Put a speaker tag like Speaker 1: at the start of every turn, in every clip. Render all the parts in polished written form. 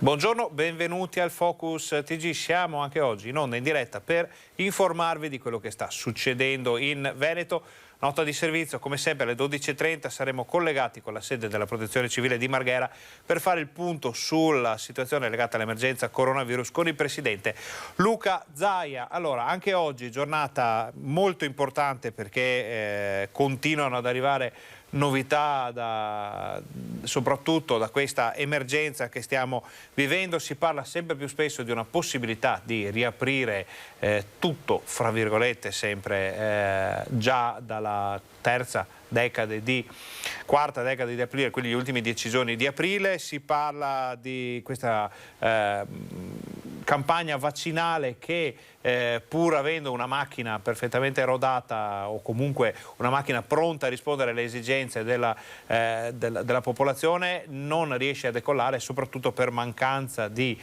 Speaker 1: Buongiorno, benvenuti al Focus TG. Siamo anche oggi in onda in diretta per informarvi di quello che sta succedendo in Veneto. Nota di servizio, come sempre alle 12:30 saremo collegati con la sede della Protezione Civile di Marghera per fare il punto sulla situazione legata all'emergenza coronavirus con il presidente Luca Zaia. Allora, anche oggi giornata molto importante perché continuano ad arrivare novità soprattutto da questa emergenza che stiamo vivendo. Si parla sempre più spesso di una possibilità di riaprire tutto, fra virgolette, sempre già dalla quarta decade di aprile, quindi gli ultimi 10 giorni di aprile. Si parla di questa campagna vaccinale che pur avendo una macchina perfettamente rodata o comunque una macchina pronta a rispondere alle esigenze della popolazione non riesce a decollare, soprattutto per mancanza di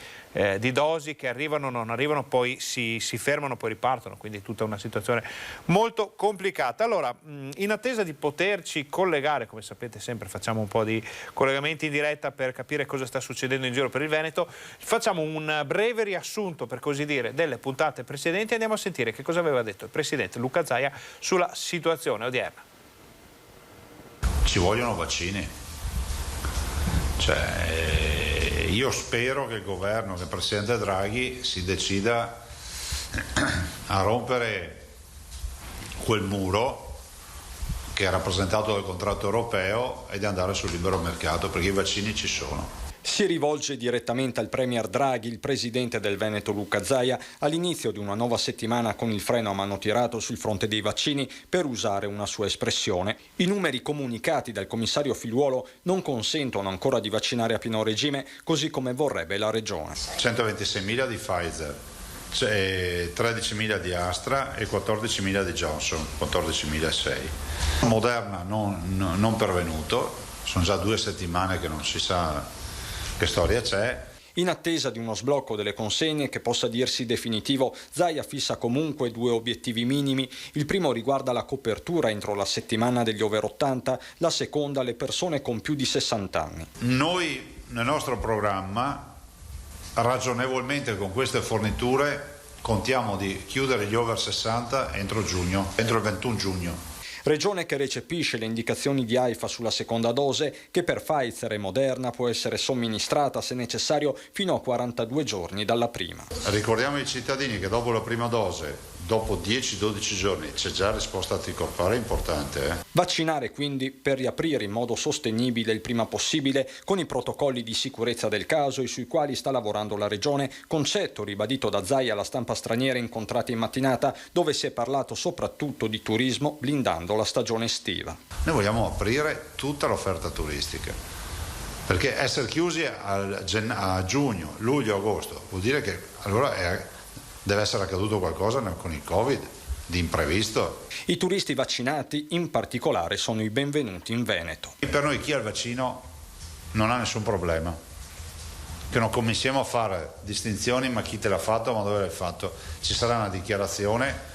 Speaker 1: dosi che arrivano, non arrivano, poi si fermano, poi ripartono, quindi tutta una situazione molto complicata. Allora, in attesa di poterci collegare, come sapete sempre facciamo un po' di collegamenti in diretta per capire cosa sta succedendo in giro per il Veneto, facciamo un breve riassunto, per così dire, delle puntate precedenti e andiamo a sentire che cosa aveva detto il presidente Luca Zaia sulla situazione odierna.
Speaker 2: Ci vogliono vaccini. Io spero che il governo, che il presidente Draghi si decida a rompere quel muro che è rappresentato dal contratto europeo e di andare sul libero mercato, perché i vaccini ci sono.
Speaker 3: Si rivolge direttamente al Premier Draghi, il presidente del Veneto Luca Zaia, all'inizio di una nuova settimana con il freno a mano tirato sul fronte dei vaccini, per usare una sua espressione. I numeri comunicati dal commissario Figliuolo non consentono ancora di vaccinare a pieno regime, così come vorrebbe la regione.
Speaker 2: 126.000 di Pfizer, 13.000 di Astra e 14.000 di Johnson, 14.006. Moderna non pervenuto, sono già 2 settimane che non si sa che storia c'è.
Speaker 3: In attesa di uno sblocco delle consegne che possa dirsi definitivo, Zaia fissa comunque 2 obiettivi minimi. Il primo riguarda la copertura entro la settimana degli over 80, la seconda le persone con più di 60 anni.
Speaker 2: Noi nel nostro programma ragionevolmente con queste forniture contiamo di chiudere gli over 60 entro il 21 giugno.
Speaker 3: Regione che recepisce le indicazioni di AIFA sulla seconda dose, che per Pfizer e Moderna può essere somministrata se necessario fino a 42 giorni dalla prima.
Speaker 2: Ricordiamo ai cittadini che dopo la prima dose, dopo 10-12 giorni, c'è già risposta anticorpale importante.
Speaker 3: Vaccinare quindi per riaprire in modo sostenibile il prima possibile con i protocolli di sicurezza del caso e sui quali sta lavorando la Regione, concetto ribadito da Zaia alla stampa straniera incontrata in mattinata, dove si è parlato soprattutto di turismo, blindando la stagione estiva.
Speaker 2: Noi vogliamo aprire tutta l'offerta turistica, perché essere chiusi a giugno, luglio, agosto vuol dire che allora deve essere accaduto qualcosa con il Covid di imprevisto.
Speaker 3: I turisti vaccinati in particolare sono i benvenuti in Veneto.
Speaker 2: E per noi chi ha il vaccino non ha nessun problema, che non cominciamo a fare distinzioni, ma chi te l'ha fatto, ma dove l'hai fatto. Ci sarà una dichiarazione.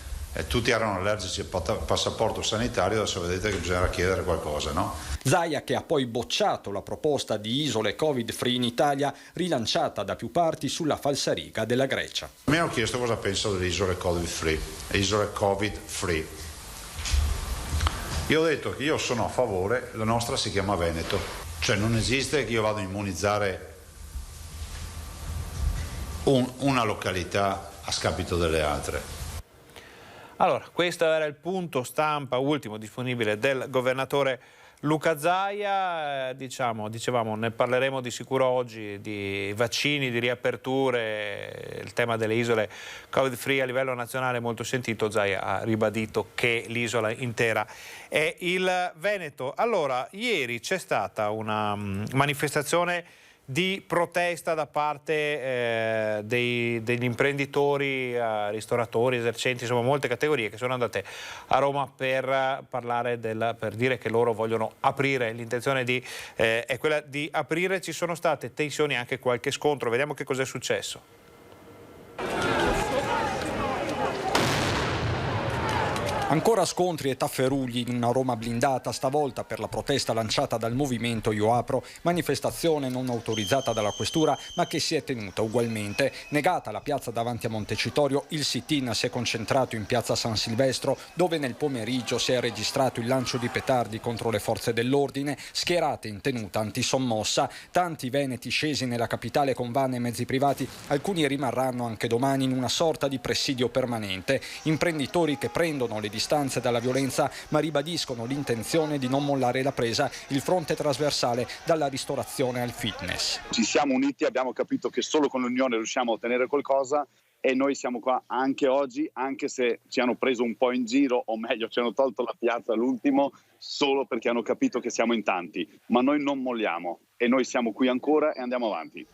Speaker 2: Tutti erano allergici al passaporto sanitario, adesso vedete che bisognerà chiedere qualcosa, no?
Speaker 3: Zaia, che ha poi bocciato la proposta di isole Covid-free in Italia, rilanciata da più parti sulla falsariga della Grecia.
Speaker 2: Mi hanno chiesto cosa penso delle isole Covid-free. Isole Covid-free. Io ho detto che io sono a favore, la nostra si chiama Veneto. Cioè non esiste che io vado a immunizzare una località a scapito delle altre.
Speaker 1: Allora, questo era il punto stampa ultimo disponibile del governatore Luca Zaia. Dicevamo, ne parleremo di sicuro oggi, di vaccini, di riaperture, il tema delle isole Covid-free a livello nazionale è molto sentito. Zaia ha ribadito che l'isola intera è il Veneto. Allora, ieri c'è stata una manifestazione di protesta da parte degli imprenditori, ristoratori, esercenti, insomma molte categorie che sono andate a Roma per parlare per dire che loro vogliono aprire, l'intenzione è quella di aprire. Ci sono state tensioni e anche qualche scontro, vediamo che cosa è successo.
Speaker 3: Ancora scontri e tafferugli in una Roma blindata, stavolta per la protesta lanciata dal movimento Io Apro, manifestazione non autorizzata dalla questura ma che si è tenuta ugualmente. Negata la piazza davanti a Montecitorio, il sit-in si è concentrato in piazza San Silvestro, dove nel pomeriggio si è registrato il lancio di petardi contro le forze dell'ordine, schierate in tenuta antisommossa. Tanti veneti scesi nella capitale con van e mezzi privati, alcuni rimarranno anche domani in una sorta di presidio permanente. Imprenditori che prendono le distanze dalla violenza ma ribadiscono l'intenzione di non mollare la presa, il fronte trasversale dalla ristorazione al fitness.
Speaker 4: Ci siamo uniti, abbiamo capito che solo con l'unione riusciamo a ottenere qualcosa e noi siamo qua anche oggi, anche se ci hanno preso un po' in giro, o meglio ci hanno tolto la piazza all'ultimo solo perché hanno capito che siamo in tanti, ma noi non molliamo e noi siamo qui ancora e andiamo avanti.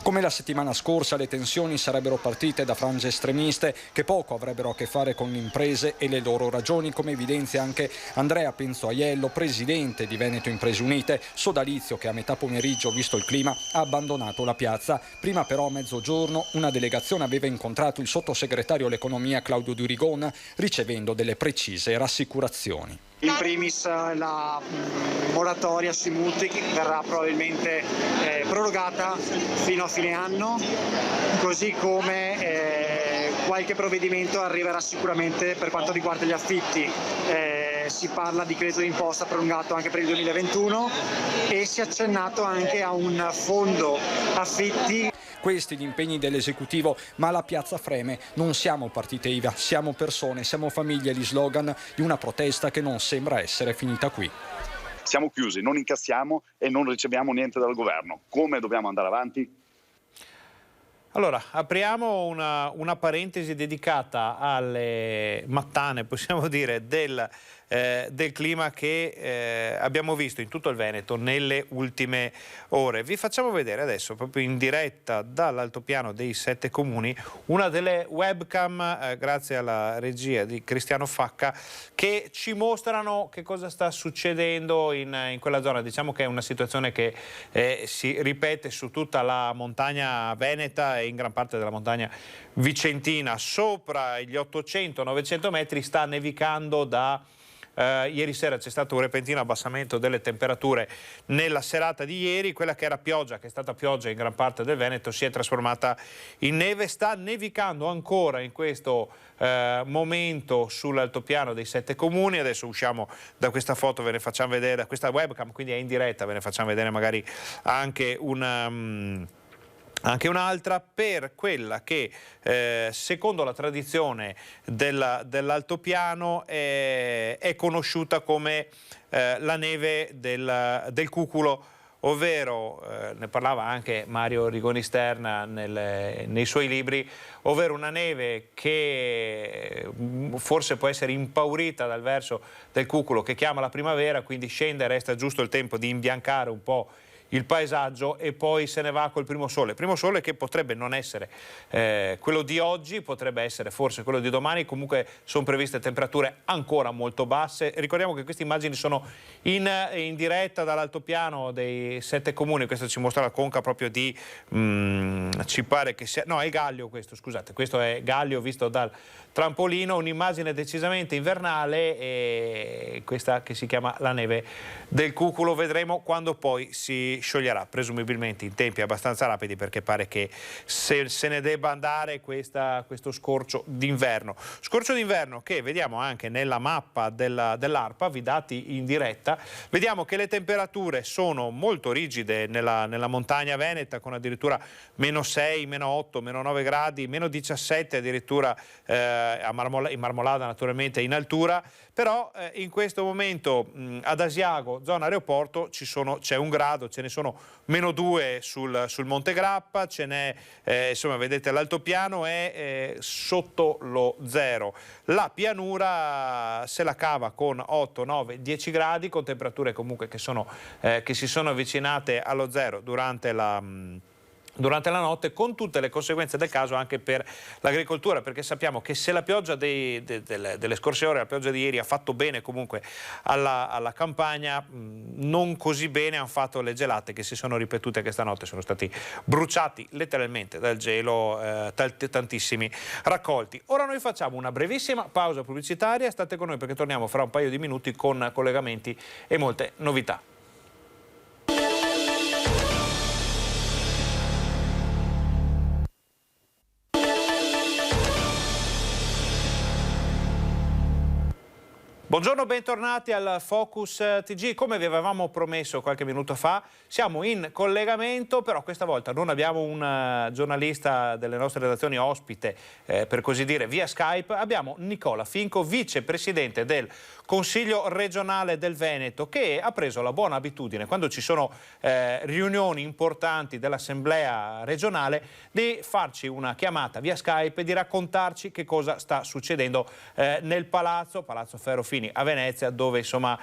Speaker 3: Come la settimana scorsa, le tensioni sarebbero partite da frange estremiste che poco avrebbero a che fare con le imprese e le loro ragioni, come evidenzia anche Andrea Penzoaiello, presidente di Veneto Imprese Unite, sodalizio che a metà pomeriggio, visto il clima, ha abbandonato la piazza. Prima però a mezzogiorno una delegazione aveva incontrato il sottosegretario all'economia Claudio Durigon, ricevendo delle precise rassicurazioni.
Speaker 5: In primis la moratoria sui mutui che verrà probabilmente prorogata fino a fine anno, così come qualche provvedimento arriverà sicuramente per quanto riguarda gli affitti. Si parla di credito d'imposta prolungato anche per il 2021 e si è accennato anche a un fondo affitti.
Speaker 3: Questi gli impegni dell'esecutivo, ma la piazza freme. Non siamo partite IVA, siamo persone, siamo famiglie, gli slogan di una protesta che non sembra essere finita qui.
Speaker 4: Siamo chiusi, non incassiamo e non riceviamo niente dal governo. Come dobbiamo andare avanti?
Speaker 1: Allora, apriamo una parentesi dedicata alle mattane, possiamo dire, del clima che abbiamo visto in tutto il Veneto nelle ultime ore. Vi facciamo vedere adesso, proprio in diretta dall'altopiano dei 7 comuni, una delle webcam, grazie alla regia di Cristiano Facca, che ci mostrano che cosa sta succedendo in quella zona. Diciamo che è una situazione che si ripete su tutta la montagna veneta e in gran parte della montagna vicentina. Sopra gli 800-900 metri sta nevicando da ieri sera. C'è stato un repentino abbassamento delle temperature nella serata di ieri. Quella che era pioggia, che è stata pioggia in gran parte del Veneto, si è trasformata in neve. Sta nevicando ancora in questo momento sull'altopiano dei 7 comuni. Adesso usciamo da questa foto, ve ne facciamo vedere, da questa webcam, quindi è in diretta, ve ne facciamo vedere magari anche un'altra, per quella che secondo la tradizione dell'altopiano è conosciuta come la neve del Cuculo, ovvero, ne parlava anche Mario Rigoni Stern nei suoi libri, ovvero una neve che forse può essere impaurita dal verso del Cuculo che chiama la primavera, quindi scende, resta giusto il tempo di imbiancare un po' il paesaggio e poi se ne va col primo sole che potrebbe non essere quello di oggi, potrebbe essere forse quello di domani. Comunque sono previste temperature ancora molto basse. Ricordiamo che queste immagini sono in diretta dall'altopiano dei 7 comuni. Questo ci mostra la conca proprio di ci pare che sia, no, è Gallio questo, scusate, questo è Gallio visto dal trampolino, un'immagine decisamente invernale, e questa che si chiama la neve del Cuculo. Vedremo quando poi si scioglierà, presumibilmente in tempi abbastanza rapidi, perché pare che se ne debba andare questo scorcio d'inverno. Scorcio d'inverno che vediamo anche nella mappa dell'ARPA, vi dati in diretta. Vediamo che le temperature sono molto rigide nella montagna veneta, con addirittura -6, -8, -9 gradi, -17 addirittura in Marmolada, naturalmente in altura. Però in questo momento ad Asiago, zona aeroporto, c'è 1 grado, ce ne sono -2 sul Monte Grappa, ce n'è, insomma, vedete l'altopiano è sotto lo 0. La pianura se la cava con 8, 9, 10 gradi, con temperature comunque che si sono avvicinate allo 0 durante la durante la notte, con tutte le conseguenze del caso anche per l'agricoltura, perché sappiamo che se la pioggia delle scorse ore, la pioggia di ieri ha fatto bene comunque alla campagna, non così bene hanno fatto le gelate che si sono ripetute questa notte, sono stati bruciati letteralmente dal gelo tantissimi raccolti. Ora noi facciamo una brevissima pausa pubblicitaria, state con noi perché torniamo fra un paio di minuti con collegamenti e molte novità. Buongiorno, bentornati al Focus TG. Come vi avevamo promesso qualche minuto fa, siamo in collegamento, però questa volta non abbiamo un giornalista delle nostre redazioni ospite, per così dire, via Skype. Abbiamo Nicola Finco, vicepresidente del Consiglio regionale del Veneto, che ha preso la buona abitudine, quando ci sono riunioni importanti dell'Assemblea regionale, di farci una chiamata via Skype e di raccontarci che cosa sta succedendo nel Palazzo Ferrofini a Venezia, dove insomma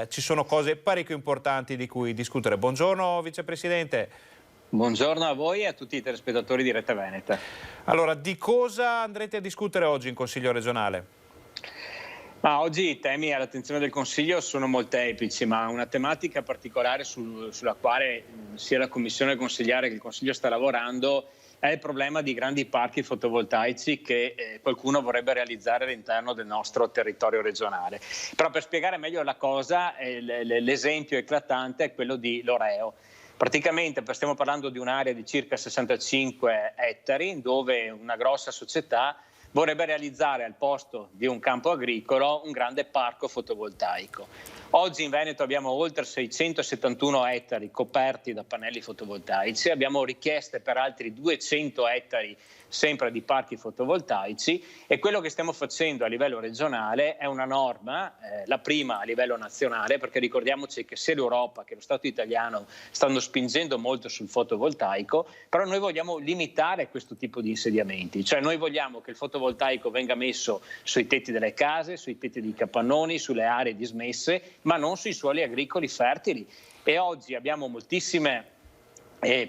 Speaker 1: ci sono cose parecchio importanti di cui discutere. Buongiorno vicepresidente.
Speaker 6: Buongiorno a voi e a tutti i telespettatori di Rete Veneta.
Speaker 1: Allora, di cosa andrete a discutere oggi in Consiglio regionale?
Speaker 6: Ma oggi i temi all'attenzione del Consiglio sono molteplici, ma una tematica particolare sulla quale sia la Commissione consigliare che il Consiglio sta lavorando è il problema di grandi parchi fotovoltaici che qualcuno vorrebbe realizzare all'interno del nostro territorio regionale. Però per spiegare meglio la cosa, l'esempio eclatante è quello di Loreo. Praticamente stiamo parlando di un'area di circa 65 ettari dove una grossa società vorrebbe realizzare al posto di un campo agricolo un grande parco fotovoltaico. Oggi in Veneto abbiamo oltre 671 ettari coperti da pannelli fotovoltaici, abbiamo richieste per altri 200 ettari sempre di parchi fotovoltaici e quello che stiamo facendo a livello regionale è una norma, la prima a livello nazionale, perché ricordiamoci che sia l'Europa che lo Stato italiano stanno spingendo molto sul fotovoltaico, però noi vogliamo limitare questo tipo di insediamenti, cioè noi vogliamo che il fotovoltaico venga messo sui tetti delle case, sui tetti dei capannoni, sulle aree dismesse, ma non sui suoli agricoli fertili. E oggi abbiamo moltissime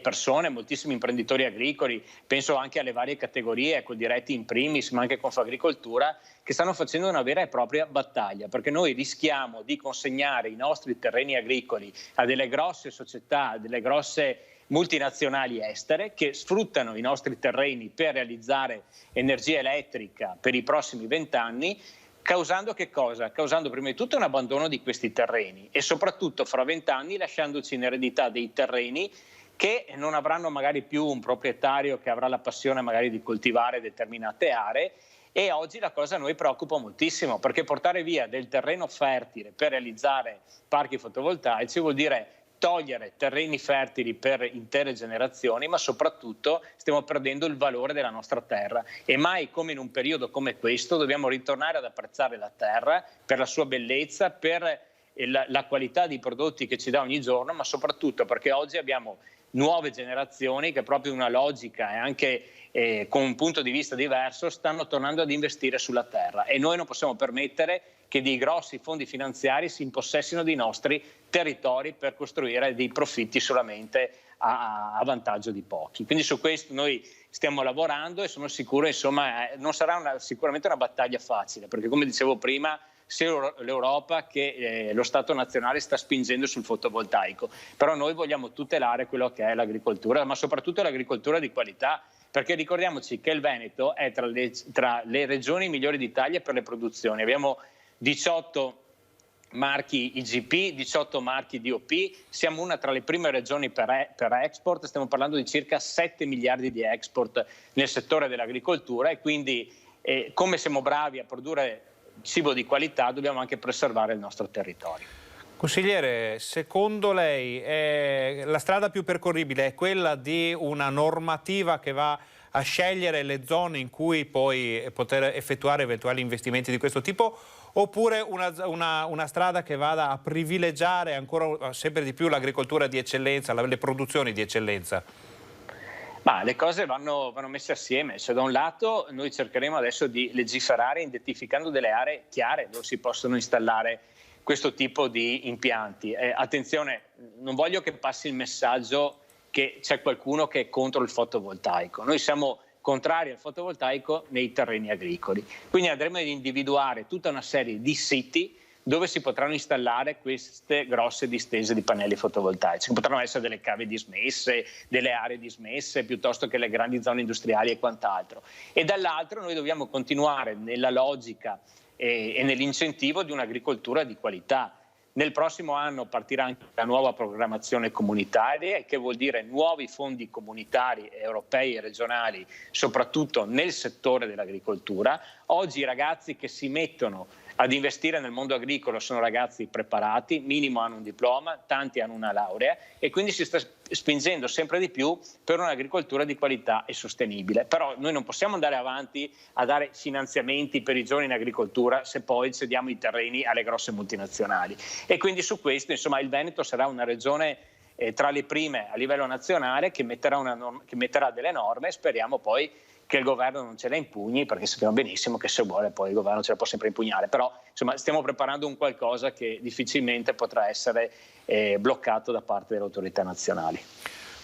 Speaker 6: persone, moltissimi imprenditori agricoli, penso anche alle varie categorie, Coldiretti in primis, ma anche Confagricoltura, che stanno facendo una vera e propria battaglia, perché noi rischiamo di consegnare i nostri terreni agricoli a delle grosse società, a delle grosse multinazionali estere che sfruttano i nostri terreni per realizzare energia elettrica per i prossimi 20 anni, causando che cosa? Causando prima di tutto un abbandono di questi terreni e soprattutto fra 20 anni lasciandoci in eredità dei terreni che non avranno magari più un proprietario che avrà la passione magari di coltivare determinate aree. E oggi la cosa a noi preoccupa moltissimo, perché portare via del terreno fertile per realizzare parchi fotovoltaici vuol dire togliere terreni fertili per intere generazioni, ma soprattutto stiamo perdendo il valore della nostra terra e mai come in un periodo come questo dobbiamo ritornare ad apprezzare la terra per la sua bellezza, per la qualità dei prodotti che ci dà ogni giorno, ma soprattutto perché oggi abbiamo nuove generazioni che proprio una logica e anche con un punto di vista diverso stanno tornando ad investire sulla terra e noi non possiamo permettere che dei grossi fondi finanziari si impossessino dei nostri territori per costruire dei profitti solamente a vantaggio di pochi. Quindi su questo noi stiamo lavorando e sono sicuro, insomma, non sarà sicuramente una battaglia facile, perché come dicevo prima sia l'Europa che lo Stato nazionale sta spingendo sul fotovoltaico, però noi vogliamo tutelare quello che è l'agricoltura, ma soprattutto l'agricoltura di qualità, perché ricordiamoci che il Veneto è tra le regioni migliori d'Italia per le produzioni. Abbiamo 18 marchi IGP, 18 marchi DOP, siamo una tra le prime regioni per export, stiamo parlando di circa 7 miliardi di export nel settore dell'agricoltura e quindi come siamo bravi a produrre cibo di qualità dobbiamo anche preservare il nostro territorio.
Speaker 1: Consigliere, secondo lei la strada più percorribile è quella di una normativa che va a scegliere le zone in cui poi poter effettuare eventuali investimenti di questo tipo, oppure una strada che vada a privilegiare ancora sempre di più l'agricoltura di eccellenza, le produzioni di eccellenza?
Speaker 6: Ma le cose vanno messe assieme, cioè da un lato noi cercheremo adesso di legiferare identificando delle aree chiare dove si possono installare questo tipo di impianti. Attenzione, non voglio che passi il messaggio che c'è qualcuno che è contro il fotovoltaico. Noi siamo contrari al fotovoltaico nei terreni agricoli. Quindi andremo ad individuare tutta una serie di siti dove si potranno installare queste grosse distese di pannelli fotovoltaici. Potranno essere delle cave dismesse, delle aree dismesse, piuttosto che le grandi zone industriali e quant'altro. E dall'altro noi dobbiamo continuare nella logica e nell'incentivo di un'agricoltura di qualità. Nel prossimo anno partirà anche la nuova programmazione comunitaria, che vuol dire nuovi fondi comunitari europei e regionali, soprattutto nel settore dell'agricoltura. Oggi i ragazzi che si mettono ad investire nel mondo agricolo sono ragazzi preparati, minimo hanno un diploma, tanti hanno una laurea, e quindi si sta spingendo sempre di più per un'agricoltura di qualità e sostenibile. Però noi non possiamo andare avanti a dare finanziamenti per i giovani in agricoltura se poi cediamo i terreni alle grosse multinazionali. E quindi su questo, insomma, il Veneto sarà una regione tra le prime a livello nazionale che metterà delle norme, e speriamo poi che il governo non ce la impugni, perché sappiamo benissimo che se vuole poi il governo ce la può sempre impugnare. Però insomma stiamo preparando un qualcosa che difficilmente potrà essere bloccato da parte delle autorità nazionali.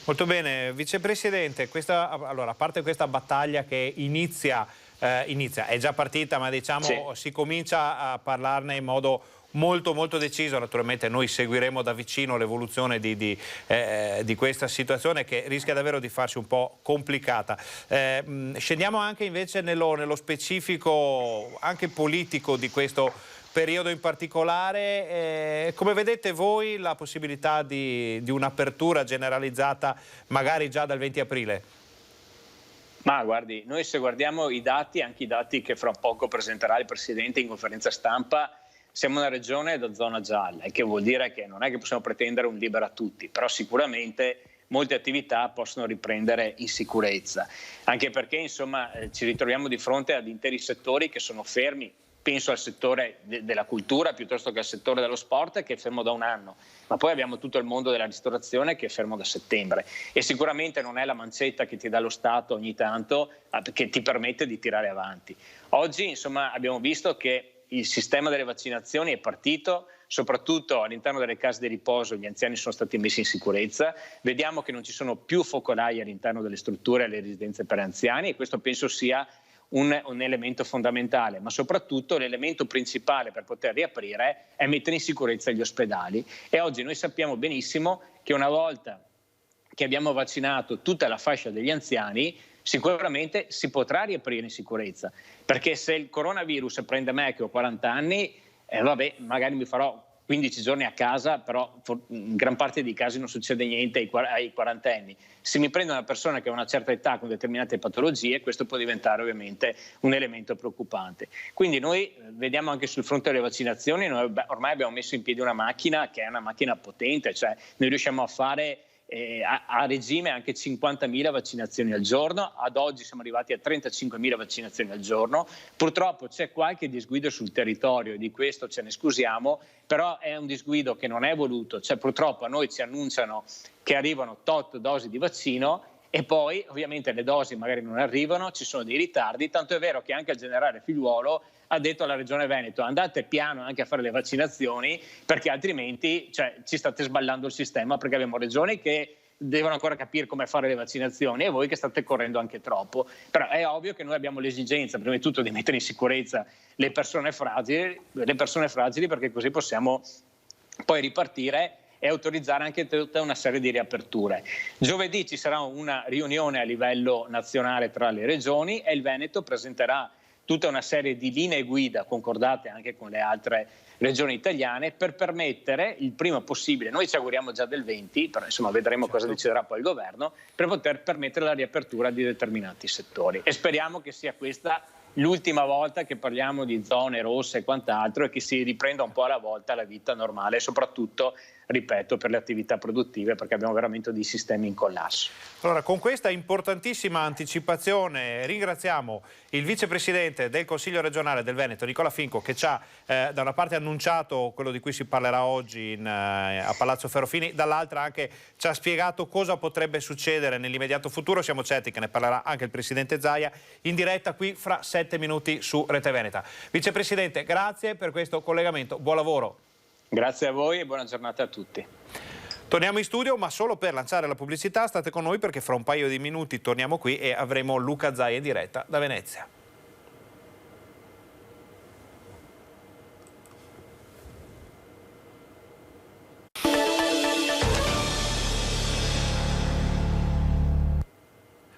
Speaker 1: Molto bene, Vicepresidente, allora, a parte questa battaglia che inizia, è già partita, ma diciamo sì, si comincia a parlarne in modo molto deciso. Naturalmente noi seguiremo da vicino l'evoluzione di questa situazione, che rischia davvero di farsi un po' complicata. Scendiamo anche invece nello specifico anche politico di questo periodo in particolare. Come vedete voi la possibilità di un'apertura generalizzata magari già dal 20 aprile?
Speaker 6: Ma guardi, noi se guardiamo i dati, anche i dati che fra poco presenterà il Presidente in conferenza stampa, siamo una regione da zona gialla, e che vuol dire che non è che possiamo pretendere un libero a tutti, però sicuramente molte attività possono riprendere in sicurezza, anche perché insomma ci ritroviamo di fronte ad interi settori che sono fermi. Penso al settore della cultura piuttosto che al settore dello sport, che è fermo da un anno, ma poi abbiamo tutto il mondo della ristorazione che è fermo da settembre, e sicuramente non è la mancetta che ti dà lo Stato ogni tanto che ti permette di tirare avanti. Oggi insomma abbiamo visto che il sistema delle vaccinazioni è partito, soprattutto all'interno delle case di riposo gli anziani sono stati messi in sicurezza, vediamo che non ci sono più focolai all'interno delle strutture e alle residenze per anziani, e questo penso sia un elemento fondamentale, ma soprattutto l'elemento principale per poter riaprire è mettere in sicurezza gli ospedali. E oggi noi sappiamo benissimo che una volta che abbiamo vaccinato tutta la fascia degli anziani, sicuramente si potrà riaprire in sicurezza, perché se il coronavirus prende me che ho 40 anni, vabbè, magari mi farò 15 giorni a casa, però in gran parte dei casi non succede niente ai quarantenni. Se mi prende una persona che ha una certa età con determinate patologie, questo può diventare ovviamente un elemento preoccupante. Quindi noi vediamo anche sul fronte delle vaccinazioni, noi ormai abbiamo messo in piedi una macchina che è una macchina potente, cioè noi riusciamo a fare a regime anche 50.000 vaccinazioni al giorno. Ad oggi siamo arrivati a 35.000 vaccinazioni al giorno. Purtroppo c'è qualche disguido sul territorio, e di questo ce ne scusiamo, però è un disguido che non è voluto. Cioè, purtroppo a noi ci annunciano che arrivano tot dosi di vaccino e poi ovviamente le dosi magari non arrivano, ci sono dei ritardi, tanto è vero che anche il generale Figliuolo ha detto alla Regione Veneto: andate piano anche a fare le vaccinazioni, perché altrimenti ci state sballando il sistema, perché abbiamo regioni che devono ancora capire come fare le vaccinazioni e voi che state correndo anche troppo. Però è ovvio che noi abbiamo l'esigenza prima di tutto di mettere in sicurezza le persone fragili, perché così possiamo poi ripartire e autorizzare anche tutta una serie di riaperture. Giovedì ci sarà una riunione a livello nazionale tra le regioni e il Veneto presenterà tutta una serie di linee guida concordate anche con le altre regioni italiane per permettere il prima possibile, noi ci auguriamo già del 20, però insomma vedremo cosa deciderà poi il governo, per poter permettere la riapertura di determinati settori, e speriamo che sia questa l'ultima volta che parliamo di zone rosse e quant'altro, e che si riprenda un po' alla volta la vita normale, soprattutto, ripeto, per le attività produttive, perché abbiamo veramente dei sistemi in collasso.
Speaker 1: Allora, con questa importantissima anticipazione ringraziamo il vicepresidente del Consiglio regionale del Veneto, Nicola Finco, che ci ha da una parte annunciato quello di cui si parlerà oggi a Palazzo Ferrofini, dall'altra anche ci ha spiegato cosa potrebbe succedere nell'immediato futuro. Siamo certi che ne parlerà anche il presidente Zaia in diretta qui fra 7 minuti su Rete Veneta. Vicepresidente, grazie per questo collegamento, buon lavoro.
Speaker 6: Grazie a voi e buona giornata a tutti.
Speaker 1: Torniamo in studio, ma solo per lanciare la pubblicità. State con noi perché fra un paio di minuti torniamo qui e avremo Luca Zaia in diretta da Venezia.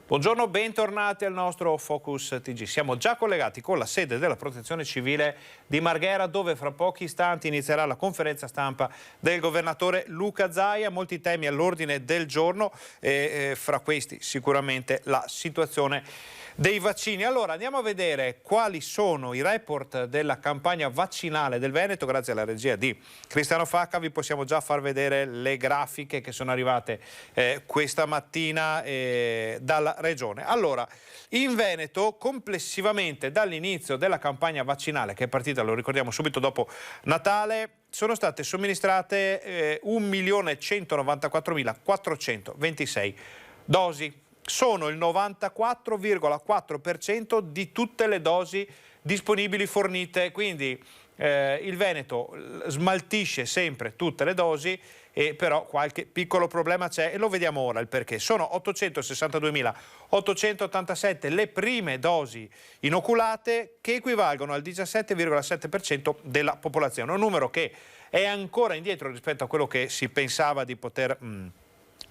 Speaker 1: Buongiorno, bentornati al nostro Focus TG. Siamo già collegati con la sede della Protezione Civile di Marghera, dove fra pochi istanti inizierà la conferenza stampa del governatore Luca Zaia. Molti temi all'ordine del giorno e fra questi sicuramente la situazione dei vaccini. Allora andiamo a vedere quali sono i report della campagna vaccinale del Veneto. Grazie alla regia di Cristiano Facca vi possiamo già far vedere le grafiche che sono arrivate questa mattina dalla regione. Allora, in Veneto complessivamente dall'inizio della campagna vaccinale, che è partita, lo ricordiamo, subito dopo Natale, sono state somministrate 1.194.426 dosi. Sono il 94,4% di tutte le dosi disponibili fornite, quindi il Veneto smaltisce sempre tutte le dosi, però qualche piccolo problema c'è e lo vediamo ora il perché. Sono 862.887 le prime dosi inoculate, che equivalgono al 17,7% della popolazione, un numero che è ancora indietro rispetto a quello che si pensava di poter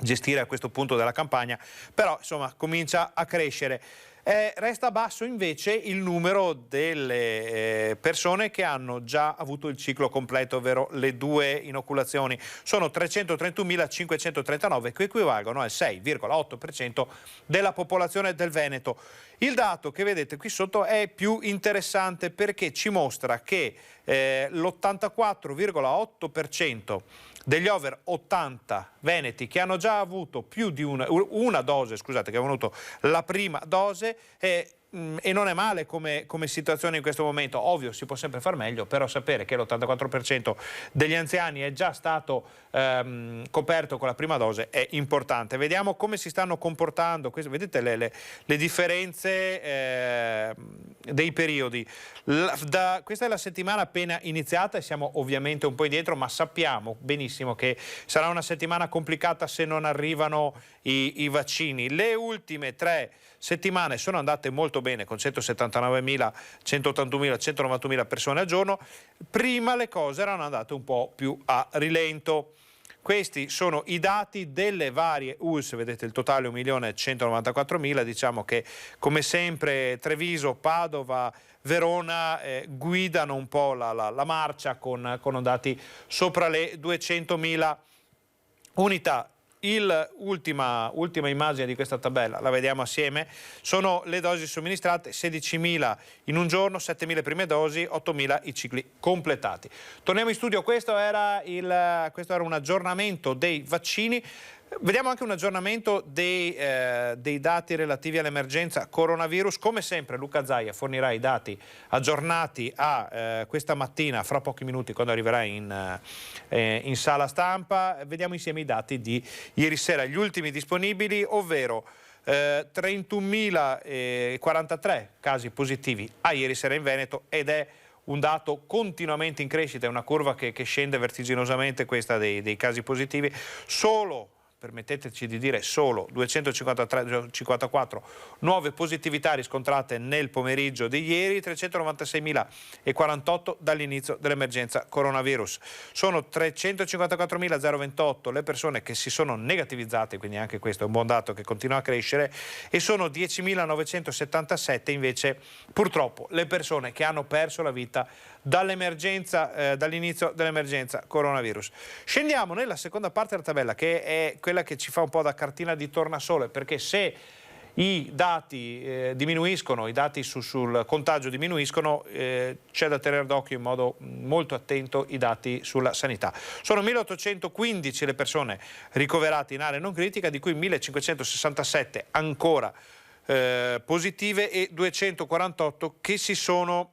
Speaker 1: gestire a questo punto della campagna, però insomma comincia a crescere. Resta basso invece il numero delle persone che hanno già avuto il ciclo completo, ovvero le 2 inoculazioni. Sono 331.539, che equivalgono al 6,8% della popolazione del Veneto. Il dato che vedete qui sotto è più interessante perché ci mostra che l'84,8% degli over 80 veneti che hanno già avuto più di una dose, scusate, che hanno avuto la prima dose, e non è male come situazione in questo momento. Ovvio, si può sempre far meglio, però sapere che l'84% degli anziani è già stato coperto con la prima dose è importante. Vediamo come si stanno comportando, vedete le differenze dei periodi. Questa è la settimana appena iniziata e siamo ovviamente un po' indietro, ma sappiamo benissimo che sarà una settimana complicata se non arrivano i vaccini. Le ultime 3 settimane sono andate molto bene, con 179.000, 181.000, 191.000 persone al giorno. Prima le cose erano andate un po' più a rilento. Questi sono i dati delle varie ULSS, vedete il totale 1.194.000, diciamo che come sempre Treviso, Padova, Verona guidano un po' la marcia con dati sopra le 200.000 unità. L'ultima immagine di questa tabella, la vediamo assieme, sono le dosi somministrate, 16.000 in un giorno, 7.000 prime dosi, 8.000 i cicli completati. Torniamo in studio, questo era un aggiornamento dei vaccini. Vediamo anche un aggiornamento dei dati relativi all'emergenza coronavirus. Come sempre Luca Zaia fornirà i dati aggiornati a questa mattina, fra pochi minuti, quando arriverà in sala stampa. Vediamo insieme i dati di ieri sera, gli ultimi disponibili, ovvero 31.043 casi positivi a ieri sera in Veneto, ed è un dato continuamente in crescita, è una curva che scende vertiginosamente, questa dei casi positivi. Solo, permetteteci di dire, solo 254 nuove positività riscontrate nel pomeriggio di ieri, 396.048 dall'inizio dell'emergenza coronavirus. Sono 354.028 le persone che si sono negativizzate, quindi anche questo è un buon dato che continua a crescere, e sono 10.977 invece purtroppo le persone che hanno perso la vita dall'inizio dell'emergenza coronavirus. Scendiamo nella seconda parte della tabella, che è quella che ci fa un po' da cartina di tornasole, perché se i dati diminuiscono, i dati sul contagio diminuiscono, c'è da tenere d'occhio in modo molto attento i dati sulla sanità. Sono 1.815 le persone ricoverate in area non critica, di cui 1.567 ancora positive e 248 che si sono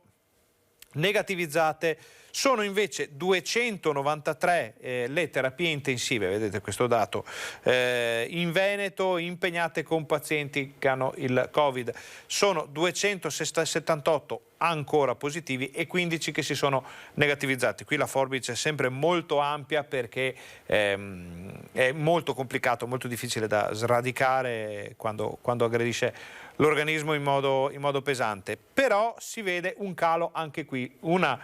Speaker 1: negativizzate sono invece 293 le terapie intensive, vedete questo dato, in Veneto impegnate con pazienti che hanno il Covid. Sono 278 ancora positivi e 15 che si sono negativizzati. Qui la forbice è sempre molto ampia perché è molto complicato, molto difficile da sradicare quando aggredisce l'organismo in modo pesante. Però si vede un calo anche qui, una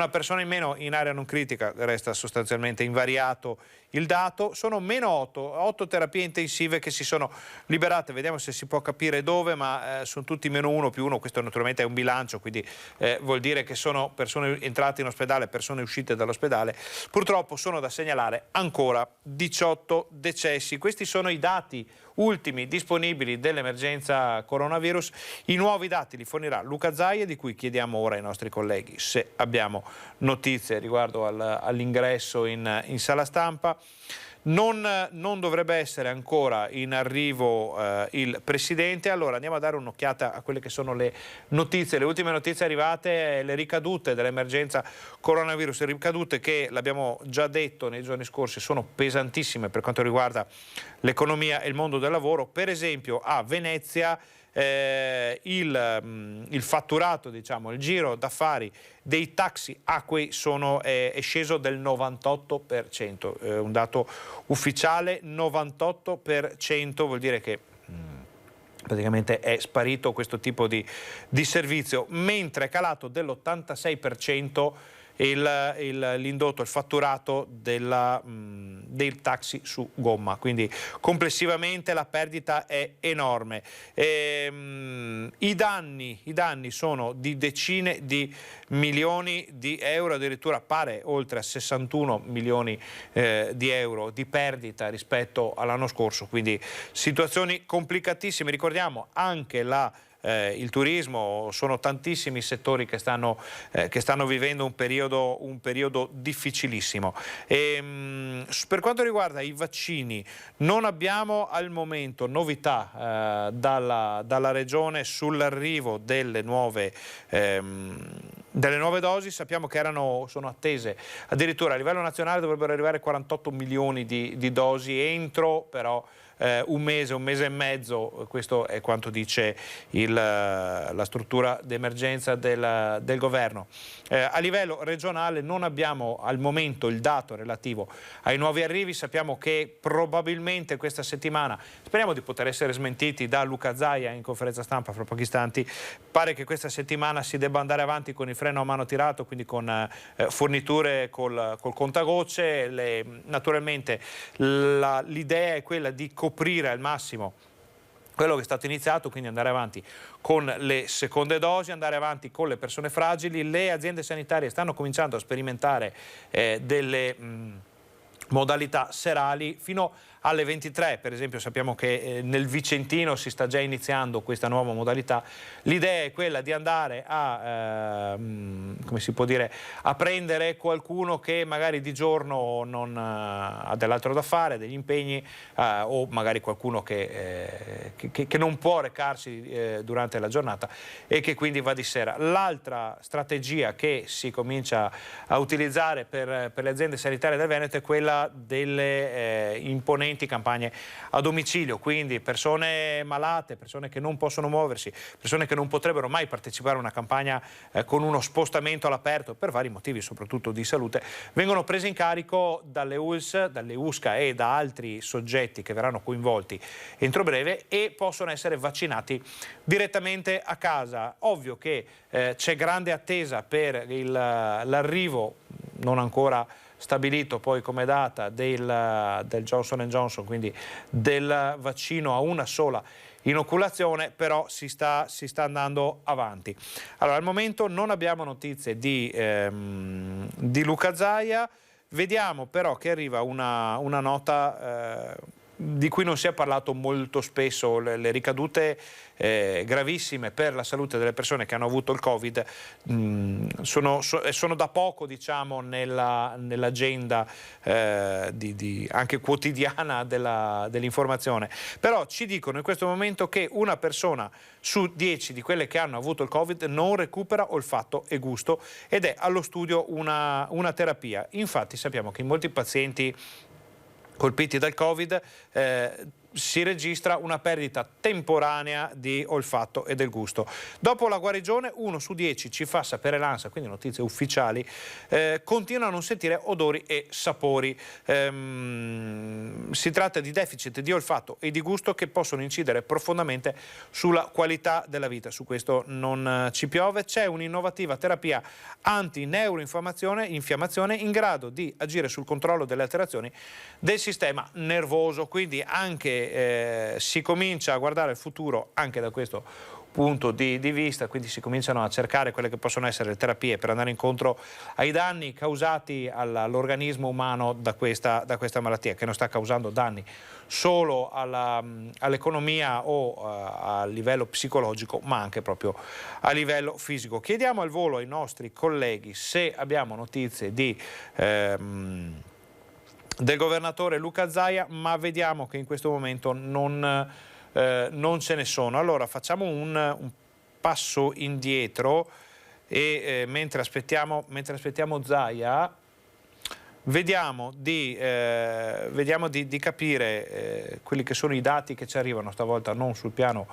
Speaker 1: persona in meno in area non critica, resta sostanzialmente invariato il dato. Sono meno 8 terapie intensive che si sono liberate, vediamo se si può capire dove, ma sono tutti meno 1 più 1, questo naturalmente è un bilancio, quindi vuol dire che sono persone entrate in ospedale, persone uscite dall'ospedale. Purtroppo sono da segnalare ancora 18 decessi. Questi sono i dati ultimi disponibili dell'emergenza coronavirus. I nuovi dati li fornirà Luca Zaia, di cui chiediamo ora ai nostri colleghi se abbiamo notizie riguardo all'ingresso in sala stampa. Non dovrebbe essere ancora in arrivo il Presidente. Allora andiamo a dare un'occhiata a quelle che sono le notizie, le ultime notizie arrivate, le ricadute dell'emergenza coronavirus, le ricadute che, l'abbiamo già detto nei giorni scorsi, sono pesantissime per quanto riguarda l'economia e il mondo del lavoro. Per esempio a Venezia il fatturato, diciamo, il giro d'affari dei taxi acquei è sceso del 98%, un dato ufficiale, 98%, vuol dire che praticamente è sparito questo tipo di servizio, mentre è calato dell'86% l'indotto, il fatturato del taxi su gomma, quindi complessivamente la perdita è enorme. I danni sono di decine di milioni di euro, addirittura pare oltre a 61 milioni di euro di perdita rispetto all'anno scorso, quindi situazioni complicatissime. Ricordiamo anche il turismo, sono tantissimi settori che stanno vivendo un periodo difficilissimo. Per quanto riguarda i vaccini, non abbiamo al momento novità dalla Regione sull'arrivo delle nuove dosi. Sappiamo che sono attese, addirittura a livello nazionale dovrebbero arrivare 48 milioni di dosi entro però un mese e mezzo, questo è quanto dice la struttura d'emergenza del governo. A livello regionale non abbiamo al momento il dato relativo ai nuovi arrivi, sappiamo che probabilmente questa settimana, speriamo di poter essere smentiti da Luca Zaia in conferenza stampa fra pochi istanti, pare che questa settimana si debba andare avanti con il freno a mano tirato, quindi con forniture col contagocce. Naturalmente l'idea è quella di coprire al massimo quello che è stato iniziato, quindi andare avanti con le seconde dosi, andare avanti con le persone fragili. Le aziende sanitarie stanno cominciando a sperimentare delle modalità serali fino alle 23, per esempio sappiamo che nel Vicentino si sta già iniziando questa nuova modalità. L'idea è quella di andare a prendere qualcuno che magari di giorno non ha dell'altro da fare, degli impegni, o magari qualcuno che non può recarsi durante la giornata e che quindi va di sera. L'altra strategia che si comincia a utilizzare per le aziende sanitarie del Veneto è quella delle imponenti campagne a domicilio, quindi persone malate, persone che non possono muoversi, persone che non potrebbero mai partecipare a una campagna con uno spostamento all'aperto per vari motivi, soprattutto di salute, vengono prese in carico dalle ULSS, dalle USCA e da altri soggetti che verranno coinvolti entro breve e possono essere vaccinati direttamente a casa. Ovvio che c'è grande attesa per l'arrivo, non ancora stabilito poi come data del Johnson & Johnson, quindi del vaccino a una sola inoculazione, però si sta andando avanti. Allora, al momento non abbiamo notizie di Luca Zaia, vediamo però che arriva una nota di cui non si è parlato molto spesso, le ricadute gravissime per la salute delle persone che hanno avuto il Covid sono da poco, diciamo, nell'agenda anche quotidiana dell'informazione. Però ci dicono in questo momento che una persona su 10 di quelle che hanno avuto il Covid non recupera olfatto e gusto, ed è allo studio una terapia. Infatti sappiamo che in molti pazienti colpiti dal Covid si registra una perdita temporanea di olfatto e del gusto. Dopo la guarigione 1 su 10, ci fa sapere l'ANSA, quindi notizie ufficiali, continua a non sentire odori e sapori. Si tratta di deficit di olfatto e di gusto che possono incidere profondamente sulla qualità della vita. Su questo non ci piove. C'è un'innovativa terapia anti-neuroinfiammazione in grado di agire sul controllo delle alterazioni del sistema nervoso, quindi anche si comincia a guardare il futuro anche da questo punto di vista, quindi si cominciano a cercare quelle che possono essere le terapie per andare incontro ai danni causati all'organismo umano da questa malattia, che non sta causando danni solo all'economia o a livello psicologico, ma anche proprio a livello fisico. Chiediamo al volo ai nostri colleghi se abbiamo notizie del governatore Luca Zaia, ma vediamo che in questo momento non ce ne sono. Allora facciamo un passo indietro e mentre aspettiamo Zaia vediamo di capire quelli che sono i dati che ci arrivano stavolta non sul piano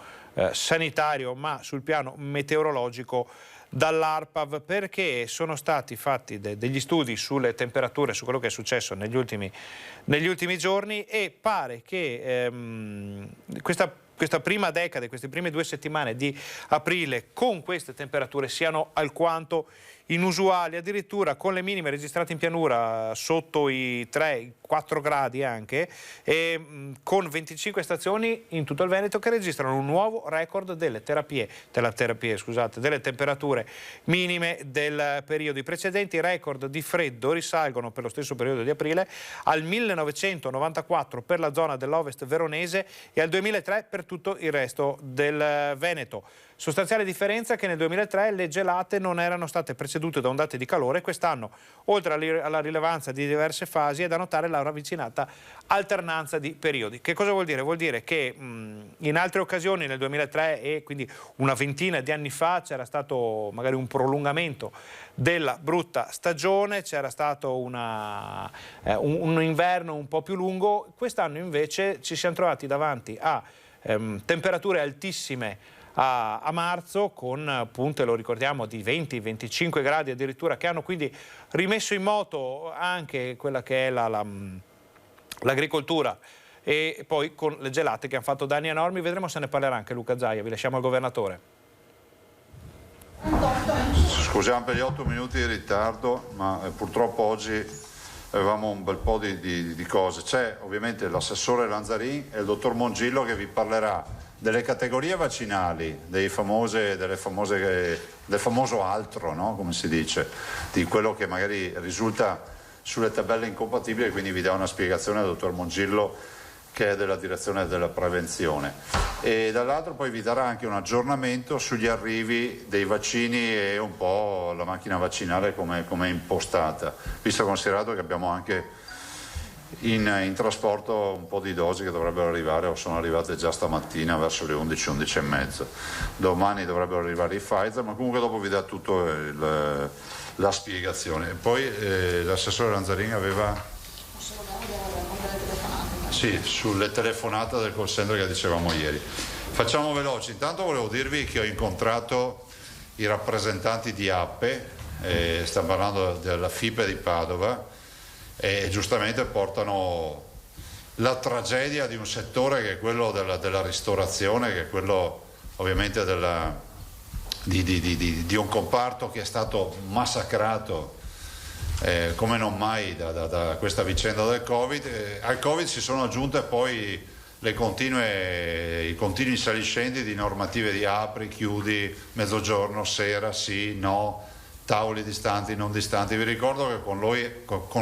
Speaker 1: sanitario ma sul piano meteorologico dall'ARPAV, perché sono stati fatti degli studi sulle temperature, su quello che è successo negli ultimi giorni, e pare che questa prima decade, queste prime 2 settimane di aprile con queste temperature siano alquanto inusuali, addirittura con le minime registrate in pianura sotto i 3-4 gradi anche, e con 25 stazioni in tutto il Veneto che registrano un nuovo record delle temperature minime del periodo. I precedenti record di freddo risalgono per lo stesso periodo di aprile al 1994 per la zona dell'Ovest veronese e al 2003 per tutto il resto del Veneto. Sostanziale differenza che nel 2003 le gelate non erano state precedute da ondate di calore. Quest'anno, oltre alla rilevanza di diverse fasi, è da notare la ravvicinata alternanza di periodi. Che cosa vuol dire? Vuol dire che in altre occasioni, nel 2003 e quindi una ventina di anni fa, c'era stato magari un prolungamento della brutta stagione, c'era stato un inverno un po' più lungo. Quest'anno invece ci siamo trovati davanti a temperature altissime a marzo, con punte, lo ricordiamo, di 20-25 gradi addirittura, che hanno quindi rimesso in moto anche quella che è l'agricoltura, e poi con le gelate che hanno fatto danni enormi. Vedremo se ne parlerà anche Luca Zaia. Vi lasciamo al governatore.
Speaker 2: Scusiamo per gli 8 minuti di ritardo, ma purtroppo oggi avevamo un bel po' di cose. C'è ovviamente l'assessore Lanzarin e il dottor Mongillo che vi parlerà delle categorie vaccinali, del famoso altro, no? Come si dice, di quello che magari risulta sulle tabelle incompatibili, e quindi vi dà una spiegazione al dottor Mongillo, che è della direzione della prevenzione, e dall'altro poi vi darà anche un aggiornamento sugli arrivi dei vaccini e un po' la macchina vaccinale come è impostata, visto e considerato che abbiamo anche in trasporto un po' di dosi che dovrebbero arrivare, o sono arrivate già stamattina verso le 11 e mezza. Domani dovrebbero arrivare i Pfizer, ma comunque dopo vi dà tutto la spiegazione. E poi l'assessore Lanzarin aveva sulle telefonate del call center che dicevamo ieri. Facciamo veloci. Intanto volevo dirvi che ho incontrato i rappresentanti di APPE, stiamo parlando della FIPE di Padova, e giustamente portano la tragedia di un settore che è quello della ristorazione, che è quello ovviamente di un comparto che è stato massacrato come non mai da questa vicenda del Covid. Al Covid si sono aggiunte poi i continui saliscendi di normative di apri, chiudi, mezzogiorno, sera, sì, no, tavoli distanti, non distanti. Vi ricordo che con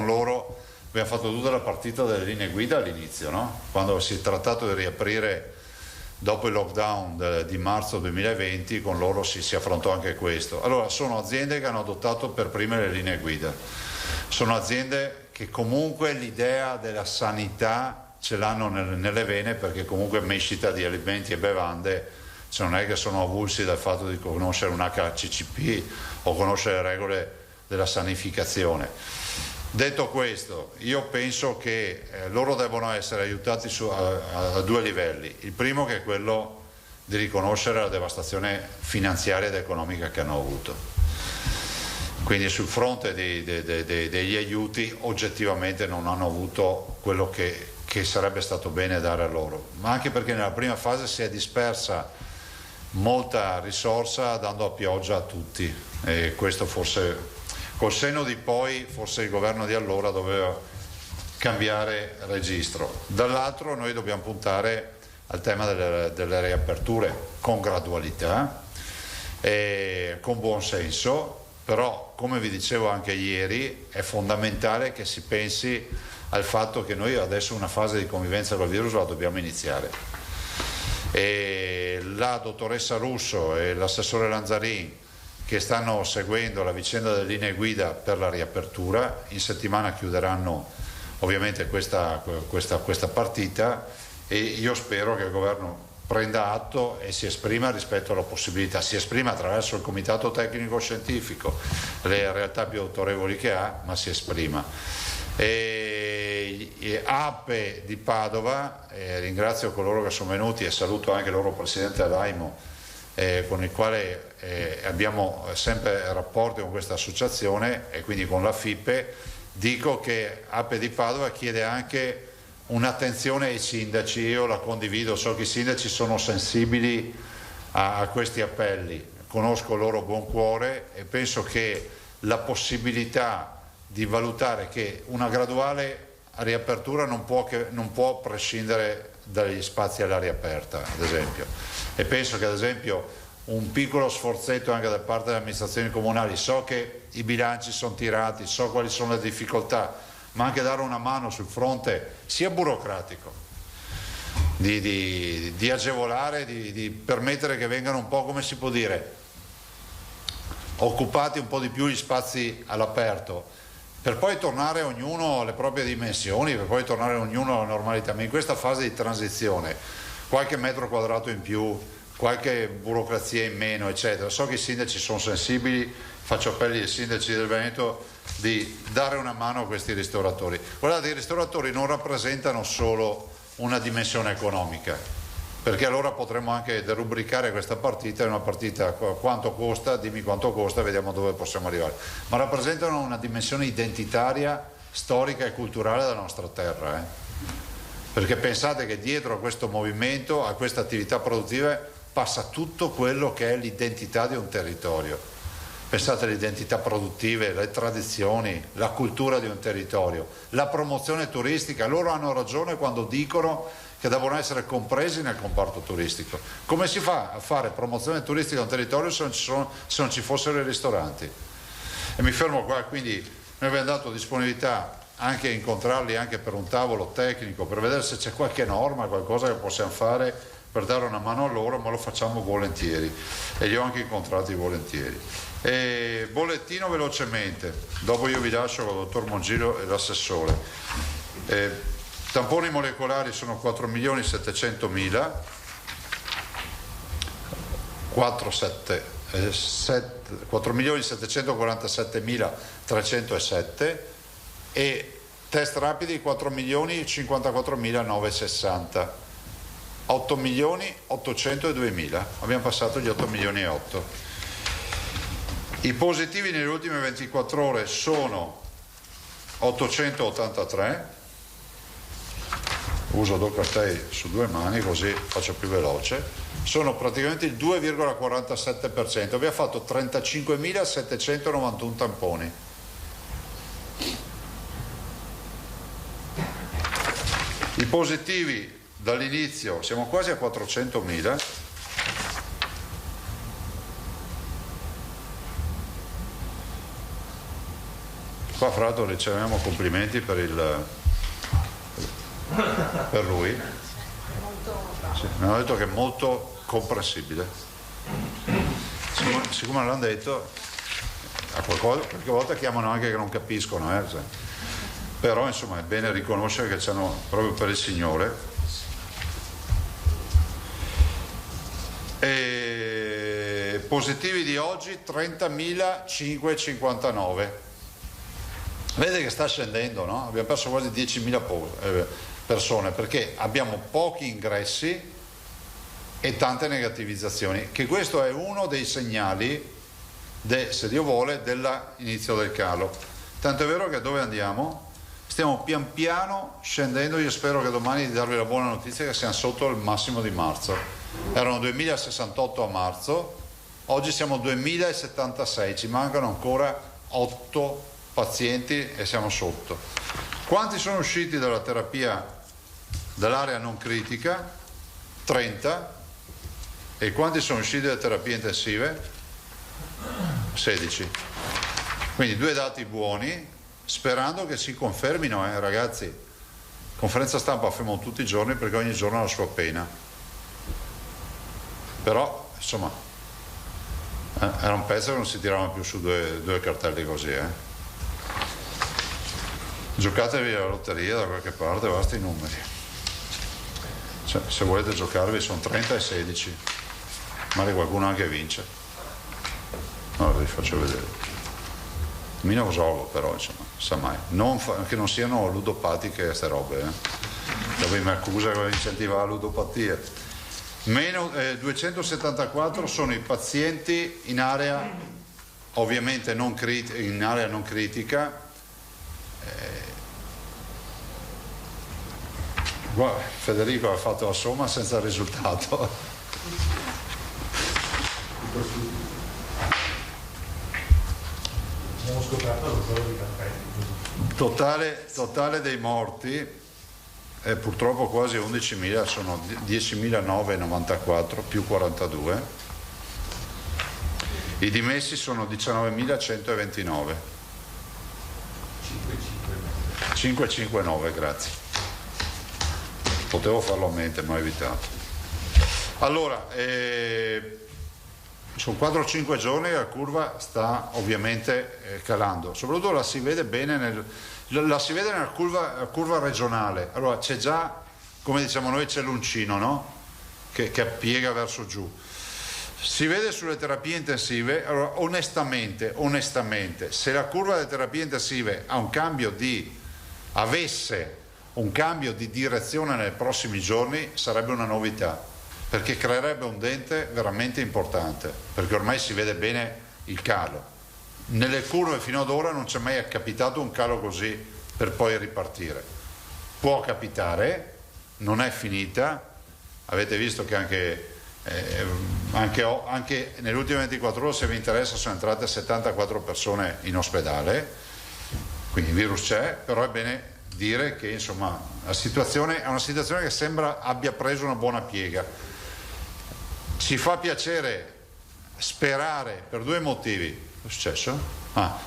Speaker 2: loro abbiamo fatto tutta la partita delle linee guida all'inizio, no? Quando si è trattato di riaprire dopo il lockdown di marzo 2020, con loro si affrontò anche questo. Allora, sono aziende che hanno adottato per prime le linee guida, sono aziende che comunque l'idea della sanità ce l'hanno nelle vene, perché comunque mescita di alimenti e bevande, cioè non è che sono avulsi dal fatto di conoscere un HACCP o conoscere le regole della sanificazione. Detto questo, io penso che loro devono essere aiutati a due livelli. Il primo, che è quello di riconoscere la devastazione finanziaria ed economica che hanno avuto. Quindi sul fronte degli aiuti oggettivamente non hanno avuto quello che sarebbe stato bene dare a loro, ma anche perché nella prima fase si è dispersa molta risorsa dando a pioggia a tutti, e questo forse, col senno di poi, forse il governo di allora doveva cambiare registro. Dall'altro noi dobbiamo puntare al tema delle riaperture con gradualità e con buon senso, però come vi dicevo anche ieri è fondamentale che si pensi al fatto che noi adesso una fase di convivenza col virus la dobbiamo iniziare, e la dottoressa Russo e l'assessore Lanzarin, che stanno seguendo la vicenda delle linee guida per la riapertura, in settimana chiuderanno ovviamente questa partita, e io spero che il governo prenda atto e si esprima rispetto alla possibilità, si esprima attraverso il comitato tecnico scientifico, le realtà più autorevoli che ha, ma si esprima. E APE di Padova, ringrazio coloro che sono venuti e saluto anche il loro presidente Alaimo, con il quale abbiamo sempre rapporti con questa associazione e quindi con la FIPE. Dico che APE di Padova chiede anche un'attenzione ai sindaci, io la condivido, so che i sindaci sono sensibili a questi appelli, conosco il loro buon cuore e penso che la possibilità di valutare che una graduale riapertura non può prescindere dagli spazi all'aria aperta, ad esempio, e penso che ad esempio un piccolo sforzetto anche da parte delle amministrazioni comunali, so che i bilanci sono tirati, so quali sono le difficoltà, ma anche dare una mano sul fronte sia burocratico, di agevolare, di permettere che vengano un po', come si può dire, occupati un po' di più gli spazi all'aperto, per poi tornare ognuno alle proprie dimensioni, per poi tornare ognuno alla normalità. Ma in questa fase di transizione qualche metro quadrato in più, qualche burocrazia in meno, eccetera. So che i sindaci sono sensibili, faccio appelli ai sindaci del Veneto di dare una mano a questi ristoratori. Guardate, i ristoratori non rappresentano solo una dimensione economica, perché allora potremmo anche derubricare questa partita, è una partita quanto costa, dimmi quanto costa, vediamo dove possiamo arrivare, ma rappresentano una dimensione identitaria, storica e culturale della nostra terra, perché pensate che dietro a questo movimento, a queste attività produttive, passa tutto quello che è l'identità di un territorio. Pensate alle identità produttive, le tradizioni, la cultura di un territorio, la promozione turistica. Loro hanno ragione quando dicono che devono essere compresi nel comparto turistico. Come si fa a fare promozione turistica di un territorio se non ci fossero i ristoranti? E mi fermo qua, quindi noi abbiamo dato disponibilità anche a incontrarli anche per un tavolo tecnico, per vedere se c'è qualche norma, qualcosa che possiamo fare per dare una mano a loro, ma lo facciamo volentieri e li ho anche incontrati volentieri. E bollettino velocemente, dopo io vi lascio con il dottor Mongillo e l'assessore. Tamponi molecolari sono 4.700.000, 4.747.307 e test rapidi 4.054.960, 8.802.000, abbiamo passato gli 8.800.000. I positivi nelle ultime 24 ore sono 883, uso Docatei su due mani così faccio più veloce, sono praticamente il 2,47%, abbiamo fatto 35.791 tamponi. I positivi dall'inizio siamo quasi a 400.000, Qua fra l'altro riceviamo complimenti per lui. Sì, mi hanno detto che è molto comprensibile. Siccome l'hanno detto, a qualche volta chiamano anche che non capiscono, cioè. Però insomma è bene riconoscere che c'hanno proprio per il Signore. E positivi di oggi 30.559. Vedete che sta scendendo, no? Abbiamo perso quasi 10.000 persone perché abbiamo pochi ingressi e tante negativizzazioni, che questo è uno dei segnali, se Dio vuole, dell'inizio del calo. Tanto è vero che dove andiamo? Stiamo pian piano scendendo. Io spero che domani di darvi la buona notizia che siamo sotto il massimo di marzo. Erano 2.068 a marzo, oggi siamo 2.076, ci mancano ancora 8 pazienti e siamo sotto. Quanti sono usciti dalla terapia dell'area non critica? 30. E quanti sono usciti dalle terapie intensive? 16. Quindi 2 dati buoni, sperando che si confermino, ragazzi. Conferenza stampa fermo tutti i giorni perché ogni giorno ha la sua pena. Però, insomma, era un pezzo che non si tiravano più su due cartelli così, Giocatevi la lotteria da qualche parte, basta i numeri. Cioè, se volete giocarvi sono 30 e 16. Magari qualcuno anche vince. Allora vi faccio vedere. Meno gioco però, insomma, sa mai. Che non siano ludopatiche queste robe, Poi mi accusa che incentiva la ludopatia. Meno 274 sono i pazienti in area ovviamente in area non critica. Federico ha fatto la somma senza risultato.
Speaker 7: Abbiamo scoperto
Speaker 2: Totale dei morti è purtroppo quasi 11.000, sono 10.994 più 42. I dimessi sono 19.129. 559, grazie. Potevo farlo a mente, ma ho evitato. Allora, sono 4-5 giorni che la curva sta ovviamente calando, soprattutto la si vede bene nella curva regionale. Allora c'è già, come diciamo noi, c'è l'uncino, no? che piega verso giù. Si vede sulle terapie intensive. Allora onestamente, se la curva delle terapie intensive avesse un cambio di direzione nei prossimi giorni, sarebbe una novità, perché creerebbe un dente veramente importante, perché ormai si vede bene il calo. Nelle curve fino ad ora non c'è mai capitato un calo così per poi ripartire. Può capitare, non è finita. Avete visto che anche nelle ultime 24 ore, se vi interessa, sono entrate 74 persone in ospedale, quindi il virus c'è, però è bene dire che insomma la situazione è una situazione che sembra abbia preso una buona piega. Ci fa piacere sperare per 2 motivi. Che è successo?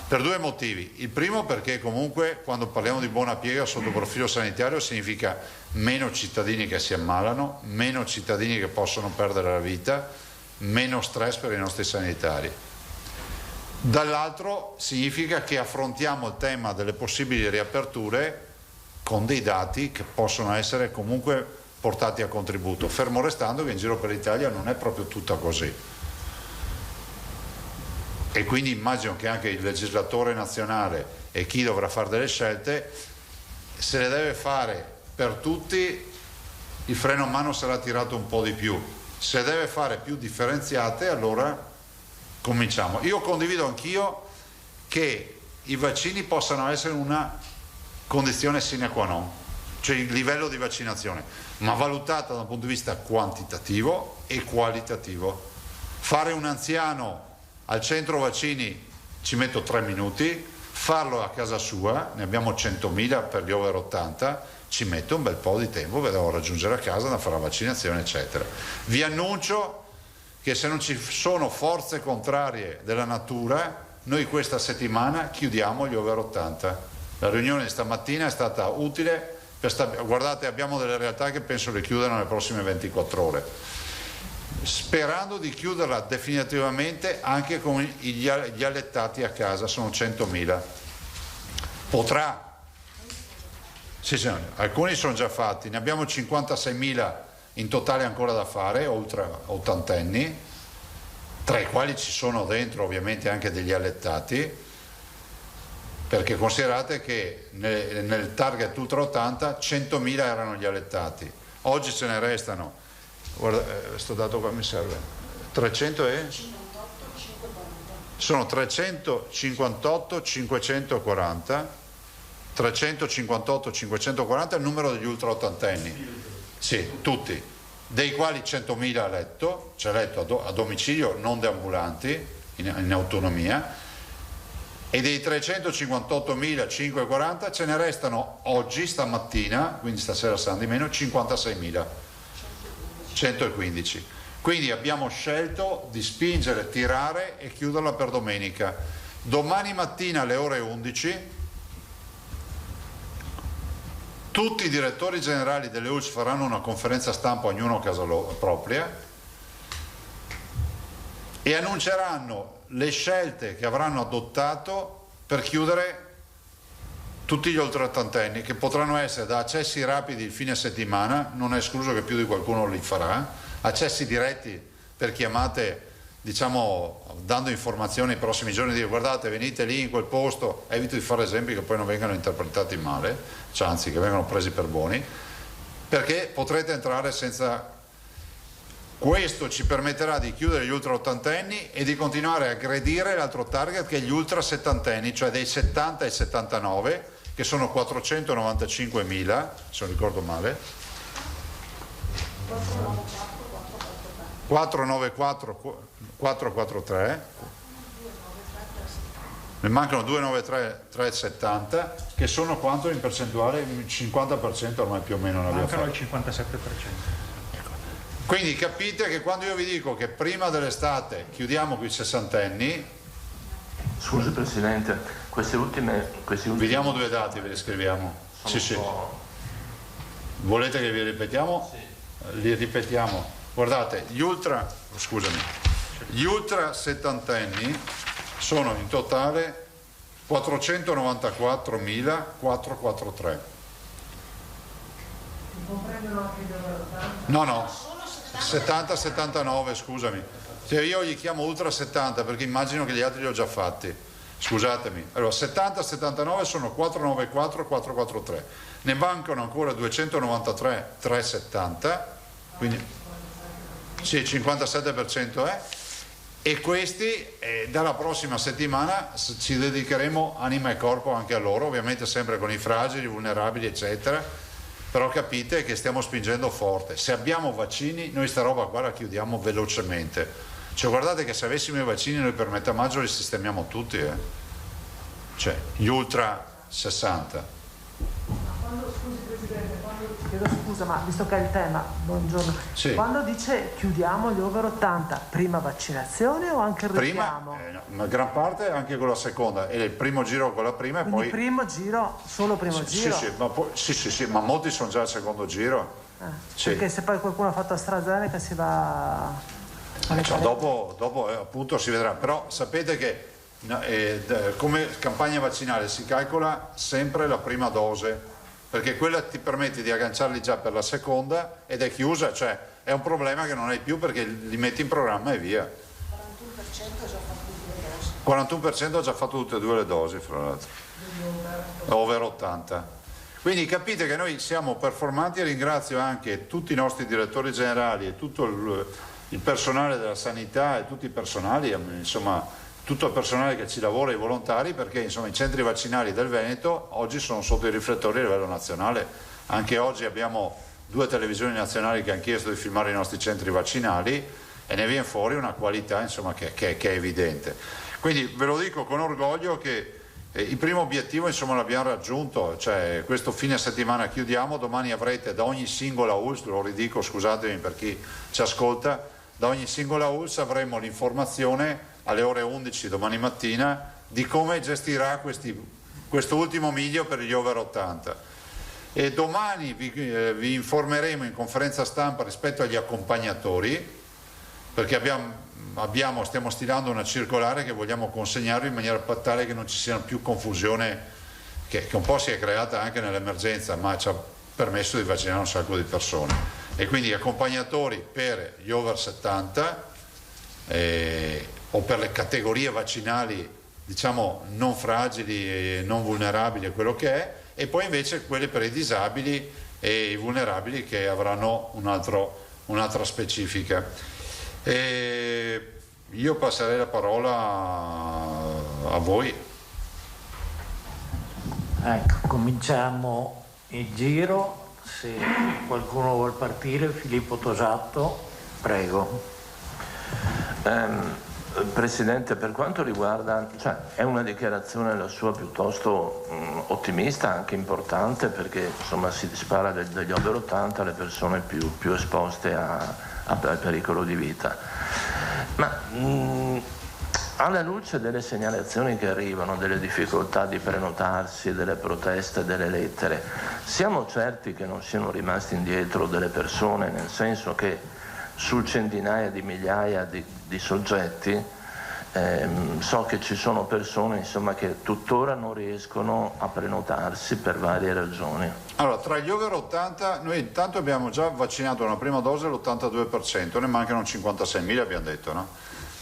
Speaker 2: Per 2 motivi. Il primo, perché comunque quando parliamo di buona piega sotto profilo sanitario significa meno cittadini che si ammalano, meno cittadini che possono perdere la vita, meno stress per i nostri sanitari. Dall'altro significa che affrontiamo il tema delle possibili riaperture con dei dati che possono essere comunque portati a contributo, fermo restando che in giro per l'Italia non è proprio tutta così. E quindi immagino che anche il legislatore nazionale e chi dovrà fare delle scelte, se le deve fare per tutti, il freno a mano sarà tirato un po' di più. Se deve fare più differenziate, allora cominciamo. Io condivido anch'io che i vaccini possano essere una condizione sine qua non, cioè il livello di vaccinazione, ma valutata da un punto di vista quantitativo e qualitativo. Fare un anziano al centro vaccini ci metto 3 minuti, farlo a casa sua, ne abbiamo 100.000 per gli over 80, ci metto un bel po' di tempo per raggiungere a casa da fare la vaccinazione, eccetera. Vi annuncio che se non ci sono forze contrarie della natura, noi questa settimana chiudiamo gli over 80. La riunione stamattina è stata utile, guardate, abbiamo delle realtà che penso le chiudano nelle prossime 24 ore, sperando di chiuderla definitivamente anche con gli allettati a casa, sono 100.000. Potrà, sì, alcuni sono già fatti, ne abbiamo 56.000 in totale ancora da fare, oltre ottantenni, tra i quali ci sono dentro ovviamente anche degli allettati, perché considerate che nel target ultra 80 100.000 erano gli allettati, oggi ce ne restano, guarda, sto dato qua mi serve, 300 e? Sono 358 540, 358 540 il numero degli ultra ottantenni, sì, tutti, dei quali 100.000 a letto, cioè letto a domicilio, non deambulanti, in autonomia, e dei 358.540 ce ne restano oggi, stamattina, quindi stasera saranno di meno, 56.000, 115. Quindi abbiamo scelto di spingere, tirare e chiuderla per domenica. Domani mattina alle ore 11 tutti i direttori generali delle ULSS faranno una conferenza stampa, ognuno a casa propria, e annunceranno le scelte che avranno adottato per chiudere tutti gli oltreottantenni, che potranno essere da accessi rapidi il fine settimana, non è escluso che più di qualcuno li farà, accessi diretti per chiamate, diciamo, dando informazioni nei prossimi giorni, dire guardate, venite lì in quel posto, evito di fare esempi che poi non vengano interpretati male, cioè anzi che vengano presi per buoni, perché potrete entrare senza. Questo ci permetterà di chiudere gli ultra ottantenni e di continuare a aggredire l'altro target, che è gli ultra settantenni, cioè dei 70 ai 79, che sono 495.000, se non ricordo male, 494 443, ne mancano 293 370, che sono quanto in percentuale? Il 50% ormai più o meno ne abbiamo fatto.
Speaker 7: Mancano il 57%.
Speaker 2: Quindi capite che quando io vi dico che prima dell'estate chiudiamo qui i sessantenni.
Speaker 8: Scusi Presidente, questi ultimi...
Speaker 2: Vediamo due dati, ve li scriviamo. Sì. Volete che vi ripetiamo? Sì. Li ripetiamo. Guardate, gli ultra settantenni sono in totale 494.443. No. 70-79, scusami. Cioè io gli chiamo ultra 70 perché immagino che gli altri li ho già fatti. Scusatemi. Allora, 70-79 sono 494-443. Ne mancano ancora 293-370, quindi sì, il 57% è. E questi dalla prossima settimana ci dedicheremo anima e corpo anche a loro, ovviamente sempre con i fragili, i vulnerabili, eccetera. Però capite che stiamo spingendo forte. Se abbiamo vaccini, noi sta roba qua la chiudiamo velocemente. Cioè guardate che se avessimo i vaccini noi per metà maggio li sistemiamo tutti, Cioè gli ultra 60.
Speaker 9: Scusi Presidente, chiedo scusa, ma visto che è il tema, buongiorno.
Speaker 2: Sì.
Speaker 9: Quando dice chiudiamo gli over 80, prima vaccinazione o anche il richiamo?
Speaker 2: Una gran parte anche con la seconda, e il primo giro con la prima.
Speaker 9: Quindi
Speaker 2: e poi
Speaker 9: primo giro, solo primo giro?
Speaker 2: Sì, ma molti sono già al secondo giro. Sì.
Speaker 9: Perché se poi qualcuno ha fatto AstraZeneca si va...
Speaker 2: dopo appunto si vedrà, però sapete che come campagna vaccinale si calcola sempre la prima dose, perché quella ti permette di agganciarli già per la seconda ed è chiusa, cioè è un problema che non hai più perché li metti in programma e via. 41% ha già fatto tutte e due le dosi, fra l'altro, over 80. Quindi capite che noi siamo performanti, e ringrazio anche tutti i nostri direttori generali e tutto il personale della sanità e tutti i personali, insomma tutto il personale che ci lavora, i volontari, perché insomma i centri vaccinali del Veneto oggi sono sotto i riflettori a livello nazionale. Anche oggi abbiamo 2 televisioni nazionali che hanno chiesto di filmare i nostri centri vaccinali e ne viene fuori una qualità insomma che è evidente. Quindi ve lo dico con orgoglio che il primo obiettivo insomma l'abbiamo raggiunto, cioè questo fine settimana chiudiamo, domani avrete da ogni singola ULSS, lo ridico, scusatemi per chi ci ascolta, da ogni singola ULSS avremo l'informazione alle ore 11 domani mattina di come gestirà questo ultimo miglio per gli over 80. E domani vi informeremo in conferenza stampa rispetto agli accompagnatori, perché stiamo stilando una circolare che vogliamo consegnarvi in maniera tale che non ci sia più confusione che un po' si è creata anche nell'emergenza, ma ci ha permesso di vaccinare un sacco di persone. E quindi accompagnatori per gli over 70 o per le categorie vaccinali, diciamo, non fragili e non vulnerabili a quello che è, e poi invece quelle per i disabili e i vulnerabili che avranno un'altra specifica. Io passerei la parola a voi.
Speaker 7: Ecco, cominciamo il giro. Se qualcuno vuol partire, Filippo Tosato, prego.
Speaker 8: Presidente, per quanto riguarda, è una dichiarazione la sua piuttosto ottimista, anche importante, perché insomma si spara degli over 80 le persone più esposte al pericolo di vita. Ma alla luce delle segnalazioni che arrivano, delle difficoltà di prenotarsi, delle proteste, delle lettere, siamo certi che non siano rimasti indietro delle persone, nel senso che su centinaia di migliaia di soggetti so che ci sono persone, insomma, che tuttora non riescono a prenotarsi per varie ragioni.
Speaker 2: Allora, tra gli over 80 noi intanto abbiamo già vaccinato una prima dose l'82%, ne mancano 56.000, abbiamo detto, no?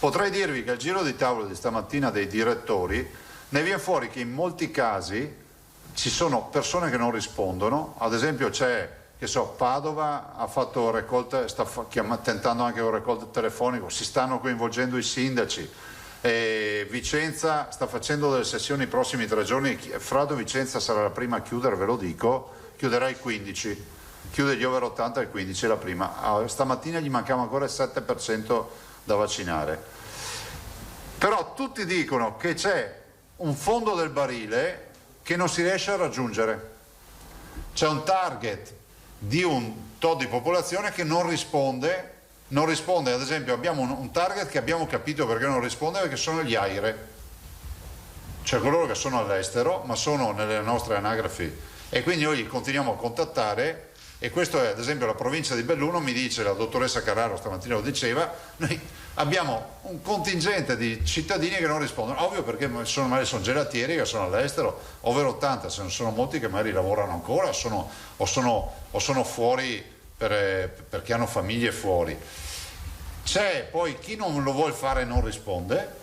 Speaker 2: Potrei dirvi che al giro di tavolo di stamattina dei direttori ne viene fuori che in molti casi ci sono persone che non rispondono. Ad esempio c'è, che so, Padova ha fatto raccolta, sta tentando anche un raccolto telefonico, si stanno coinvolgendo i sindaci. Vicenza sta facendo delle sessioni i prossimi 3 giorni. Frado Vicenza sarà la prima a chiudere, ve lo dico, chiuderà il 15, chiude gli over 80 il 15 è la prima. Stamattina gli mancava ancora il 7% da vaccinare. Però tutti dicono che c'è un fondo del barile che non si riesce a raggiungere, c'è un target di un tot di popolazione che non risponde. Ad esempio abbiamo un target che abbiamo capito perché non risponde, perché sono gli AIRE, cioè coloro che sono all'estero ma sono nelle nostre anagrafi, e quindi noi li continuiamo a contattare. E questo è, ad esempio, la provincia di Belluno mi dice, la dottoressa Carraro stamattina lo diceva, noi abbiamo un contingente di cittadini che non rispondono, ovvio, perché magari sono gelatieri che sono all'estero, over 80, se non sono molti che magari lavorano ancora o sono fuori perché hanno famiglie fuori. C'è poi chi non lo vuole fare e non risponde,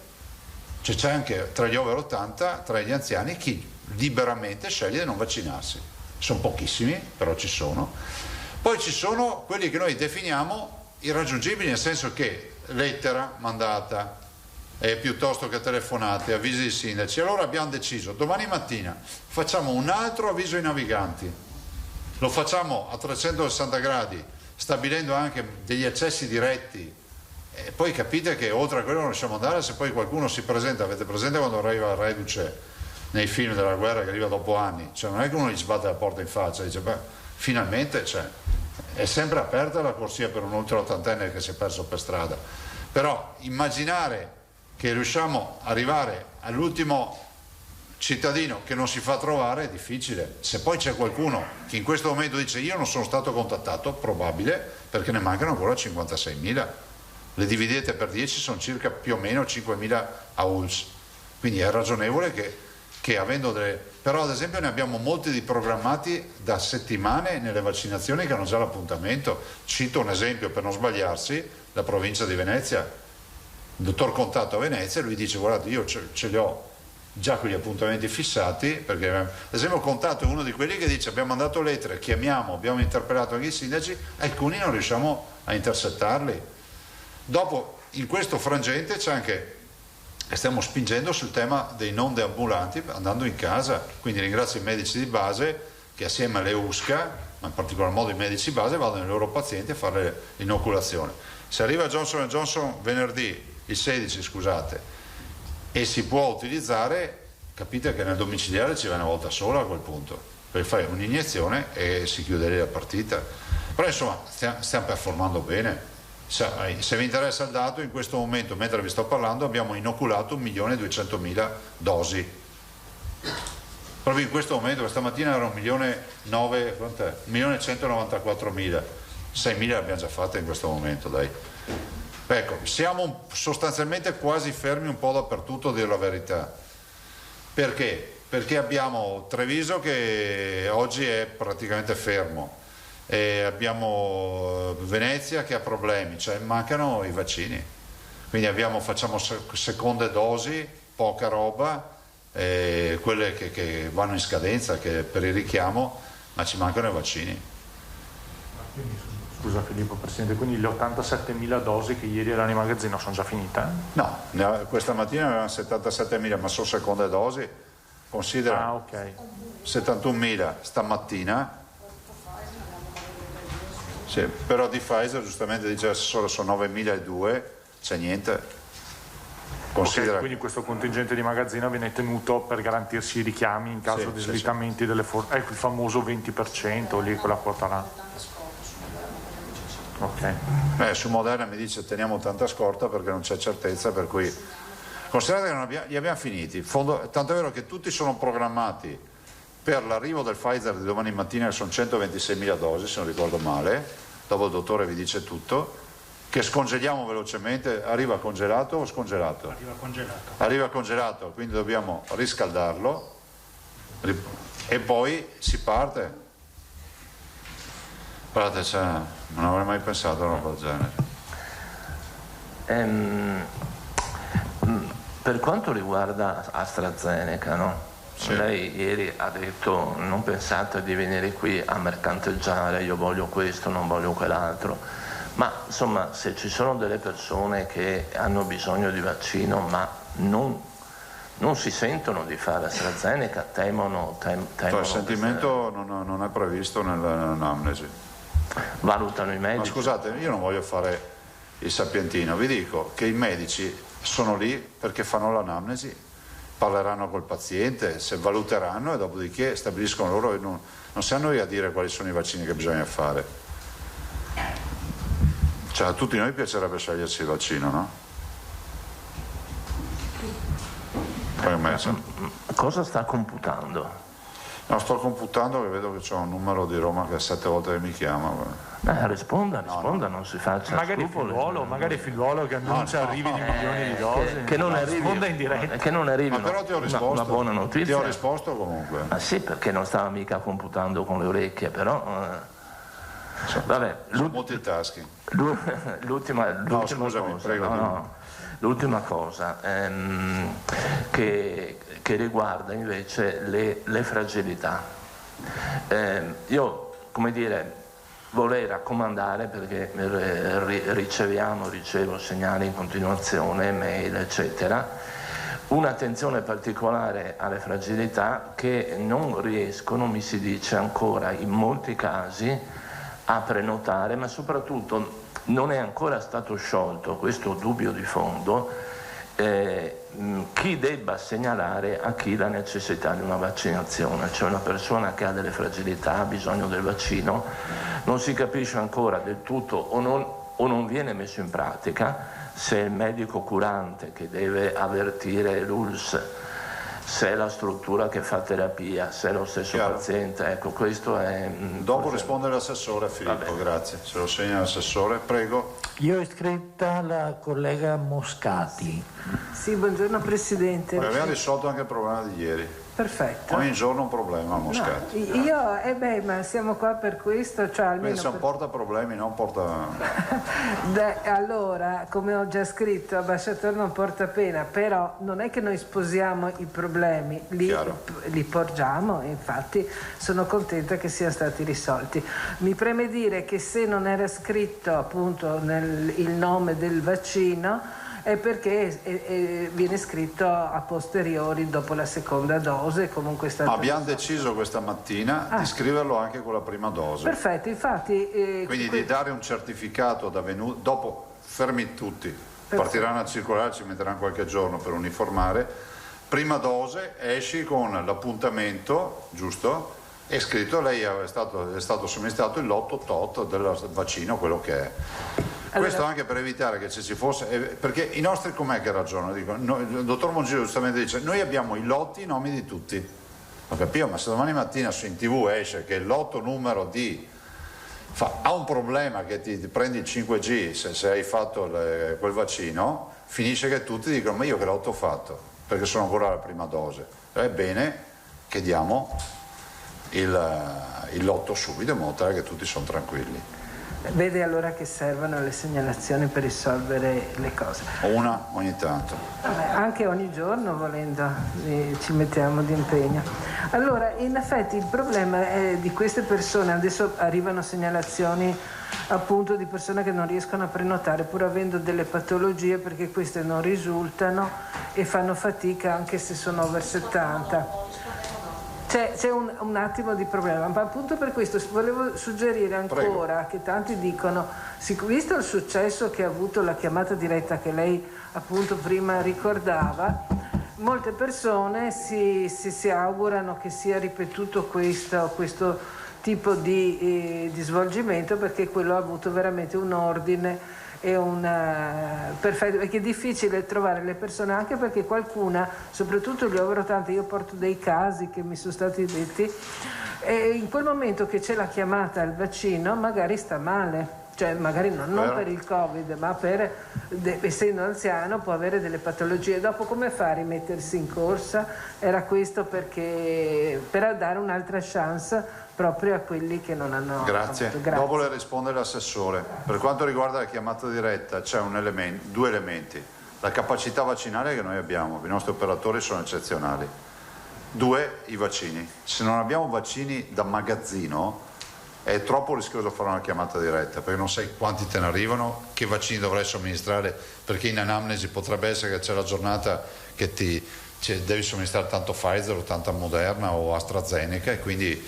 Speaker 2: cioè c'è anche tra gli over 80, tra gli anziani, chi liberamente sceglie di non vaccinarsi. Sono pochissimi, però ci sono. Poi ci sono quelli che noi definiamo irraggiungibili, nel senso che lettera mandata piuttosto che telefonate, avvisi di sindaci. Allora abbiamo deciso, domani mattina facciamo un altro avviso ai naviganti, lo facciamo a 360 gradi, stabilendo anche degli accessi diretti, e poi capite che oltre a quello non riusciamo ad andare. Se poi qualcuno si presenta, avete presente quando arriva il reduce nei film della guerra che arriva dopo anni, cioè non è che uno gli sbatte la porta in faccia, dice beh, finalmente è sempre aperta la corsia per un ultra ottantenne che si è perso per strada. Però immaginare che riusciamo ad arrivare all'ultimo cittadino che non si fa trovare è difficile. Se poi c'è qualcuno che in questo momento dice io non sono stato contattato, probabile, perché ne mancano ancora 56.000, le dividete per 10 sono circa più o meno 5.000 a ULS, quindi è ragionevole che avendo però ad esempio ne abbiamo molti di programmati da settimane nelle vaccinazioni che hanno già l'appuntamento. Cito un esempio per non sbagliarsi, la provincia di Venezia, il dottor Contatto a Venezia, lui dice guardate io ce li ho già con gli appuntamenti fissati, perché ad esempio Contatto è uno di quelli che dice abbiamo mandato lettere, chiamiamo, abbiamo interpellato anche i sindaci, alcuni non riusciamo a intercettarli. Dopo in questo frangente c'è anche, stiamo spingendo sul tema dei non deambulanti andando in casa, quindi ringrazio i medici di base che assieme alle USCA, ma in particolar modo i medici di base, vadano ai loro pazienti a fare l'inoculazione. Se arriva Johnson & Johnson venerdì, il 16 scusate, e si può utilizzare, capite che nel domiciliare ci va una volta sola a quel punto, per fare un'iniezione e si chiude lì la partita. Però insomma stiamo performando bene. Se vi interessa il dato, in questo momento, mentre vi sto parlando, abbiamo inoculato 1.200.000 dosi. Proprio in questo momento, questa mattina era 1.194.000, 6.000 abbiamo già fatte in questo momento, dai. Ecco, siamo sostanzialmente quasi fermi un po' dappertutto, a dire la verità. Perché? Perché abbiamo Treviso che oggi è praticamente fermo, e abbiamo Venezia che ha problemi, cioè mancano i vaccini. Quindi facciamo seconde dosi, poca roba, quelle che vanno in scadenza, che per il richiamo, ma ci mancano i vaccini.
Speaker 10: Scusa Filippo Presidente, quindi le 87.000 dosi che ieri erano in magazzino sono già finite?
Speaker 2: No, questa mattina avevano 77.000, ma sono seconde dosi. Considera
Speaker 10: okay.
Speaker 2: 71.000 stamattina, sì, però di Pfizer giustamente dice l'assessore sono 9.002, c'è niente. Considera...
Speaker 10: Okay, quindi questo contingente di magazzino viene tenuto per garantirsi i richiami in caso di slittamenti delle forze, ecco il famoso 20% lì, quella quota là. Okay.
Speaker 2: Su Moderna mi dice teniamo tanta scorta perché non c'è certezza, per cui considerate che li abbiamo finiti, tanto è vero che tutti sono programmati per l'arrivo del Pfizer di domani mattina, che sono 126.000 dosi se non ricordo male, dopo il dottore vi dice tutto, che scongeliamo velocemente. Arriva congelato o scongelato? Arriva congelato, quindi dobbiamo riscaldarlo e poi si parte. Guardate, non avrei mai pensato a una roba del
Speaker 8: genere. Per quanto riguarda AstraZeneca, no? Sì. Lei ieri ha detto non pensate di venire qui a mercanteggiare, io voglio questo, non voglio quell'altro, ma insomma se ci sono delle persone che hanno bisogno di vaccino ma non si sentono di fare AstraZeneca, temono
Speaker 2: il sentimento non è previsto nell'anamnesi.
Speaker 8: Valutano i medici.
Speaker 2: Ma scusate, io non voglio fare il sapientino, vi dico che i medici sono lì perché fanno l'anamnesi, parleranno col paziente, se valuteranno e dopodiché stabiliscono loro, e non siamo noi a dire quali sono i vaccini che bisogna fare. Cioè a tutti noi piacerebbe scegliersi il vaccino, no?
Speaker 8: Cosa sta computando?
Speaker 2: No, sto computando che vedo che c'è un numero di Roma che 7 volte che mi chiama.
Speaker 8: Risponda, non si faccia
Speaker 10: magari
Speaker 8: scrupoli.
Speaker 10: Magari figliuolo che annuncia arrivi di milioni di dosi.
Speaker 8: Che non risponda in diretta. Che non arrivi.
Speaker 2: Ma però ti ho risposto.
Speaker 8: Una buona notizia.
Speaker 2: Ti ho risposto comunque.
Speaker 8: Ma sì, perché non stava mica computando con le orecchie, però. Vabbè.
Speaker 2: Multitasking.
Speaker 8: L'ultima
Speaker 2: scusami,
Speaker 8: cosa.
Speaker 2: Prego.
Speaker 8: L'ultima cosa che riguarda invece le fragilità. Io, come dire, vorrei raccomandare, perché ricevo segnali in continuazione, mail eccetera, un'attenzione particolare alle fragilità che non riescono, mi si dice ancora in molti casi, a prenotare, ma soprattutto non è ancora stato sciolto questo dubbio di fondo, chi debba segnalare a chi la necessità di una vaccinazione, cioè una persona che ha delle fragilità, ha bisogno del vaccino, non si capisce ancora del tutto o non viene messo in pratica se il medico curante che deve avvertire l'ULSS, se è la struttura che fa terapia, se è lo stesso paziente, ecco, questo è...
Speaker 2: Dopo risponde l'assessore Filippo, grazie. Se lo segna l'assessore, prego.
Speaker 7: Io ho iscritta la collega Moscati.
Speaker 9: Sì, buongiorno Presidente.
Speaker 2: Abbiamo risolto anche il problema di ieri.
Speaker 9: Perfetto.
Speaker 2: Ogni giorno un problema, Moscati.
Speaker 9: No, ma siamo qua per questo, cioè almeno...
Speaker 2: Quindi se porta problemi, non porta...
Speaker 9: Allora, come ho già scritto, ambasciatore non porta pena, però non è che noi sposiamo i problemi, li porgiamo e infatti sono contenta che siano stati risolti. Mi preme dire che se non era scritto appunto il nome del vaccino, è perché viene scritto a posteriori dopo la seconda dose, comunque è stato...
Speaker 2: Abbiamo deciso questa mattina di scriverlo anche con la prima dose.
Speaker 9: Perfetto, infatti...
Speaker 2: Quindi di dare un certificato dopo fermi tutti, partiranno a circolare, ci metteranno qualche giorno per uniformare, prima dose, esci con l'appuntamento, giusto? È scritto, lei è stato somministrato il lotto tot del vaccino, quello che è. Questo anche per evitare che ci fosse, perché i nostri com'è che ragionano? Dico, il dottor Mongillo giustamente dice, noi abbiamo i lotti, i nomi di tutti. Ho capito, ma se domani mattina in TV esce che il lotto numero di ha un problema, che ti prendi il 5G se hai fatto quel vaccino, finisce che tutti dicono, ma io che lotto ho fatto? Perché sono ancora alla prima dose. Ebbene, che diamo il lotto subito in modo tale che tutti sono tranquilli.
Speaker 9: Vede allora che servono le segnalazioni per risolvere le cose.
Speaker 2: Una ogni tanto.
Speaker 9: Anche ogni giorno, volendo, ci mettiamo di impegno. Allora, in effetti il problema è di queste persone, adesso arrivano segnalazioni appunto di persone che non riescono a prenotare pur avendo delle patologie, perché queste non risultano e fanno fatica anche se sono over 70. C'è un attimo di problema, ma appunto per questo volevo suggerire ancora che tanti dicono, visto il successo che ha avuto la chiamata diretta che lei appunto prima ricordava, molte persone si augurano che sia ripetuto questo tipo di svolgimento, perché quello ha avuto veramente un ordine e perfetto, perché è difficile trovare le persone, anche perché qualcuna, soprattutto gli over 80, io porto dei casi che mi sono stati detti, e in quel momento che c'è la chiamata al vaccino magari sta male, cioè magari non per il Covid, ma essendo anziano può avere delle patologie. Dopo come fa a rimettersi in corsa? Era questo, perché per dare un'altra chance proprio a quelli che non hanno.
Speaker 2: Grazie. Dopo le risponde l'assessore. Per quanto riguarda la chiamata diretta c'è due elementi: la capacità vaccinale che noi abbiamo, i nostri operatori sono eccezionali. 2, i vaccini. Se non abbiamo vaccini da magazzino è troppo rischioso fare una chiamata diretta, perché non sai quanti te ne arrivano, che vaccini dovrai somministrare, perché in anamnesi potrebbe essere che c'è la giornata che devi somministrare tanto Pfizer o tanta Moderna o AstraZeneca, e quindi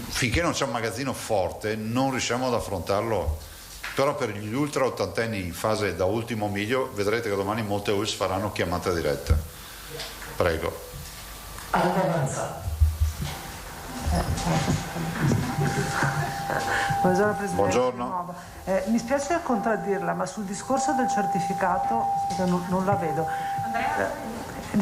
Speaker 2: finché non c'è un magazzino forte non riusciamo ad affrontarlo. Però per gli ultra ottantenni in fase da ultimo miglio vedrete che domani molte ULS faranno chiamata diretta. Prego.
Speaker 9: Buongiorno Presidente.
Speaker 2: Buongiorno.
Speaker 9: Mi spiace contraddirla, ma sul discorso del certificato, non la vedo. Il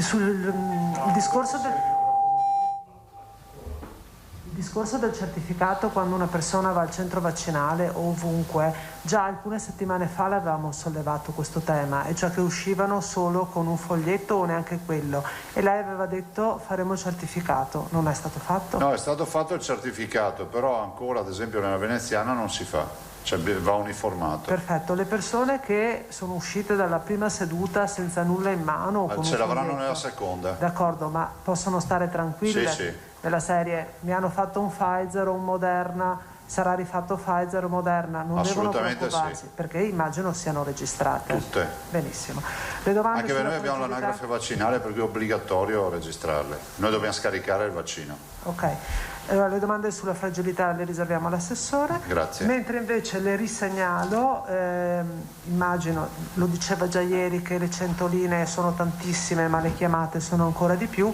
Speaker 9: discorso del certificato, quando una persona va al centro vaccinale o ovunque, già alcune settimane fa l'avevamo sollevato questo tema, e cioè che uscivano solo con un foglietto o neanche quello, e lei aveva detto faremo il certificato. Non è stato fatto?
Speaker 2: No, è stato fatto il certificato, però ancora ad esempio nella veneziana non si fa, cioè va uniformato.
Speaker 9: Perfetto. Le persone che sono uscite dalla prima seduta senza nulla in mano o con
Speaker 2: ce
Speaker 9: un
Speaker 2: l'avranno
Speaker 9: foglietto,
Speaker 2: nella seconda.
Speaker 9: D'accordo, ma possono stare tranquille?
Speaker 2: Sì.
Speaker 9: Della serie, mi hanno fatto un Pfizer o un Moderna, sarà rifatto Pfizer o Moderna, non devono preoccuparsi, sì, perché immagino siano registrate.
Speaker 2: Tutte.
Speaker 9: Benissimo. Le domande
Speaker 2: anche noi abbiamo l'anagrafe vaccinale, per cui è obbligatorio registrarle. Noi dobbiamo scaricare il vaccino.
Speaker 9: Ok. Allora, le domande sulla fragilità le riserviamo all'assessore.
Speaker 2: Grazie.
Speaker 9: Mentre invece le risegnalo, immagino, lo diceva già ieri, che le 100 linee sono tantissime, ma le chiamate sono ancora di più.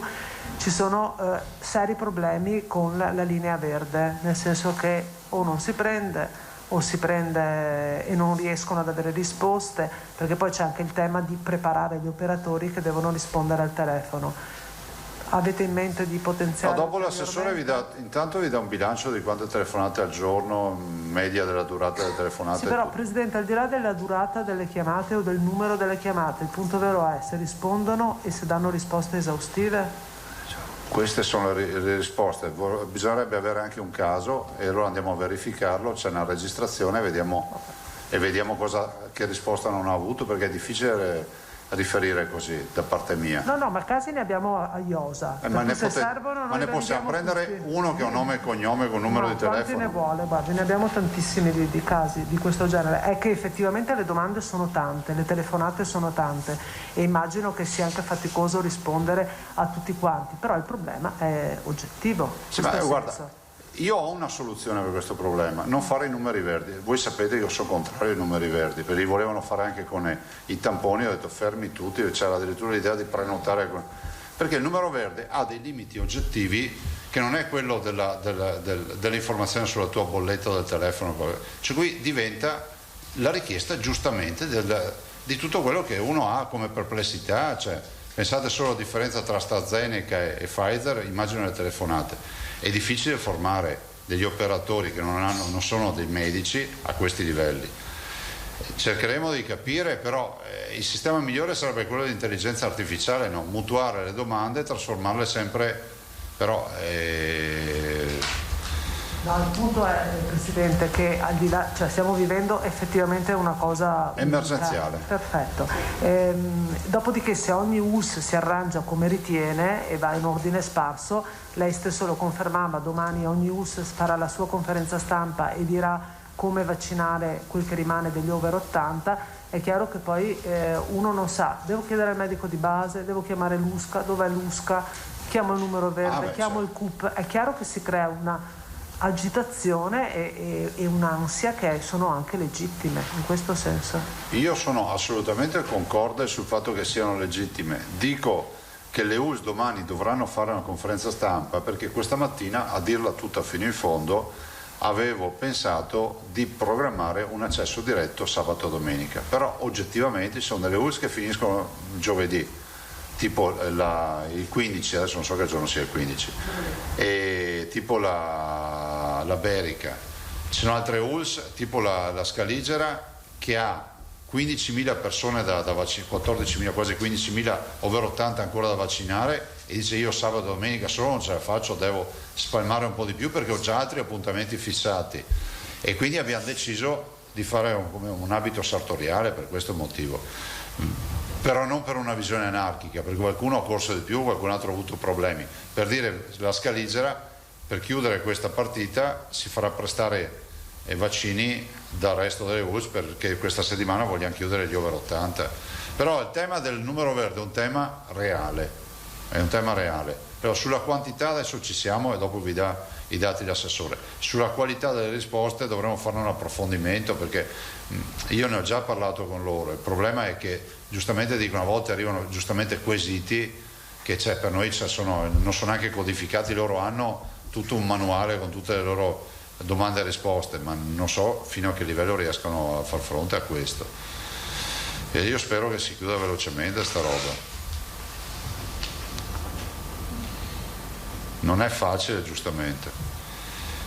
Speaker 9: Ci sono seri problemi con la linea verde, nel senso che o non si prende o si prende e non riescono ad avere risposte, perché poi c'è anche il tema di preparare gli operatori che devono rispondere al telefono. Avete in mente di potenziare?
Speaker 2: Dopo l'assessore intanto vi dà un bilancio di quante telefonate al giorno, media della durata delle telefonate.
Speaker 9: Sì, però Presidente, al di là della durata delle chiamate o del numero delle chiamate, il punto vero è se rispondono e se danno risposte esaustive.
Speaker 2: Queste sono le risposte. Bisognerebbe avere anche un caso e allora andiamo a verificarlo, c'è una registrazione e vediamo che risposta non ha avuto, perché è difficile riferire così da parte mia.
Speaker 9: No, ma casi ne abbiamo a iosa.
Speaker 2: Ma ne possiamo prendere uno che ha un nome e cognome con un numero di telefono?
Speaker 9: Quanti ne vuole? Guardi, ne abbiamo tantissimi di casi di questo genere. È che effettivamente le domande sono tante, le telefonate sono tante, e immagino che sia anche faticoso rispondere a tutti quanti, però il problema è oggettivo.
Speaker 2: Sì, ma guarda, io ho una soluzione per questo problema: non fare i numeri verdi. Voi sapete che io sono contrario ai numeri verdi, perché li volevano fare anche con i tamponi. Ho detto fermi tutti, c'era addirittura l'idea di prenotare, perché il numero verde ha dei limiti oggettivi che non è quello dell'informazione sulla tua bolletta del telefono, cioè qui diventa la richiesta giustamente di tutto quello che uno ha come perplessità, cioè pensate solo alla differenza tra AstraZeneca e Pfizer, immagino le telefonate. È difficile formare degli operatori che non sono dei medici a questi livelli. Cercheremo di capire, però il sistema migliore sarebbe quello di intelligenza artificiale, no? Mutuare le domande e trasformarle sempre, però
Speaker 9: no, il punto è, Presidente, che al di là, cioè stiamo vivendo effettivamente una cosa
Speaker 2: emergenziale.
Speaker 9: Perfetto. Dopodiché, se ogni US si arrangia come ritiene e va in ordine sparso, lei stesso lo confermava, domani ogni US farà la sua conferenza stampa e dirà come vaccinare quel che rimane degli over 80, è chiaro che poi uno non sa, devo chiedere al medico di base, devo chiamare l'USCA, dov'è l'USCA, chiamo il numero verde, chiamo il CUP, è chiaro che si crea una agitazione e un'ansia che sono anche legittime in questo senso.
Speaker 2: Io sono assolutamente concorde sul fatto che siano legittime, dico che le US domani dovranno fare una conferenza stampa perché questa mattina, a dirla tutta fino in fondo, avevo pensato di programmare un accesso diretto sabato e domenica, però oggettivamente ci sono delle US che finiscono giovedì, tipo il 15, adesso non so che giorno sia il 15, e tipo la Berica. Ci sono altre ULS, tipo la Scaligera, che ha 15.000 persone da vaccinare, 14.000, quasi 15.000 over 80 ancora da vaccinare, e dice io sabato e domenica solo non ce la faccio, devo spalmare un po' di più perché ho già altri appuntamenti fissati, e quindi abbiamo deciso di fare un abito sartoriale per questo motivo, però non per una visione anarchica, perché qualcuno ha corso di più, qualcun altro ha avuto problemi. Per dire, la Scaligera, per chiudere questa partita, si farà prestare vaccini dal resto delle US perché questa settimana vogliamo chiudere gli over 80. Però il tema del numero verde è un tema reale, però sulla quantità adesso ci siamo e dopo vi dà i dati l'assessore. Sulla qualità delle risposte dovremo fare un approfondimento, perché io ne ho già parlato con loro. Il problema è che giustamente dicono, a volte arrivano giustamente quesiti che per noi non sono neanche codificati, loro hanno tutto un manuale con tutte le loro domande e risposte, ma non so fino a che livello riescano a far fronte a questo, e io spero che si chiuda velocemente sta roba. Non è facile, giustamente.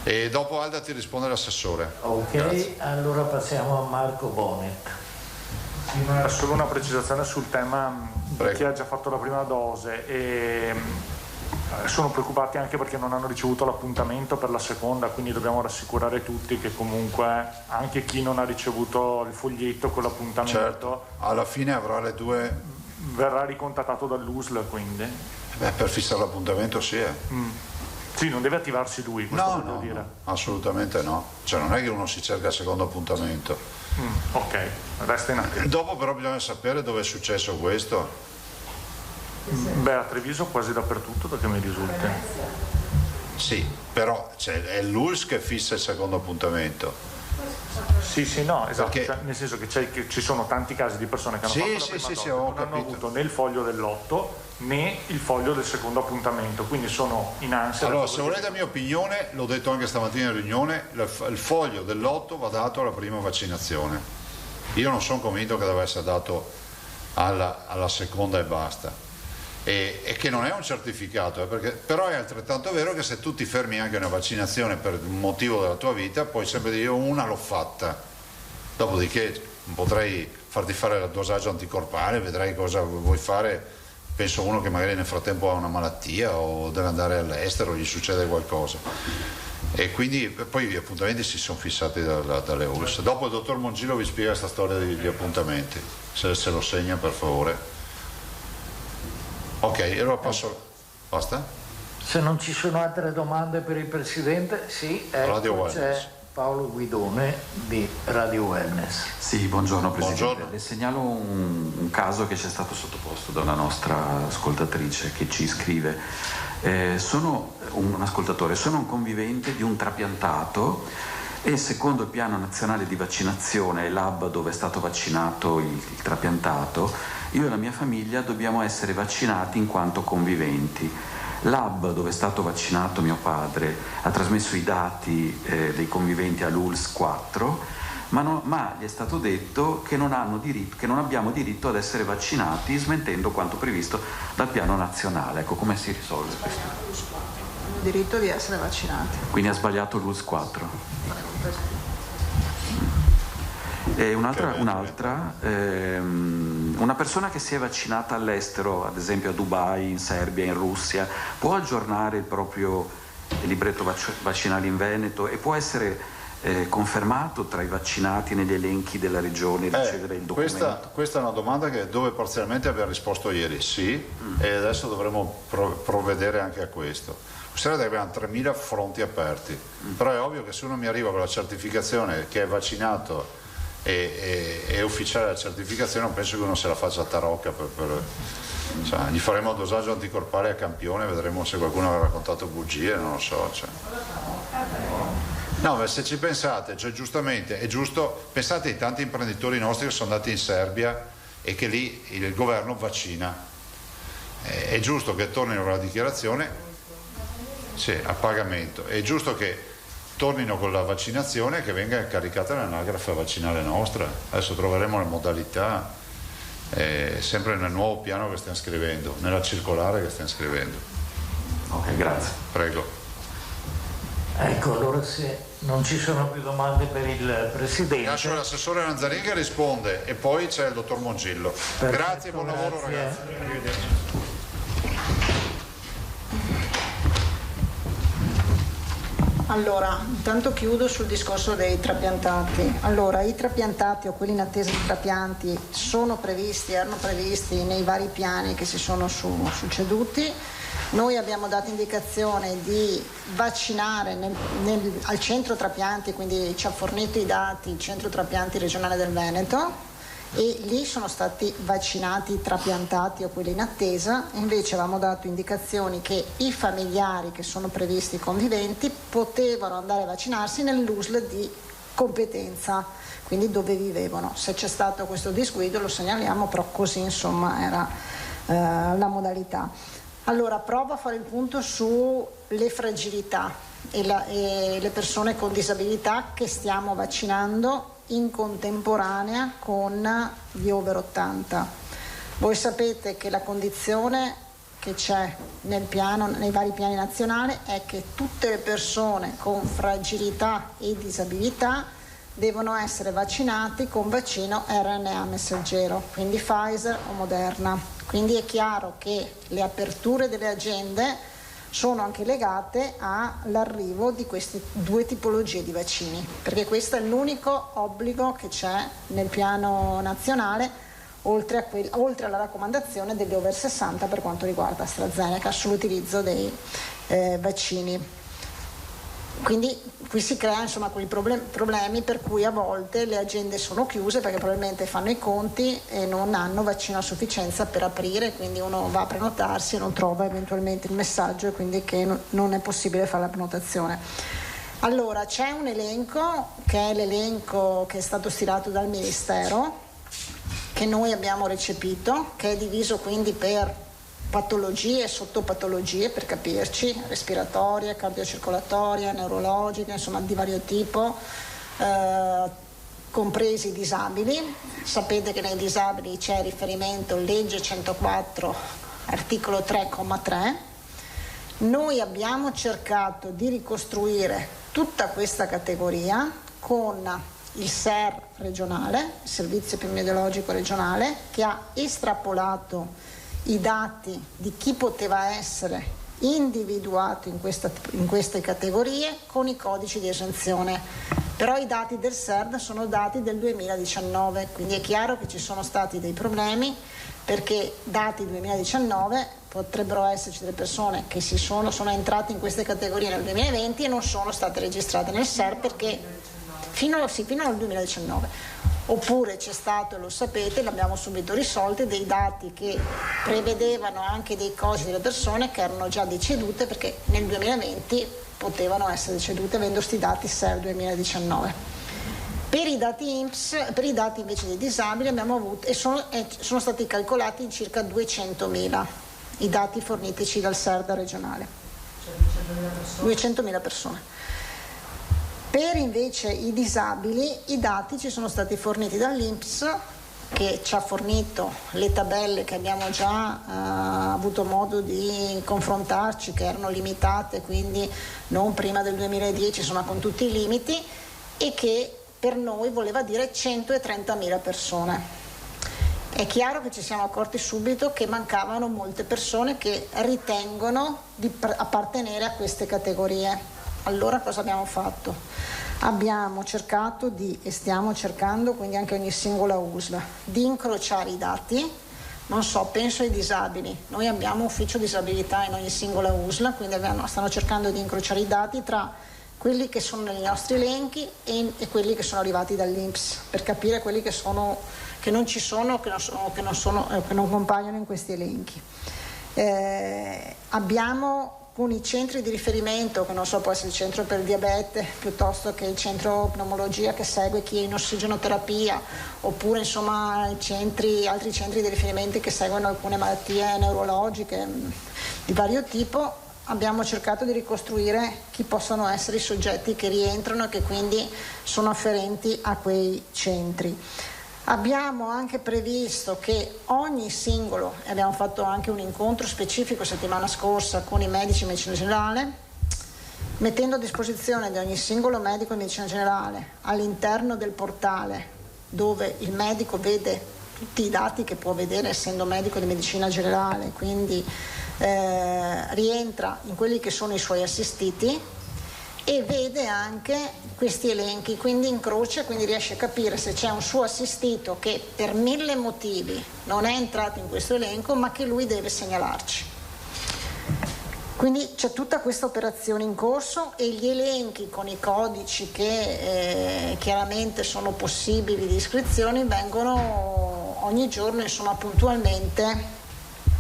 Speaker 2: E dopo Alda ti risponde l'assessore.
Speaker 7: Ok. Grazie. Allora passiamo a Marco Bonet.
Speaker 10: Sì, solo una precisazione sul tema di chi ha già fatto la prima dose, e sono preoccupati anche perché non hanno ricevuto l'appuntamento per la seconda, quindi dobbiamo rassicurare tutti che comunque anche chi non ha ricevuto il foglietto con l'appuntamento,
Speaker 2: certo, alla fine avrà le due,
Speaker 10: verrà ricontattato dall'USL, quindi
Speaker 2: per fissare l'appuntamento sì.
Speaker 10: Sì, non deve attivarsi lui, questo voglio dire.
Speaker 2: Assolutamente no, cioè non è che uno si cerca il secondo appuntamento.
Speaker 10: Ok, resta in attesa.
Speaker 2: Dopo però bisogna sapere dove è successo questo.
Speaker 10: Beh, a Treviso quasi dappertutto, perché mi risulta.
Speaker 2: Sì, però è l'ULS che fissa il secondo appuntamento.
Speaker 10: Sì, no, esatto,
Speaker 2: perché...
Speaker 10: nel senso che ci sono tanti casi di persone che hanno fatto la prima dose, non hanno avuto né il foglio del lotto né il foglio del secondo appuntamento, quindi sono in ansia.
Speaker 2: Allora, se volete la mia opinione, l'ho detto anche stamattina in riunione, il foglio del lotto va dato alla prima vaccinazione. Io non sono convinto che deve essere dato alla seconda e basta. E che non è un certificato, però è altrettanto vero che se tu ti fermi anche una vaccinazione per un motivo della tua vita, puoi sempre dire io una l'ho fatta, dopodiché potrei farti fare il dosaggio anticorpale, vedrai cosa vuoi fare. Penso uno che magari nel frattempo ha una malattia o deve andare all'estero, gli succede qualcosa, e quindi poi gli appuntamenti si sono fissati dalle ULS. Dopo il dottor Mongillo vi spiega questa storia degli appuntamenti, se lo segna per favore. Ok, allora passo. Basta?
Speaker 7: Se non ci sono altre domande per il Presidente, sì, c'è Paolo Guidone di Radio Wellness.
Speaker 11: Sì, buongiorno Presidente.
Speaker 2: Buongiorno.
Speaker 11: Le segnalo un caso che ci è stato sottoposto da una nostra ascoltatrice che ci scrive. Sono un ascoltatore, sono un convivente di un trapiantato e secondo il piano nazionale di vaccinazione e l'hub dove è stato vaccinato il trapiantato, io e la mia famiglia dobbiamo essere vaccinati in quanto conviventi. L'hub dove è stato vaccinato mio padre ha trasmesso i dati dei conviventi all'ULS 4, ma gli è stato detto che non abbiamo diritto ad essere vaccinati, smentendo quanto previsto dal piano nazionale. Ecco, come si risolve questo?
Speaker 12: Hanno diritto di essere vaccinati.
Speaker 11: Quindi ha sbagliato l'ULSS 4. E una persona che si è vaccinata all'estero, ad esempio a Dubai, in Serbia, in Russia, può aggiornare il proprio libretto vaccinale in Veneto e può essere confermato tra i vaccinati negli elenchi della regione, ricevere il documento?
Speaker 2: Questa è una domanda dove parzialmente abbiamo risposto ieri, sì, e adesso dovremo provvedere anche a questo. Considerate che abbiamo 3.000 fronti aperti, però è ovvio che se uno mi arriva con la certificazione che è vaccinato e ufficiale la certificazione, non penso che uno se la faccia a tarocca cioè, gli faremo il dosaggio anticorpale a campione, vedremo se qualcuno ha raccontato bugie, non lo so, cioè. No, ma se ci pensate, cioè, giustamente è giusto, pensate ai tanti imprenditori nostri che sono andati in Serbia e che lì il governo vaccina, è giusto che tornino con la dichiarazione, sì, a pagamento, è giusto che tornino con la vaccinazione, che venga caricata l'anagrafe vaccinale nostra. Adesso troveremo le modalità, sempre nel nuovo piano che stiamo scrivendo, nella circolare che stiamo scrivendo.
Speaker 11: Ok, grazie.
Speaker 2: Prego.
Speaker 7: Ecco, allora se non ci sono più domande per il Presidente.
Speaker 2: Lascio l'assessore Lanzarin che risponde e poi c'è il dottor Mongillo. Perfetto, grazie, buon lavoro ragazzi. Arrivederci.
Speaker 12: Allora, intanto chiudo sul discorso dei trapiantati. Allora, i trapiantati o quelli in attesa di trapianti erano previsti nei vari piani che si sono succeduti. Noi abbiamo dato indicazione di vaccinare al centro trapianti, quindi ci ha fornito i dati il centro trapianti regionale del Veneto, e lì sono stati vaccinati i trapiantati o quelli in attesa. Invece avevamo dato indicazioni che i familiari che sono previsti conviventi potevano andare a vaccinarsi nell'USL di competenza, quindi dove vivevano. Se c'è stato questo disguido lo segnaliamo, però così insomma era la modalità. Allora, provo a fare il punto sulle fragilità e le persone con disabilità che stiamo vaccinando in contemporanea con gli over 80. Voi sapete che la condizione che c'è nei vari piani nazionali è che tutte le persone con fragilità e disabilità devono essere vaccinati con vaccino RNA messaggero, quindi Pfizer o Moderna. Quindi è chiaro che le aperture delle agende sono anche legate all'arrivo di queste due tipologie di vaccini, perché questo è l'unico obbligo che c'è nel piano nazionale, oltre alla raccomandazione degli over 60 per quanto riguarda AstraZeneca sull'utilizzo dei vaccini. Quindi qui si creano insomma quei problemi per cui a volte le agende sono chiuse perché probabilmente fanno i conti e non hanno vaccino a sufficienza per aprire, quindi uno va a prenotarsi e non trova eventualmente il messaggio e quindi che non è possibile fare la prenotazione. Allora c'è un elenco che è l'elenco che è stato stilato dal Ministero, che noi abbiamo recepito, che è diviso quindi per patologie e sottopatologie, per capirci, respiratorie, cardiocircolatorie, neurologiche, insomma di vario tipo, compresi i disabili. Sapete che nei disabili c'è riferimento legge 104 articolo 3,3. Noi abbiamo cercato di ricostruire tutta questa categoria con il SER regionale, il Servizio Epidemiologico Regionale, che ha estrapolato i dati di chi poteva essere individuato in queste categorie con i codici di esenzione. Però i dati del SERD sono dati del 2019, quindi è chiaro che ci sono stati dei problemi, perché dati 2019 potrebbero esserci delle persone che sono entrate in queste categorie nel 2020 e non sono state registrate nel SER perché fino al 2019. Oppure c'è stato, lo sapete, l'abbiamo subito risolti, dei dati che prevedevano anche dei codici delle persone che erano già decedute perché nel 2020 potevano essere decedute avendo sti dati SER 2019. Per i dati INPS, per i dati invece dei disabili abbiamo avuto e sono stati calcolati in circa 200.000 i dati fornitici dal SERD regionale. 200.000 persone. Per invece i disabili i dati ci sono stati forniti dall'INPS, che ci ha fornito le tabelle che abbiamo già avuto modo di confrontarci, che erano limitate, quindi non prima del 2010, insomma con tutti i limiti, e che per noi voleva dire 130.000 persone. È chiaro che ci siamo accorti subito che mancavano molte persone che ritengono di appartenere a queste categorie. Allora cosa abbiamo fatto? Abbiamo cercato e stiamo cercando, quindi anche ogni singola USL, di incrociare i dati. Non so, penso ai disabili. Noi abbiamo ufficio disabilità in ogni singola USL, quindi stanno cercando di incrociare i dati tra quelli che sono nei nostri elenchi e quelli che sono arrivati dall'INPS, per capire quelli che non ci sono, che non compaiono in questi elenchi. Abbiamo con i centri di riferimento, che non so, può essere il centro per il diabete piuttosto che il centro pneumologia che segue chi è in ossigenoterapia, oppure insomma altri centri di riferimento che seguono alcune malattie neurologiche di vario tipo. Abbiamo cercato di ricostruire chi possono essere i soggetti che rientrano e che quindi sono afferenti a quei centri. Abbiamo anche previsto che ogni singolo, e abbiamo fatto anche un incontro specifico settimana scorsa con i medici di medicina generale, mettendo a disposizione di ogni singolo medico di medicina generale all'interno del portale, dove il medico vede tutti i dati che può vedere essendo medico di medicina generale, quindi rientra in quelli che sono i suoi assistiti e vede anche questi elenchi, quindi incrocia, quindi riesce a capire se c'è un suo assistito che per 1000 motivi non è entrato in questo elenco, ma che lui deve segnalarci. Quindi c'è tutta questa operazione in corso e gli elenchi con i codici che chiaramente sono possibili di iscrizioni vengono ogni giorno, insomma, puntualmente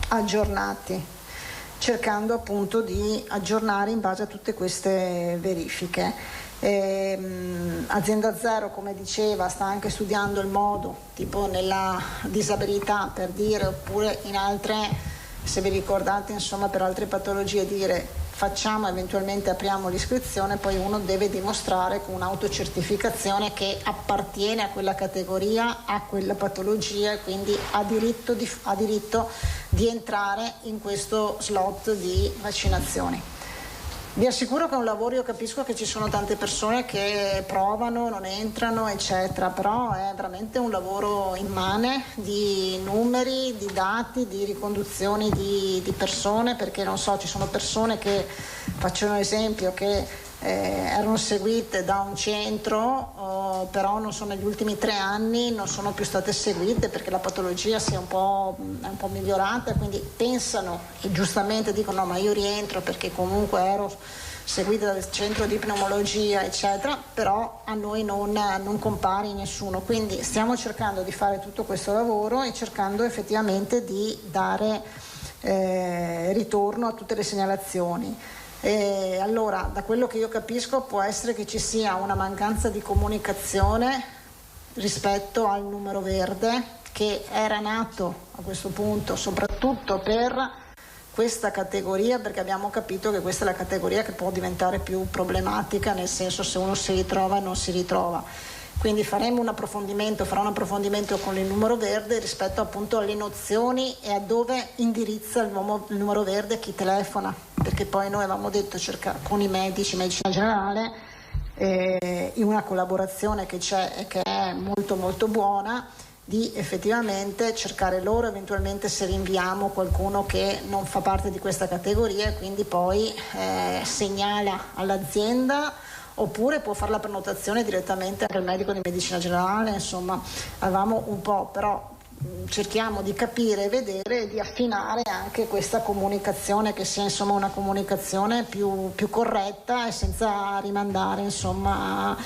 Speaker 12: aggiornati, cercando appunto di aggiornare in base a tutte queste verifiche. Azienda Zero, come diceva, sta anche studiando il modo, tipo nella disabilità per dire, oppure in altre, se vi ricordate, insomma, per altre patologie, dire facciamo, eventualmente apriamo l'iscrizione, poi uno deve dimostrare con un'autocertificazione che appartiene a quella categoria, a quella patologia, e quindi ha diritto di entrare in questo slot di vaccinazioni. Vi assicuro che è un lavoro, io capisco che ci sono tante persone che provano, non entrano, eccetera, però è veramente un lavoro immane di numeri, di dati, di riconduzioni di persone, perché non so, ci sono persone che, faccio un esempio, che erano seguite da un centro, però non sono negli ultimi 3 anni, non sono più state seguite perché la patologia è un po' migliorata, quindi pensano e giustamente dicono no, ma io rientro perché comunque ero seguita dal centro di pneumologia, eccetera, però a noi non compare nessuno. Quindi stiamo cercando di fare tutto questo lavoro e cercando effettivamente di dare ritorno a tutte le segnalazioni. Allora, da quello che io capisco, può essere che ci sia una mancanza di comunicazione rispetto al numero verde, che era nato a questo punto soprattutto per questa categoria, perché abbiamo capito che questa è la categoria che può diventare più problematica, nel senso se uno si ritrova e non si ritrova. Quindi farò un approfondimento con il numero verde rispetto appunto alle nozioni e a dove indirizza il numero verde chi telefona, perché poi noi avevamo detto cercare con i medici, medicina generale, in una collaborazione che c'è e che è molto molto buona, di effettivamente cercare loro, eventualmente se rinviamo qualcuno che non fa parte di questa categoria, quindi poi segnala all'azienda, oppure può fare la prenotazione direttamente anche al medico di medicina generale. Insomma, avevamo un po', però cerchiamo di capire e vedere e di affinare anche questa comunicazione, che sia insomma una comunicazione più corretta e senza rimandare insomma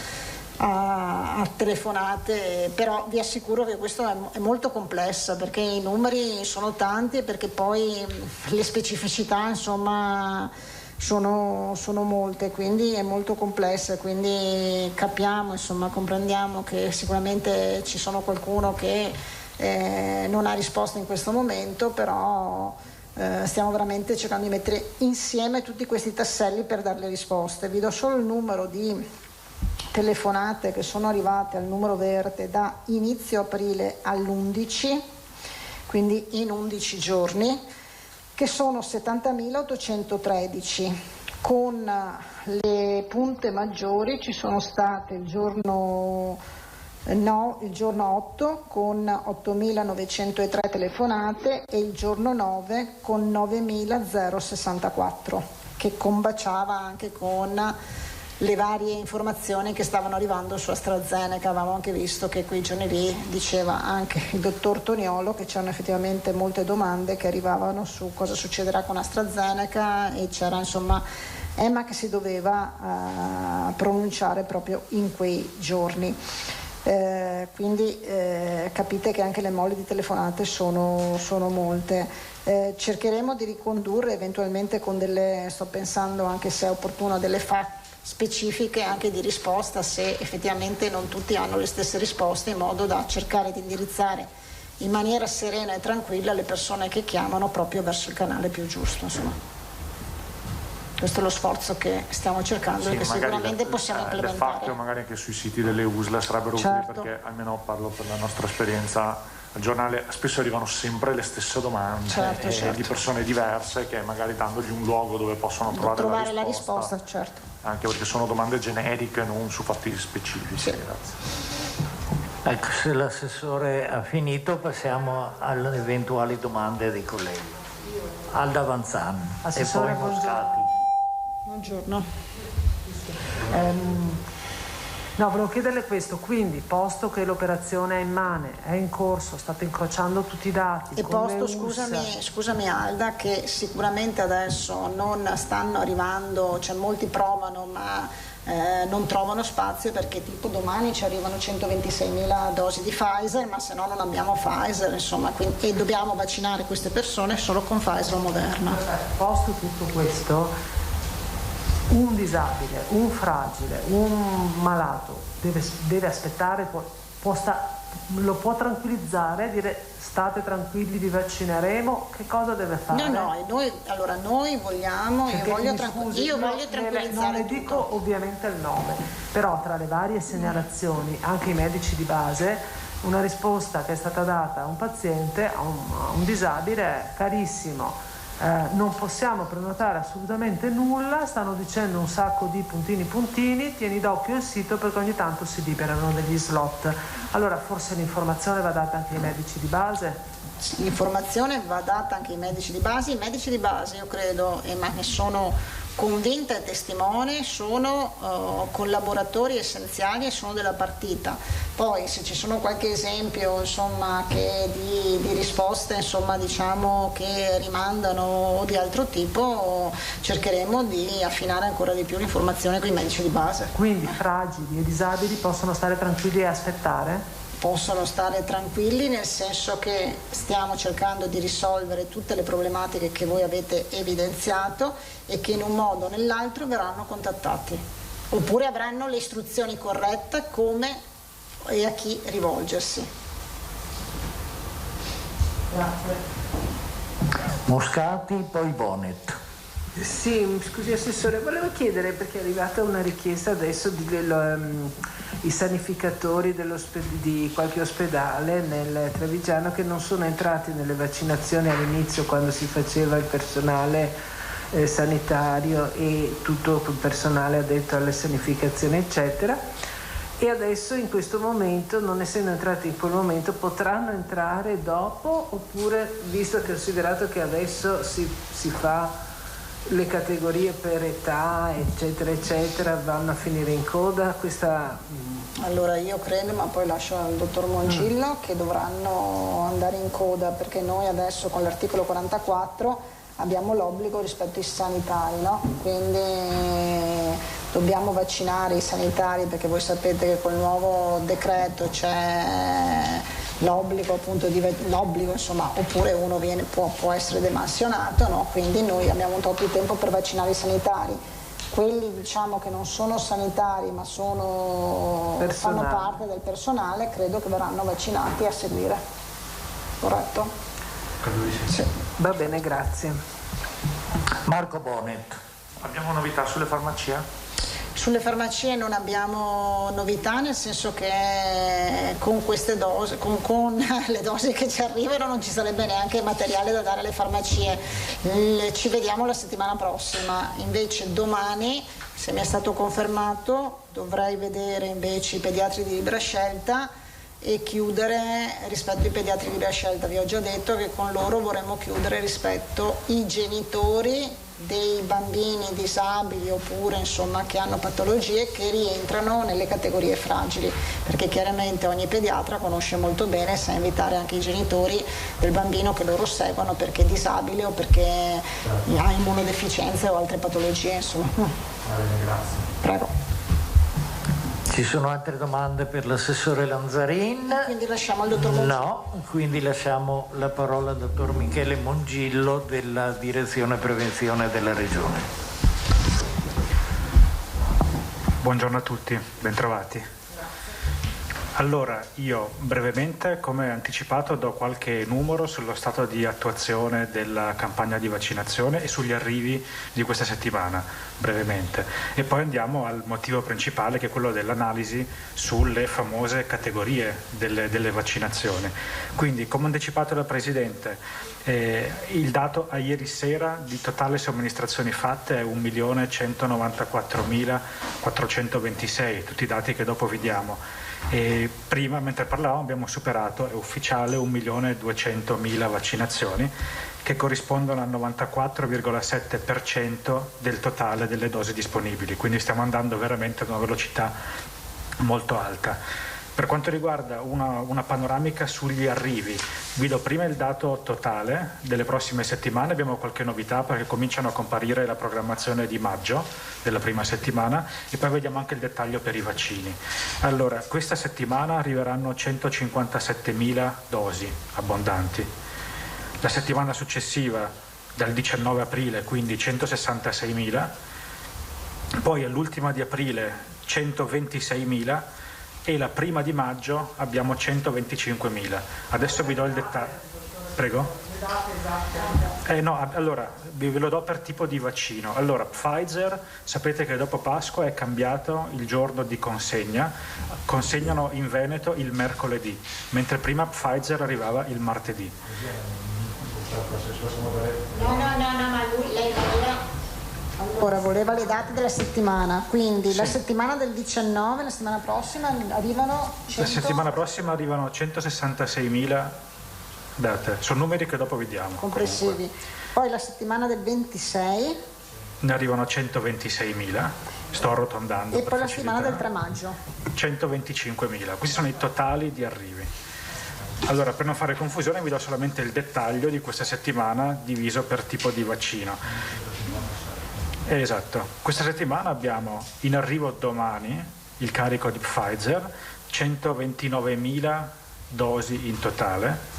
Speaker 12: a telefonate. Però vi assicuro che questo è molto complesso, perché i numeri sono tanti e perché poi le specificità insomma sono molte, quindi è molto complessa, quindi capiamo, insomma, comprendiamo che sicuramente ci sono qualcuno che non ha risposto in questo momento, però stiamo veramente cercando di mettere insieme tutti questi tasselli per dare le risposte. Vi do solo il numero di telefonate che sono arrivate al numero verde da inizio aprile all'11, quindi in 11 giorni, che sono 70.813. Con le punte maggiori ci sono state il giorno 8 con 8.903 telefonate e il giorno 9 con 9.064, che combaciava anche con le varie informazioni che stavano arrivando su AstraZeneca. Avevamo anche visto che quei giorni lì diceva anche il dottor Toniolo che c'erano effettivamente molte domande che arrivavano su cosa succederà con AstraZeneca, e c'era insomma EMA che si doveva pronunciare proprio in quei giorni. Quindi capite che anche le mole di telefonate sono molte. Cercheremo di ricondurre eventualmente con delle, sto pensando anche se è opportuno, delle specifiche anche di risposta, se effettivamente non tutti hanno le stesse risposte, in modo da cercare di indirizzare in maniera serena e tranquilla le persone che chiamano proprio verso il canale più giusto, insomma. Questo è lo sforzo che stiamo cercando e che sicuramente possiamo implementare.
Speaker 10: Le FAQ magari anche sui siti delle USL sarebbero utili, perché almeno parlo per la nostra esperienza. Al giornale spesso arrivano sempre le stesse domande di persone diverse, che magari dandogli un luogo dove possono trovare la risposta,
Speaker 12: certo.
Speaker 10: Anche perché sono domande generiche, non su fatti specifici. Grazie.
Speaker 7: Ecco, se l'assessore ha finito passiamo alle eventuali domande dei colleghi. Alda Vanzan e poi Moscati.
Speaker 12: Buongiorno.
Speaker 9: No, volevo chiederle questo, quindi posto che l'operazione è in mane, è in corso, state incrociando tutti i dati.
Speaker 12: E posto, scusami Alda, che sicuramente adesso non stanno arrivando, cioè molti provano ma non trovano spazio, perché tipo domani ci arrivano 126.000 dosi di Pfizer, ma se no non abbiamo Pfizer, insomma, quindi, e dobbiamo vaccinare queste persone solo con Pfizer o Moderna.
Speaker 9: Posto tutto questo, un disabile, un fragile, un malato deve aspettare, lo può tranquillizzare, dire state tranquilli, vi vaccineremo, che cosa deve fare?
Speaker 12: No, noi vogliamo, io voglio tranquillizzare.
Speaker 9: Non ne dico ovviamente il nome, però tra le varie segnalazioni, anche i medici di base, una risposta che è stata data a un paziente, a un disabile, è carissimo. Non possiamo prenotare assolutamente nulla, stanno dicendo un sacco di puntini, tieni d'occhio il sito perché ogni tanto si liberano degli slot. Allora forse l'informazione va data anche ai medici di base?
Speaker 12: L'informazione va data anche ai medici di base. I medici di base, io credo, ma ne sono convinta e testimone, sono collaboratori essenziali e sono della partita. Poi se ci sono qualche esempio insomma che di risposte insomma diciamo che rimandano o di altro tipo, cercheremo di affinare ancora di più l'informazione con i medici di base.
Speaker 9: Quindi fragili e disabili possono stare tranquilli e aspettare?
Speaker 12: Possono stare tranquilli, nel senso che stiamo cercando di risolvere tutte le problematiche che voi avete evidenziato e che in un modo o nell'altro verranno contattati, oppure avranno le istruzioni corrette come e a chi rivolgersi.
Speaker 9: Grazie.
Speaker 7: Moscati, poi Bonet.
Speaker 9: Sì, scusi Assessore, volevo chiedere, perché è arrivata una richiesta adesso i sanificatori di qualche ospedale nel Trevigiano che non sono entrati nelle vaccinazioni all'inizio, quando si faceva il personale sanitario e tutto il personale addetto alle sanificazioni eccetera, e adesso in questo momento, non essendo entrati in quel momento, potranno entrare dopo, oppure, visto che ho considerato che adesso si fa le categorie per età eccetera eccetera, vanno a finire in coda
Speaker 12: Allora io credo, ma poi lascio al dottor Moncillo, che dovranno andare in coda, perché noi adesso con l'articolo 44 abbiamo l'obbligo rispetto ai sanitari, no? Quindi dobbiamo vaccinare i sanitari, perché voi sapete che col nuovo decreto c'è l'obbligo appunto insomma, oppure uno può essere demansionato, no? Quindi noi abbiamo un tot di tempo per vaccinare i sanitari. Quelli diciamo che non sono sanitari ma fanno parte del personale, credo che verranno vaccinati a seguire. Corretto?
Speaker 9: Sì. Va bene, grazie.
Speaker 7: Marco Bonet.
Speaker 10: Abbiamo novità sulle farmacie?
Speaker 12: Sulle farmacie non abbiamo novità, nel senso che con queste dosi, con le dosi che ci arrivano non ci sarebbe neanche materiale da dare alle farmacie. Ci vediamo la settimana prossima. Invece domani, se mi è stato confermato, dovrei vedere invece i pediatri di libera scelta e chiudere rispetto ai pediatri di libera scelta. Vi ho già detto che con loro vorremmo chiudere rispetto ai genitori dei bambini disabili oppure insomma che hanno patologie che rientrano nelle categorie fragili, perché chiaramente ogni pediatra conosce molto bene, sa invitare anche i genitori del bambino che loro seguono perché è disabile o perché ha immunodeficienze o altre patologie, insomma.
Speaker 10: Grazie.
Speaker 12: Prego.
Speaker 7: Ci sono altre domande per l'assessore Lanzarin?
Speaker 12: Quindi lasciamo al dottor Mongillo.
Speaker 7: No, quindi lasciamo la parola al dottor Michele Mongillo della Direzione Prevenzione della Regione.
Speaker 10: Buongiorno a tutti, bentrovati. Allora, io brevemente, come anticipato, do qualche numero sullo stato di attuazione della campagna di vaccinazione e sugli arrivi di questa settimana, brevemente. E poi andiamo al motivo principale, che è quello dell'analisi sulle famose categorie delle vaccinazioni. Quindi, come anticipato dal Presidente, il dato a ieri sera di totale somministrazioni fatte è 1.194.426, tutti i dati che dopo vediamo. E prima, mentre parlavamo, abbiamo superato, è ufficiale, 1.200.000 vaccinazioni, che corrispondono al 94,7% del totale delle dosi disponibili, quindi stiamo andando veramente ad una velocità molto alta. Per quanto riguarda una panoramica sugli arrivi, vi do prima il dato totale delle prossime settimane. Abbiamo qualche novità perché cominciano a comparire la programmazione di maggio della prima settimana e poi vediamo anche il dettaglio per i vaccini. Allora, questa settimana arriveranno 157.000 dosi abbondanti. La settimana successiva, dal 19 aprile, quindi 166.000, poi all'ultima di aprile 126.000 e la prima di maggio abbiamo 125.000. Adesso vi do il dettaglio. Prego? No, allora ve lo do per tipo di vaccino. Allora, Pfizer, sapete che dopo Pasqua è cambiato il giorno di consegna, consegnano in Veneto il mercoledì, mentre prima Pfizer arrivava il martedì.
Speaker 12: No, ma lei allora voleva le date della settimana, quindi sì. La settimana del 19, la settimana prossima arrivano 100...
Speaker 10: La settimana prossima arrivano 166.000 date, sono numeri che dopo vediamo.
Speaker 12: Complessivi. Comunque. Poi la settimana del 26
Speaker 10: ne arrivano 126.000, sto arrotondando.
Speaker 12: E poi la settimana del 3 maggio
Speaker 10: 125.000, questi sono i totali di arrivi. Allora, per non fare confusione vi do solamente il dettaglio di questa settimana diviso per tipo di vaccino. Esatto, questa settimana abbiamo in arrivo domani il carico di Pfizer, 129.000 dosi in totale.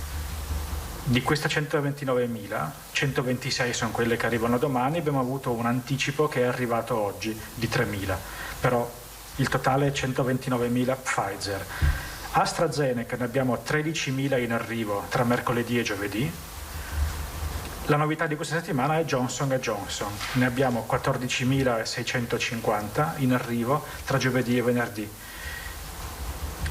Speaker 10: Di queste 129.000, 126 sono quelle che arrivano domani. Abbiamo avuto un anticipo che è arrivato oggi di 3.000, però il totale è 129.000 Pfizer. AstraZeneca ne abbiamo 13.000 in arrivo tra mercoledì e giovedì. La novità di questa settimana è Johnson & Johnson, ne abbiamo 14.650 in arrivo tra giovedì e venerdì.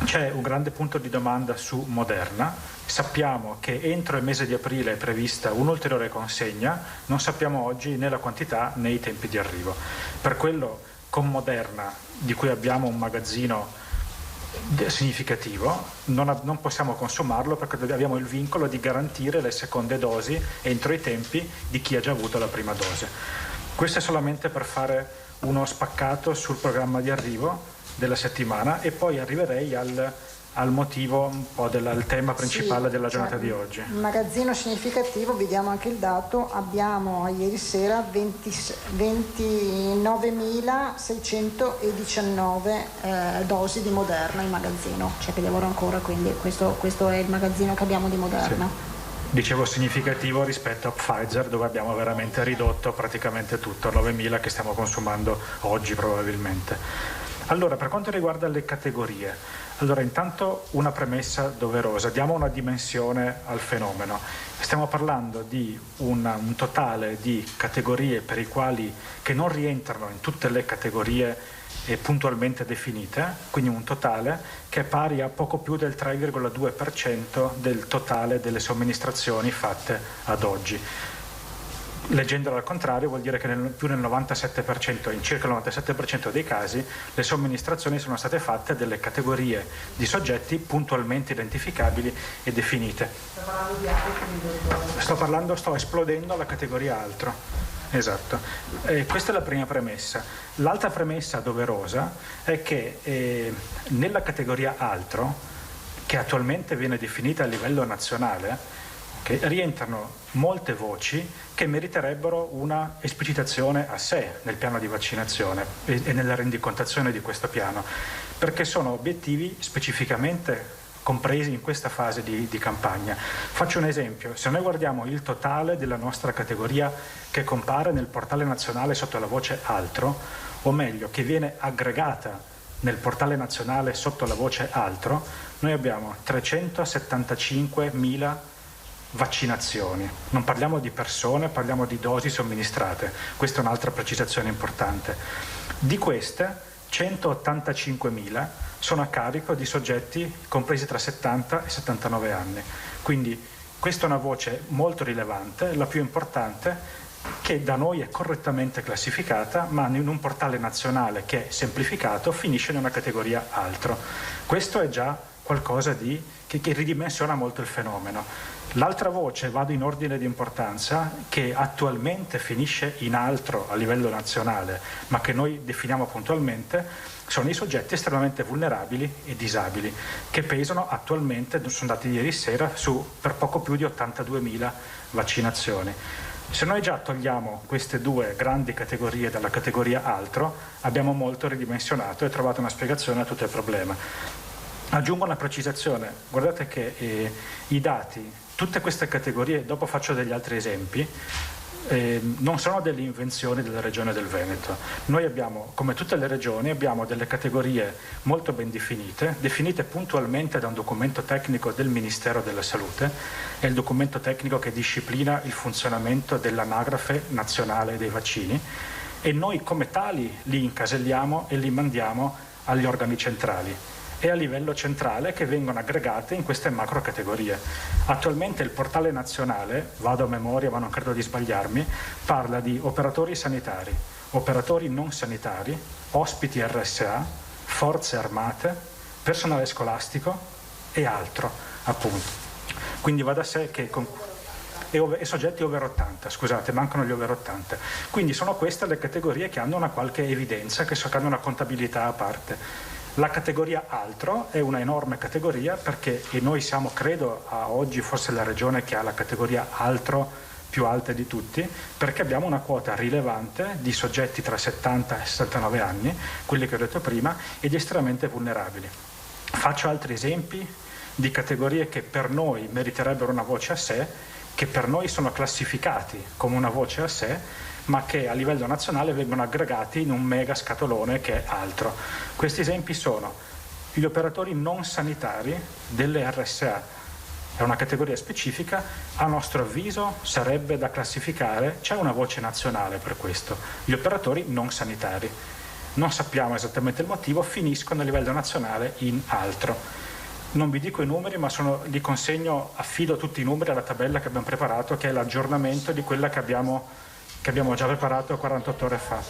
Speaker 10: C'è un grande punto di domanda su Moderna, sappiamo che entro il mese di aprile è prevista un'ulteriore consegna, non sappiamo oggi né la quantità né i tempi di arrivo. Per quello con Moderna, di cui abbiamo un magazzino significativo, non possiamo consumarlo perché abbiamo il vincolo di garantire le seconde dosi entro i tempi di chi ha già avuto la prima dose. Questo è solamente per fare uno spaccato sul programma di arrivo della settimana e poi arriverei al motivo un po' al tema principale della giornata di oggi.
Speaker 12: Un magazzino significativo, vediamo anche il dato, abbiamo ieri sera 29.619 dosi di Moderna in magazzino, c'è che lavoro ancora, quindi questo è il magazzino che abbiamo di Moderna.
Speaker 10: Sì. Dicevo significativo rispetto a Pfizer, dove abbiamo veramente ridotto praticamente tutto, 9.000 che stiamo consumando oggi probabilmente. Allora, per quanto riguarda le categorie, allora intanto una premessa doverosa, diamo una dimensione al fenomeno. Stiamo parlando di un totale di categorie per i quali che non rientrano in tutte le categorie puntualmente definite, quindi un totale che è pari a poco più del 3,2% del totale delle somministrazioni fatte ad oggi. Leggendolo al contrario vuol dire che più del 97%, in circa il 97% dei casi, le somministrazioni sono state fatte delle categorie di soggetti puntualmente identificabili e definite. Sto esplodendo la categoria altro. Esatto. Questa è la prima premessa. L'altra premessa doverosa è che nella categoria altro, che attualmente viene definita a livello nazionale, che rientrano molte voci che meriterebbero una esplicitazione a sé nel piano di vaccinazione e nella rendicontazione di questo piano, perché sono obiettivi specificamente compresi in questa fase di campagna. Faccio un esempio: se noi guardiamo il totale della nostra categoria che compare nel portale nazionale sotto la voce altro, o meglio che viene aggregata nel portale nazionale sotto la voce altro, noi abbiamo 375.000 vaccinazioni. Non parliamo di persone, parliamo di dosi somministrate. Questa è un'altra precisazione importante. Di queste 185.000 sono a carico di soggetti compresi tra 70 e 79 anni. Quindi questa è una voce molto rilevante, la più importante, che da noi è correttamente classificata, ma in un portale nazionale che è semplificato finisce in una categoria altro. Questo è già qualcosa che ridimensiona molto il fenomeno. L'altra voce, vado in ordine di importanza, che attualmente finisce in altro a livello nazionale, ma che noi definiamo puntualmente, sono i soggetti estremamente vulnerabili e disabili, che pesano attualmente, sono dati ieri sera, per poco più di 82.000 vaccinazioni. Se noi già togliamo queste due grandi categorie dalla categoria altro, abbiamo molto ridimensionato e trovato una spiegazione a tutto il problema. Aggiungo una precisazione: guardate che i dati, tutte queste categorie, dopo faccio degli altri esempi, non sono delle invenzioni della Regione del Veneto. Noi abbiamo, come tutte le regioni, abbiamo delle categorie molto ben definite puntualmente da un documento tecnico del Ministero della Salute, è il documento tecnico che disciplina il funzionamento dell'anagrafe nazionale dei vaccini, e noi come tali li incaselliamo e li mandiamo agli organi centrali e a livello centrale, che vengono aggregate in queste macro categorie. Attualmente il portale nazionale, vado a memoria ma non credo di sbagliarmi, parla di operatori sanitari, operatori non sanitari, ospiti RSA, forze armate, personale scolastico e altro, appunto. Quindi va da sé che e soggetti over 80, scusate, mancano gli over 80. Quindi sono queste le categorie che hanno una qualche evidenza, che hanno una contabilità a parte. La categoria altro è una enorme categoria, perché e noi siamo, credo, a oggi forse la regione che ha la categoria altro più alta di tutti, perché abbiamo una quota rilevante di soggetti tra 70 e 69 anni, quelli che ho detto prima, ed estremamente vulnerabili. Faccio altri esempi di categorie che per noi meriterebbero una voce a sé, che per noi sono classificati come una voce a sé, ma che a livello nazionale vengono aggregati in un mega scatolone che è altro. Questi esempi sono gli operatori non sanitari delle RSA, è una categoria specifica, a nostro avviso sarebbe da classificare, c'è una voce nazionale per questo, gli operatori non sanitari. Non sappiamo esattamente il motivo, finiscono a livello nazionale in altro. Non vi dico i numeri, ma li consegno, affido tutti i numeri alla tabella che abbiamo preparato, che è l'aggiornamento di quella che abbiamo già preparato 48 ore fa.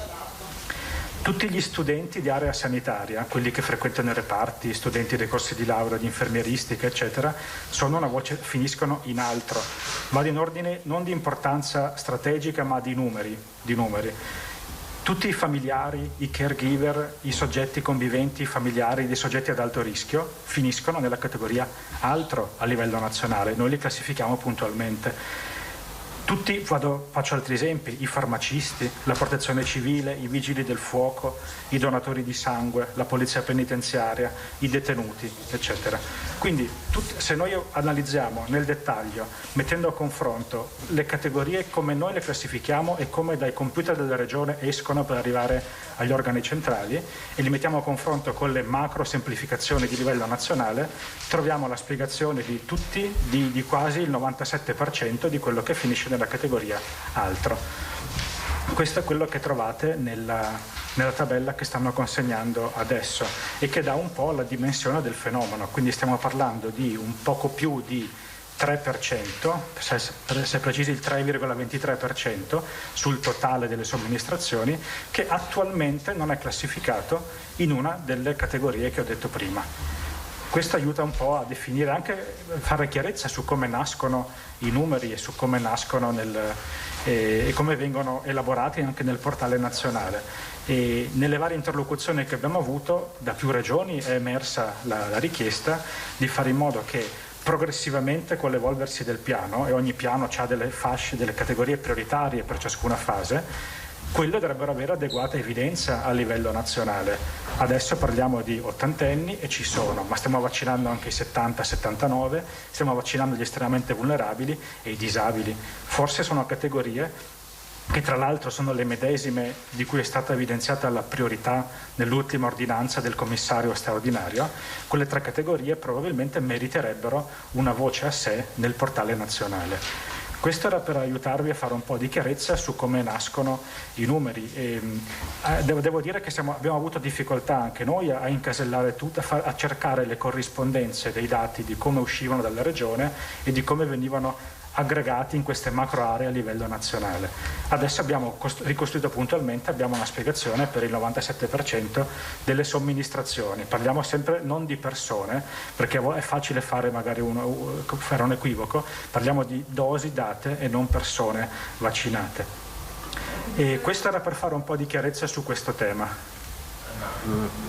Speaker 10: Tutti gli studenti di area sanitaria, quelli che frequentano i reparti, studenti dei corsi di laurea, di infermieristica, eccetera, sono una voce, finiscono in altro. Vado in ordine non di importanza strategica, ma di numeri. Tutti i familiari, i caregiver, i soggetti conviventi, i familiari dei soggetti ad alto rischio finiscono nella categoria altro a livello nazionale, noi li classifichiamo puntualmente. Faccio altri esempi: i farmacisti, la protezione civile, i vigili del fuoco, i donatori di sangue, la polizia penitenziaria, i detenuti, eccetera. Quindi se noi analizziamo nel dettaglio, mettendo a confronto le categorie come noi le classifichiamo e come dai computer della regione escono per arrivare agli organi centrali e li mettiamo a confronto con le macro semplificazioni di livello nazionale, troviamo la spiegazione di tutti, di quasi il 97% di quello che finisce nella categoria altro. Questo è quello che trovate nella tabella che stanno consegnando adesso e che dà un po' la dimensione del fenomeno, quindi stiamo parlando di un poco più di 3%, se precisi il 3,23% sul totale delle somministrazioni, che attualmente non è classificato in una delle categorie che ho detto prima. Questo aiuta un po' a definire, anche a fare chiarezza su come nascono i numeri e su come nascono e come vengono elaborati anche nel portale nazionale. E nelle varie interlocuzioni che abbiamo avuto da più regioni è emersa la richiesta di fare in modo che progressivamente con l'evolversi del piano, e ogni piano ha delle fasce, delle categorie prioritarie per ciascuna fase, quelle dovrebbero avere adeguata evidenza a livello nazionale. Adesso parliamo di ottantenni e ci sono, ma stiamo vaccinando anche i 70-79, stiamo vaccinando gli estremamente vulnerabili e i disabili. Forse sono categorie che tra l'altro sono le medesime di cui è stata evidenziata la priorità nell'ultima ordinanza del commissario straordinario. Quelle tre categorie probabilmente meriterebbero una voce a sé nel portale nazionale. Questo era per aiutarvi a fare un po' di chiarezza su come nascono i numeri. Devo dire che abbiamo avuto difficoltà anche noi a incasellare tutto, a cercare le corrispondenze dei dati di come uscivano dalla regione e di come venivano aggregati in queste macro aree a livello nazionale. Adesso abbiamo ricostruito puntualmente, abbiamo una spiegazione per il 97% delle somministrazioni. Parliamo sempre non di persone, perché è facile fare magari un equivoco, parliamo di dosi date e non persone vaccinate. E questo era per fare un po' di chiarezza su questo tema.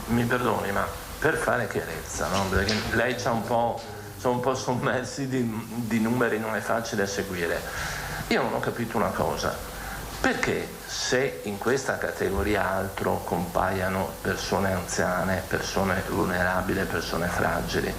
Speaker 8: Mi perdoni, ma per fare chiarezza, no? Perché lei c'ha sono un po' sommersi di numeri, non è facile seguire. Io non ho capito una cosa: perché se in questa categoria altro compaiano persone anziane, persone vulnerabili, persone fragili,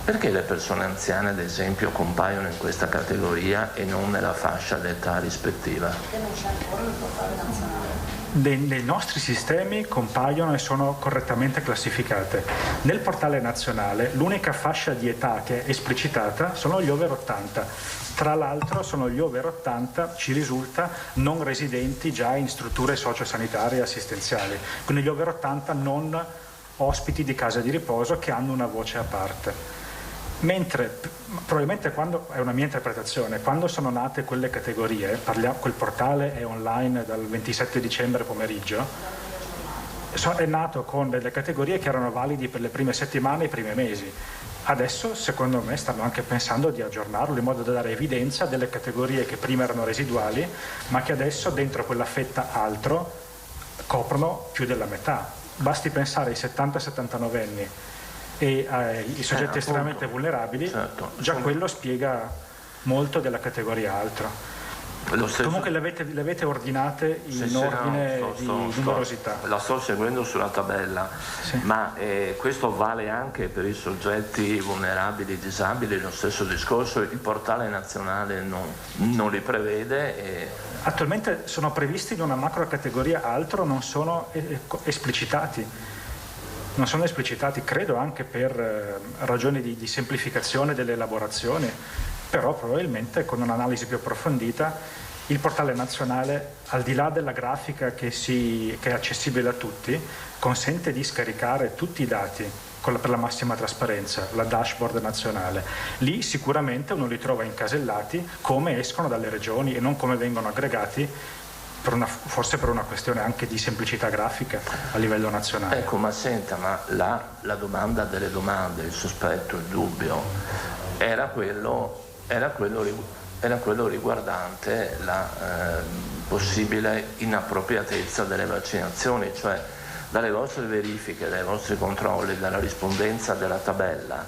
Speaker 8: perché le persone anziane ad esempio compaiono in questa categoria e non nella fascia d'età rispettiva?
Speaker 12: Perché non c'è ancora il portale nazionale.
Speaker 10: Nei nostri sistemi compaiono e sono correttamente classificate. Nel portale nazionale l'unica fascia di età che è esplicitata sono gli over 80. Tra l'altro sono gli over 80, ci risulta, non residenti già in strutture sociosanitarie e assistenziali, quindi gli over 80 non ospiti di case di riposo che hanno una voce a parte. Mentre probabilmente, quando è una mia interpretazione, quando sono nate quelle categorie, quel portale è online dal 27 dicembre pomeriggio, è nato con delle categorie che erano validi per le prime settimane e i primi mesi. Adesso secondo me stanno anche pensando di aggiornarlo in modo da dare evidenza delle categorie che prima erano residuali ma che adesso dentro quella fetta altro coprono più della metà. Basti pensare ai 70-79 anni e i soggetti estremamente vulnerabili, certo. Già quello spiega molto della categoria altro. Comunque le avete ordinate in ordine di numerosità.
Speaker 8: La sto seguendo sulla tabella, sì. Ma questo vale anche per i soggetti vulnerabili, disabili, lo stesso discorso, il portale nazionale non li prevede.
Speaker 10: Attualmente sono previsti in una macro categoria altro, non sono esplicitati. Non sono esplicitati, credo anche per ragioni di semplificazione delle elaborazioni, però probabilmente con un'analisi più approfondita il portale nazionale, al di là della grafica che è accessibile a tutti, consente di scaricare tutti i dati per la massima trasparenza, la dashboard nazionale. Lì sicuramente uno li trova incasellati come escono dalle regioni e non come vengono aggregati forse per una questione anche di semplicità grafica a livello nazionale.
Speaker 8: Ecco, ma senta, ma la domanda delle domande, il sospetto, il dubbio, era quello riguardante la possibile inappropriatezza delle vaccinazioni, cioè dalle vostre verifiche, dai vostri controlli, dalla rispondenza della tabella,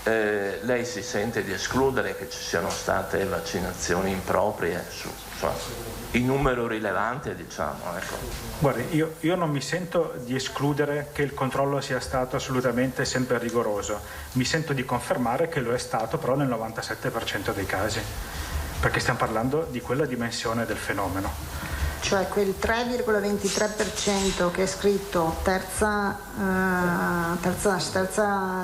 Speaker 8: lei si sente di escludere che ci siano state vaccinazioni improprie in numero rilevante, diciamo, ecco.
Speaker 10: Guardi, io non mi sento di escludere che il controllo sia stato assolutamente sempre rigoroso, mi sento di confermare che lo è stato però nel 97% dei casi, perché stiamo parlando di quella dimensione del fenomeno.
Speaker 12: cioè quel 3,23% che è scritto terza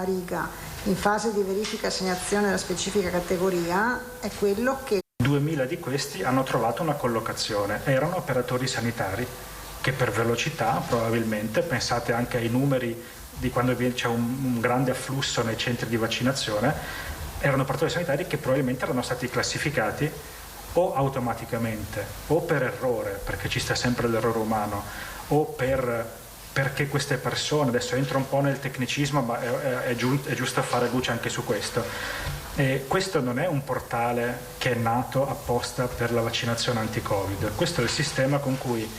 Speaker 12: riga in fase di verifica e assegnazione della specifica categoria, è quello che
Speaker 10: 2000 di questi hanno trovato una collocazione, erano operatori sanitari che per velocità probabilmente, pensate anche ai numeri di quando c'è un grande afflusso nei centri di vaccinazione, erano operatori sanitari che probabilmente erano stati classificati o automaticamente o per errore, perché ci sta sempre l'errore umano, o perché queste persone, adesso entro un po' nel tecnicismo, ma è giusto fare luce anche su questo. E questo non è un portale che è nato apposta per la vaccinazione anti-Covid, questo è il sistema con cui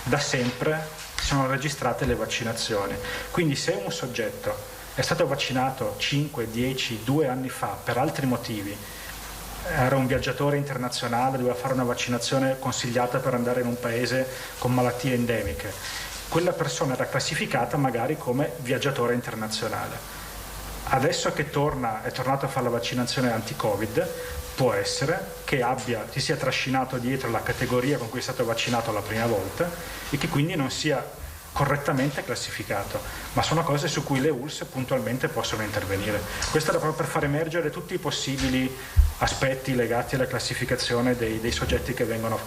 Speaker 10: da sempre sono registrate le vaccinazioni. Quindi se un soggetto è stato vaccinato 5, 10, 2 anni fa per altri motivi, era un viaggiatore internazionale, doveva fare una vaccinazione consigliata per andare in un paese con malattie endemiche, quella persona era classificata magari come viaggiatore internazionale. Adesso che è tornato a fare la vaccinazione anti-Covid, può essere che si sia trascinato dietro la categoria con cui è stato vaccinato la prima volta e che quindi non sia correttamente classificato, ma sono cose su cui le ULSS puntualmente possono intervenire. Questo era proprio per far emergere tutti i possibili aspetti legati alla classificazione dei soggetti che vengono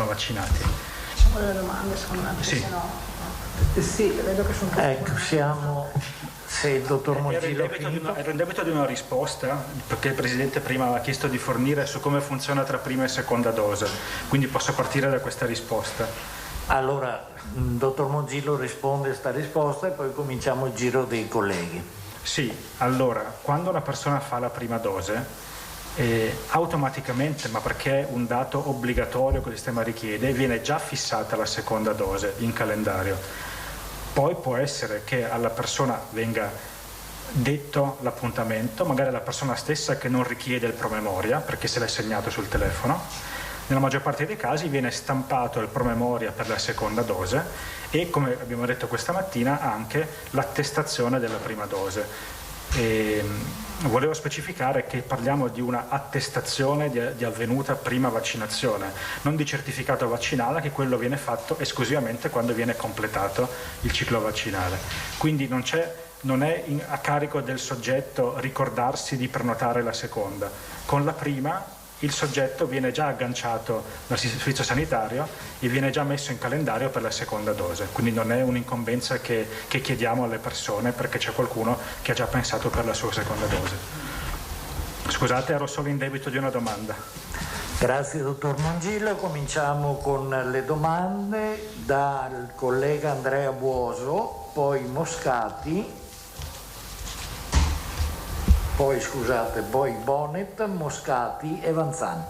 Speaker 10: vaccinati.
Speaker 12: Facciamo delle domande, secondo me,
Speaker 10: sì.
Speaker 12: Sì, vedo che sono
Speaker 7: ecco, siamo... Se il dottor Mongillo
Speaker 10: ero in debito di una risposta, perché il Presidente prima aveva chiesto di fornire su come funziona tra prima e seconda dose, quindi posso partire da questa risposta.
Speaker 7: Allora, il dottor Mongillo risponde a questa risposta e poi cominciamo il giro dei colleghi.
Speaker 10: Sì, allora, quando una persona fa la prima dose, automaticamente, ma perché è un dato obbligatorio che il sistema richiede, viene già fissata la seconda dose in calendario. Poi può essere che alla persona venga detto l'appuntamento, magari alla persona stessa che non richiede il promemoria perché se l'è segnato sul telefono. Nella maggior parte dei casi viene stampato il promemoria per la seconda dose e, come abbiamo detto questa mattina, anche l'attestazione della prima dose. Volevo specificare che parliamo di una attestazione di avvenuta prima vaccinazione, non di certificato vaccinale, che quello viene fatto esclusivamente quando viene completato il ciclo vaccinale. Quindi non è a carico del soggetto ricordarsi di prenotare la seconda. Con la prima il soggetto viene già agganciato dal servizio sanitario e viene già messo in calendario per la seconda dose, quindi non è un'incombenza che chiediamo alle persone perché c'è qualcuno che ha già pensato per la sua seconda dose. Scusate, ero solo in debito di una domanda.
Speaker 7: Grazie dottor Mongillo, cominciamo con le domande dal collega Andrea Buoso, poi Moscati, poi Bonnet, Moscati e Vanzan.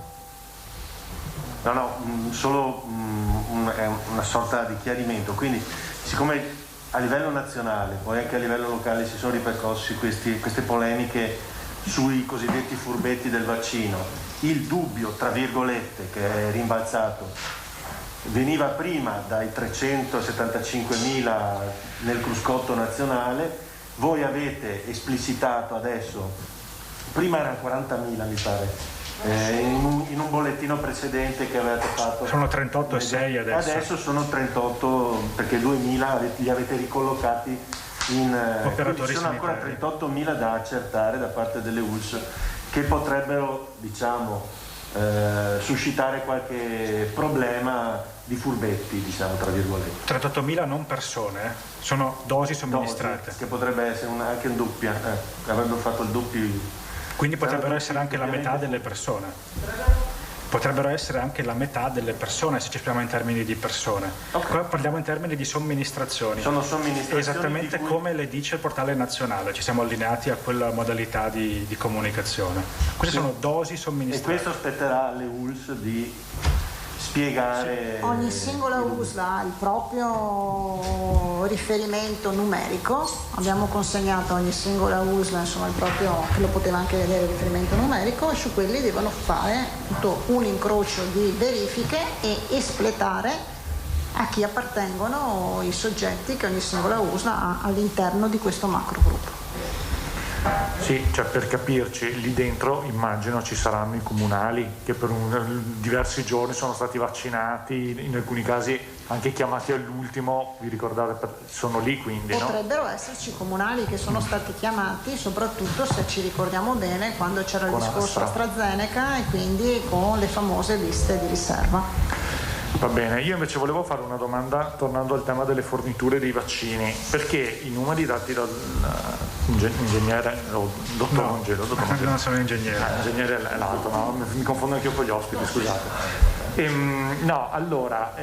Speaker 13: Solo una sorta di chiarimento. Quindi, siccome a livello nazionale, poi anche a livello locale si sono ripercossi queste polemiche sui cosiddetti furbetti del vaccino, il dubbio, tra virgolette, che è rimbalzato, veniva prima dai 375.000 nel cruscotto nazionale. Voi avete esplicitato adesso, prima erano 40.000 mi pare, in un bollettino precedente che avete fatto.
Speaker 10: Sono 38,6 adesso.
Speaker 13: Adesso sono 38 perché 2.000 li avete ricollocati in
Speaker 10: operatori
Speaker 13: sono
Speaker 10: sanitari.
Speaker 13: Ancora 38.000 da accertare da parte delle ULSS che potrebbero, suscitare qualche problema di furbetti, tra virgolette.
Speaker 10: 38.000 non persone, sono dosi somministrate.
Speaker 13: Dosi, che potrebbe essere anche un doppio, avrebbero fatto il doppio.
Speaker 10: Quindi potrebbero essere anche la metà delle persone. Potrebbero essere anche la metà delle persone se ci spiamo in termini di persone. Okay. Qua parliamo in termini di somministrazioni.
Speaker 13: Sono somministrazioni
Speaker 10: esattamente come le dice il portale nazionale, ci siamo allineati a quella modalità di comunicazione. Queste sono dosi somministrate.
Speaker 13: E questo spetterà alle ULSS di spiegare.
Speaker 12: Sì. Ogni singola ULSS ha il proprio riferimento numerico, abbiamo consegnato a ogni singola ULSS il proprio, che lo poteva anche vedere il riferimento numerico, e su quelli devono fare tutto un incrocio di verifiche e espletare a chi appartengono i soggetti che ogni singola ULSS ha all'interno di questo macro gruppo.
Speaker 10: Sì, cioè per capirci, lì dentro immagino ci saranno i comunali che per diversi giorni sono stati vaccinati, in alcuni casi anche chiamati all'ultimo, vi ricordate, sono lì quindi, no?
Speaker 12: Potrebbero esserci comunali che sono stati chiamati, soprattutto se ci ricordiamo bene quando c'era il discorso AstraZeneca e quindi con le famose liste di riserva.
Speaker 10: Va bene, io invece volevo fare una domanda tornando al tema delle forniture dei vaccini, perché i numeri dati dal ingegnere, dottor Mongelo,
Speaker 14: non sono ingegnere.
Speaker 10: Ingegnere è l'altro, no? Mi confondo anche io con gli ospiti, scusate. No, allora,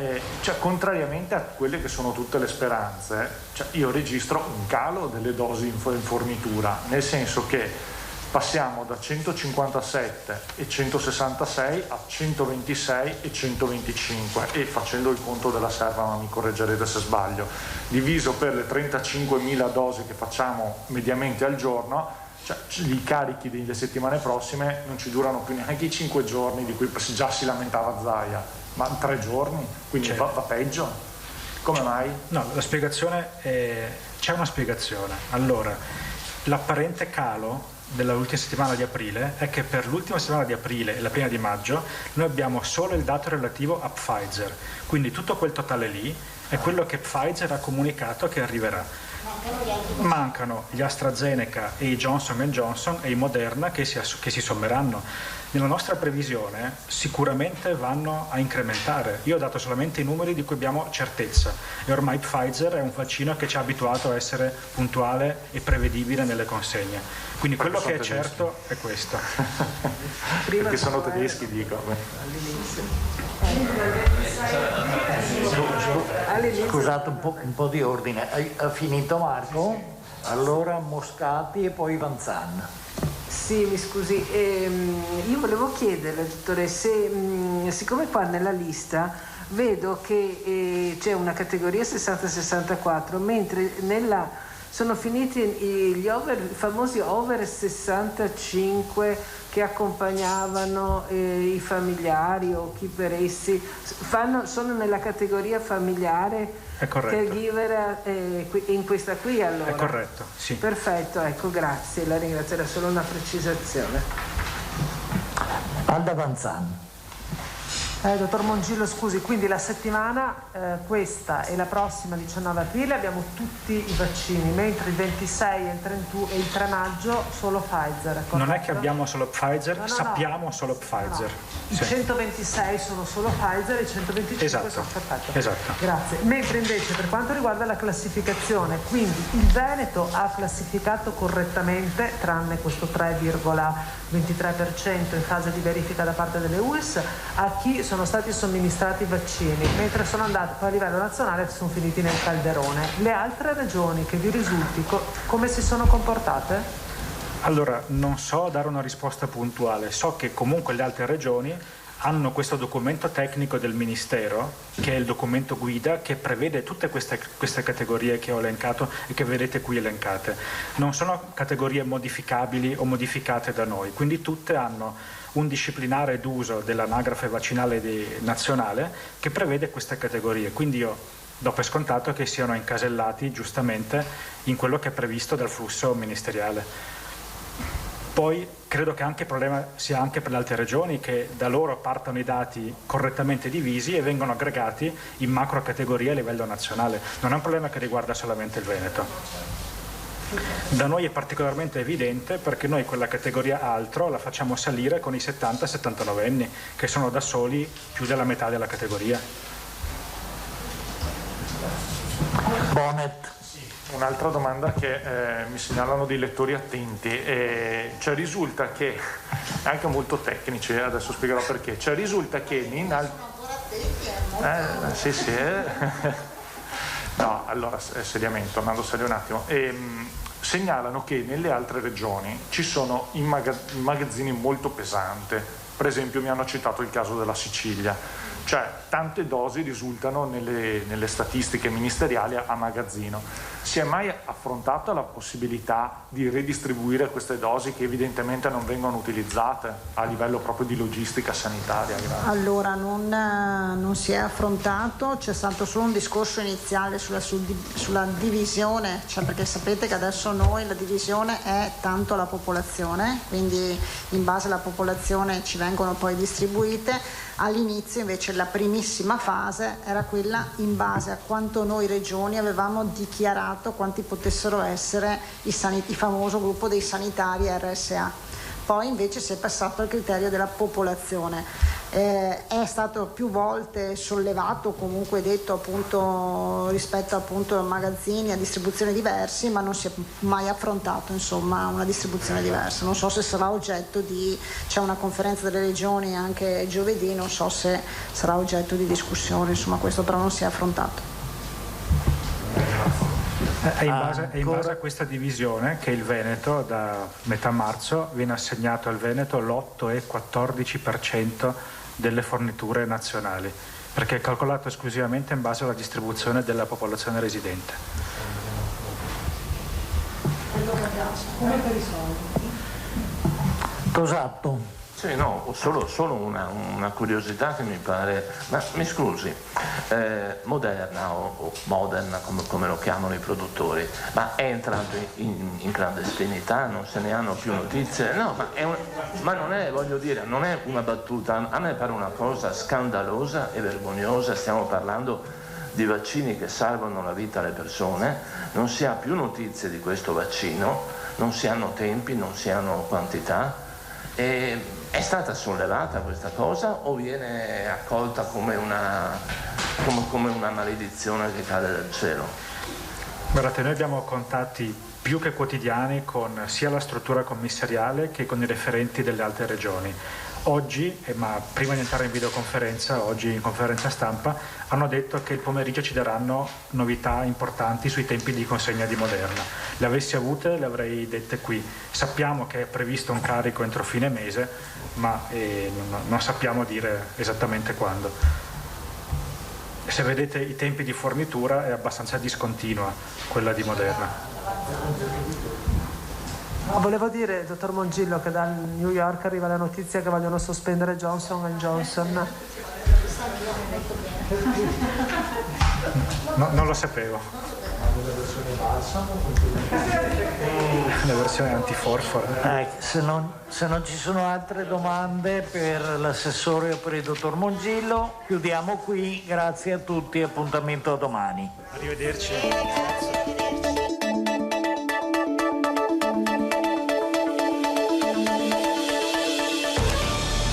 Speaker 10: cioè, contrariamente a quelle che sono tutte le speranze, cioè, io registro un calo delle dosi in fornitura, nel senso che passiamo da 157 e 166 a 126 e 125 e facendo il conto della serva, ma mi correggerete se sbaglio, diviso per le 35.000 dosi che facciamo mediamente al giorno, cioè i carichi delle settimane prossime non ci durano più neanche i 5 giorni di cui già si lamentava Zaia, ma 3 giorni, quindi va peggio. Come mai?
Speaker 14: No, la spiegazione c'è una spiegazione. Allora, l'apparente calo della ultima settimana di aprile è che per l'ultima settimana di aprile e la prima di maggio noi abbiamo solo il dato relativo a Pfizer, quindi tutto quel totale lì è quello che Pfizer ha comunicato che arriverà. Mancano gli AstraZeneca e i Johnson & Johnson e i Moderna che si sommeranno. Nella nostra previsione sicuramente vanno a incrementare. Io ho dato solamente i numeri di cui abbiamo certezza e ormai Pfizer è un vaccino che ci ha abituato a essere puntuale e prevedibile nelle consegne. Quindi quello che è certo è questo.
Speaker 10: Perché sono tedeschi, dico.
Speaker 7: Scusate un po' di ordine. Ha finito Marco? Allora Moscati e poi Vanzan.
Speaker 9: Sì, mi scusi, io volevo chiederle, dottore, se siccome qua nella lista vedo che c'è una categoria 60-64, mentre sono finiti i famosi over 65 che accompagnavano i familiari o chi per essi, sono nella categoria familiare.
Speaker 14: È corretto.
Speaker 9: Caregiver in questa qui allora?
Speaker 14: È corretto, sì.
Speaker 9: Perfetto, ecco, grazie, la ringrazio, era solo una precisazione.
Speaker 7: Alda Vanzan.
Speaker 9: Dottor Mongillo, scusi, quindi la settimana questa e la prossima 19 aprile abbiamo tutti i vaccini, mentre il 26 e il 31 e il 3 maggio solo Pfizer, corretto?
Speaker 14: Non è che abbiamo solo Pfizer,
Speaker 9: no,
Speaker 14: sappiamo solo Pfizer.
Speaker 9: I 126 sono solo Pfizer e i 125 sono perfetto.
Speaker 14: Esatto.
Speaker 9: Grazie. Mentre invece per quanto riguarda la classificazione, quindi il Veneto ha classificato correttamente, tranne questo 3,23% in fase di verifica da parte delle US, a chi sono stati somministrati i vaccini, mentre sono andati poi a livello nazionale sono finiti nel calderone. Le altre regioni che vi risulti come si sono comportate?
Speaker 14: Allora, non so dare una risposta puntuale, so che comunque le altre regioni hanno questo documento tecnico del Ministero, che è il documento guida, che prevede tutte queste categorie che ho elencato e che vedete qui elencate. Non sono categorie modificabili o modificate da noi, quindi tutte hanno un disciplinare d'uso dell'anagrafe vaccinale nazionale che prevede queste categorie. Quindi io do per scontato che siano incasellati giustamente in quello che è previsto dal flusso ministeriale. Poi credo che anche il problema sia anche per le altre regioni, che da loro partano i dati correttamente divisi e vengono aggregati in macro categorie a livello nazionale. Non è un problema che riguarda solamente il Veneto. Da noi è particolarmente evidente perché noi quella categoria altro la facciamo salire con i 70-79 anni, che sono da soli più della metà della categoria.
Speaker 10: Bonnet. Un'altra domanda che mi segnalano dei lettori attenti, cioè risulta che, anche molto tecnici, adesso spiegherò perché, cioè risulta che no, allora seriamente, tornando serio un attimo, segnalano che nelle altre regioni ci sono magazzini molto pesanti, per esempio mi hanno citato il caso della Sicilia, cioè tante dosi risultano nelle statistiche ministeriali a magazzino. si è mai affrontata la possibilità di ridistribuire queste dosi che evidentemente non vengono utilizzate a livello proprio di logistica sanitaria? Grazie.
Speaker 12: Allora non si è affrontato, c'è stato solo un discorso iniziale sulla divisione, cioè perché sapete che adesso noi la divisione è tanto la popolazione, quindi in base alla popolazione ci vengono poi distribuite. All'inizio invece la primissima fase era quella in base a quanto noi regioni avevamo dichiarato quanti potessero essere il famoso gruppo dei sanitari RSA. Poi invece si è passato al criterio della popolazione. È stato più volte sollevato, comunque detto appunto rispetto appunto a magazzini, a distribuzioni diversi, ma non si è mai affrontato insomma una distribuzione diversa. Non so se sarà oggetto c'è una conferenza delle regioni anche giovedì, non so se sarà oggetto di discussione, insomma questo però non si è affrontato.
Speaker 14: È in base a questa divisione che il Veneto da metà marzo viene assegnato al Veneto l'8 e 14% delle forniture nazionali, perché è calcolato esclusivamente in base alla distribuzione della popolazione residente.
Speaker 9: Come per i soldi?
Speaker 7: Tosato.
Speaker 8: Sì, no, solo una curiosità che mi pare, ma mi scusi, Moderna o Moderna come lo chiamano i produttori, ma è entrato in clandestinità, non se ne hanno più notizie? No, ma non è, voglio dire, non è una battuta, a me pare una cosa scandalosa e vergognosa, stiamo parlando di vaccini che salvano la vita alle persone, non si ha più notizie di questo vaccino, non si hanno tempi, non si hanno quantità. È stata sollevata questa cosa o viene accolta come una maledizione che cade dal cielo?
Speaker 14: Guardate, noi abbiamo contatti più che quotidiani con sia la struttura commissariale che con i referenti delle altre regioni. Oggi, ma prima di entrare in videoconferenza, oggi in conferenza stampa, hanno detto che il pomeriggio ci daranno novità importanti sui tempi di consegna di Moderna. Le avessi avute, le avrei dette qui. Sappiamo che è previsto un carico entro fine mese, ma non sappiamo dire esattamente quando. Se vedete i tempi di fornitura è abbastanza discontinua quella di Moderna.
Speaker 9: Volevo dire, dottor Mongillo, che dal New York arriva la notizia che vogliono sospendere Johnson & Johnson.
Speaker 14: No, non lo sapevo. La versione antiforfora.
Speaker 7: Se non ci sono altre domande per l'assessore o per il dottor Mongillo, chiudiamo qui. Grazie a tutti, appuntamento a domani.
Speaker 14: Arrivederci.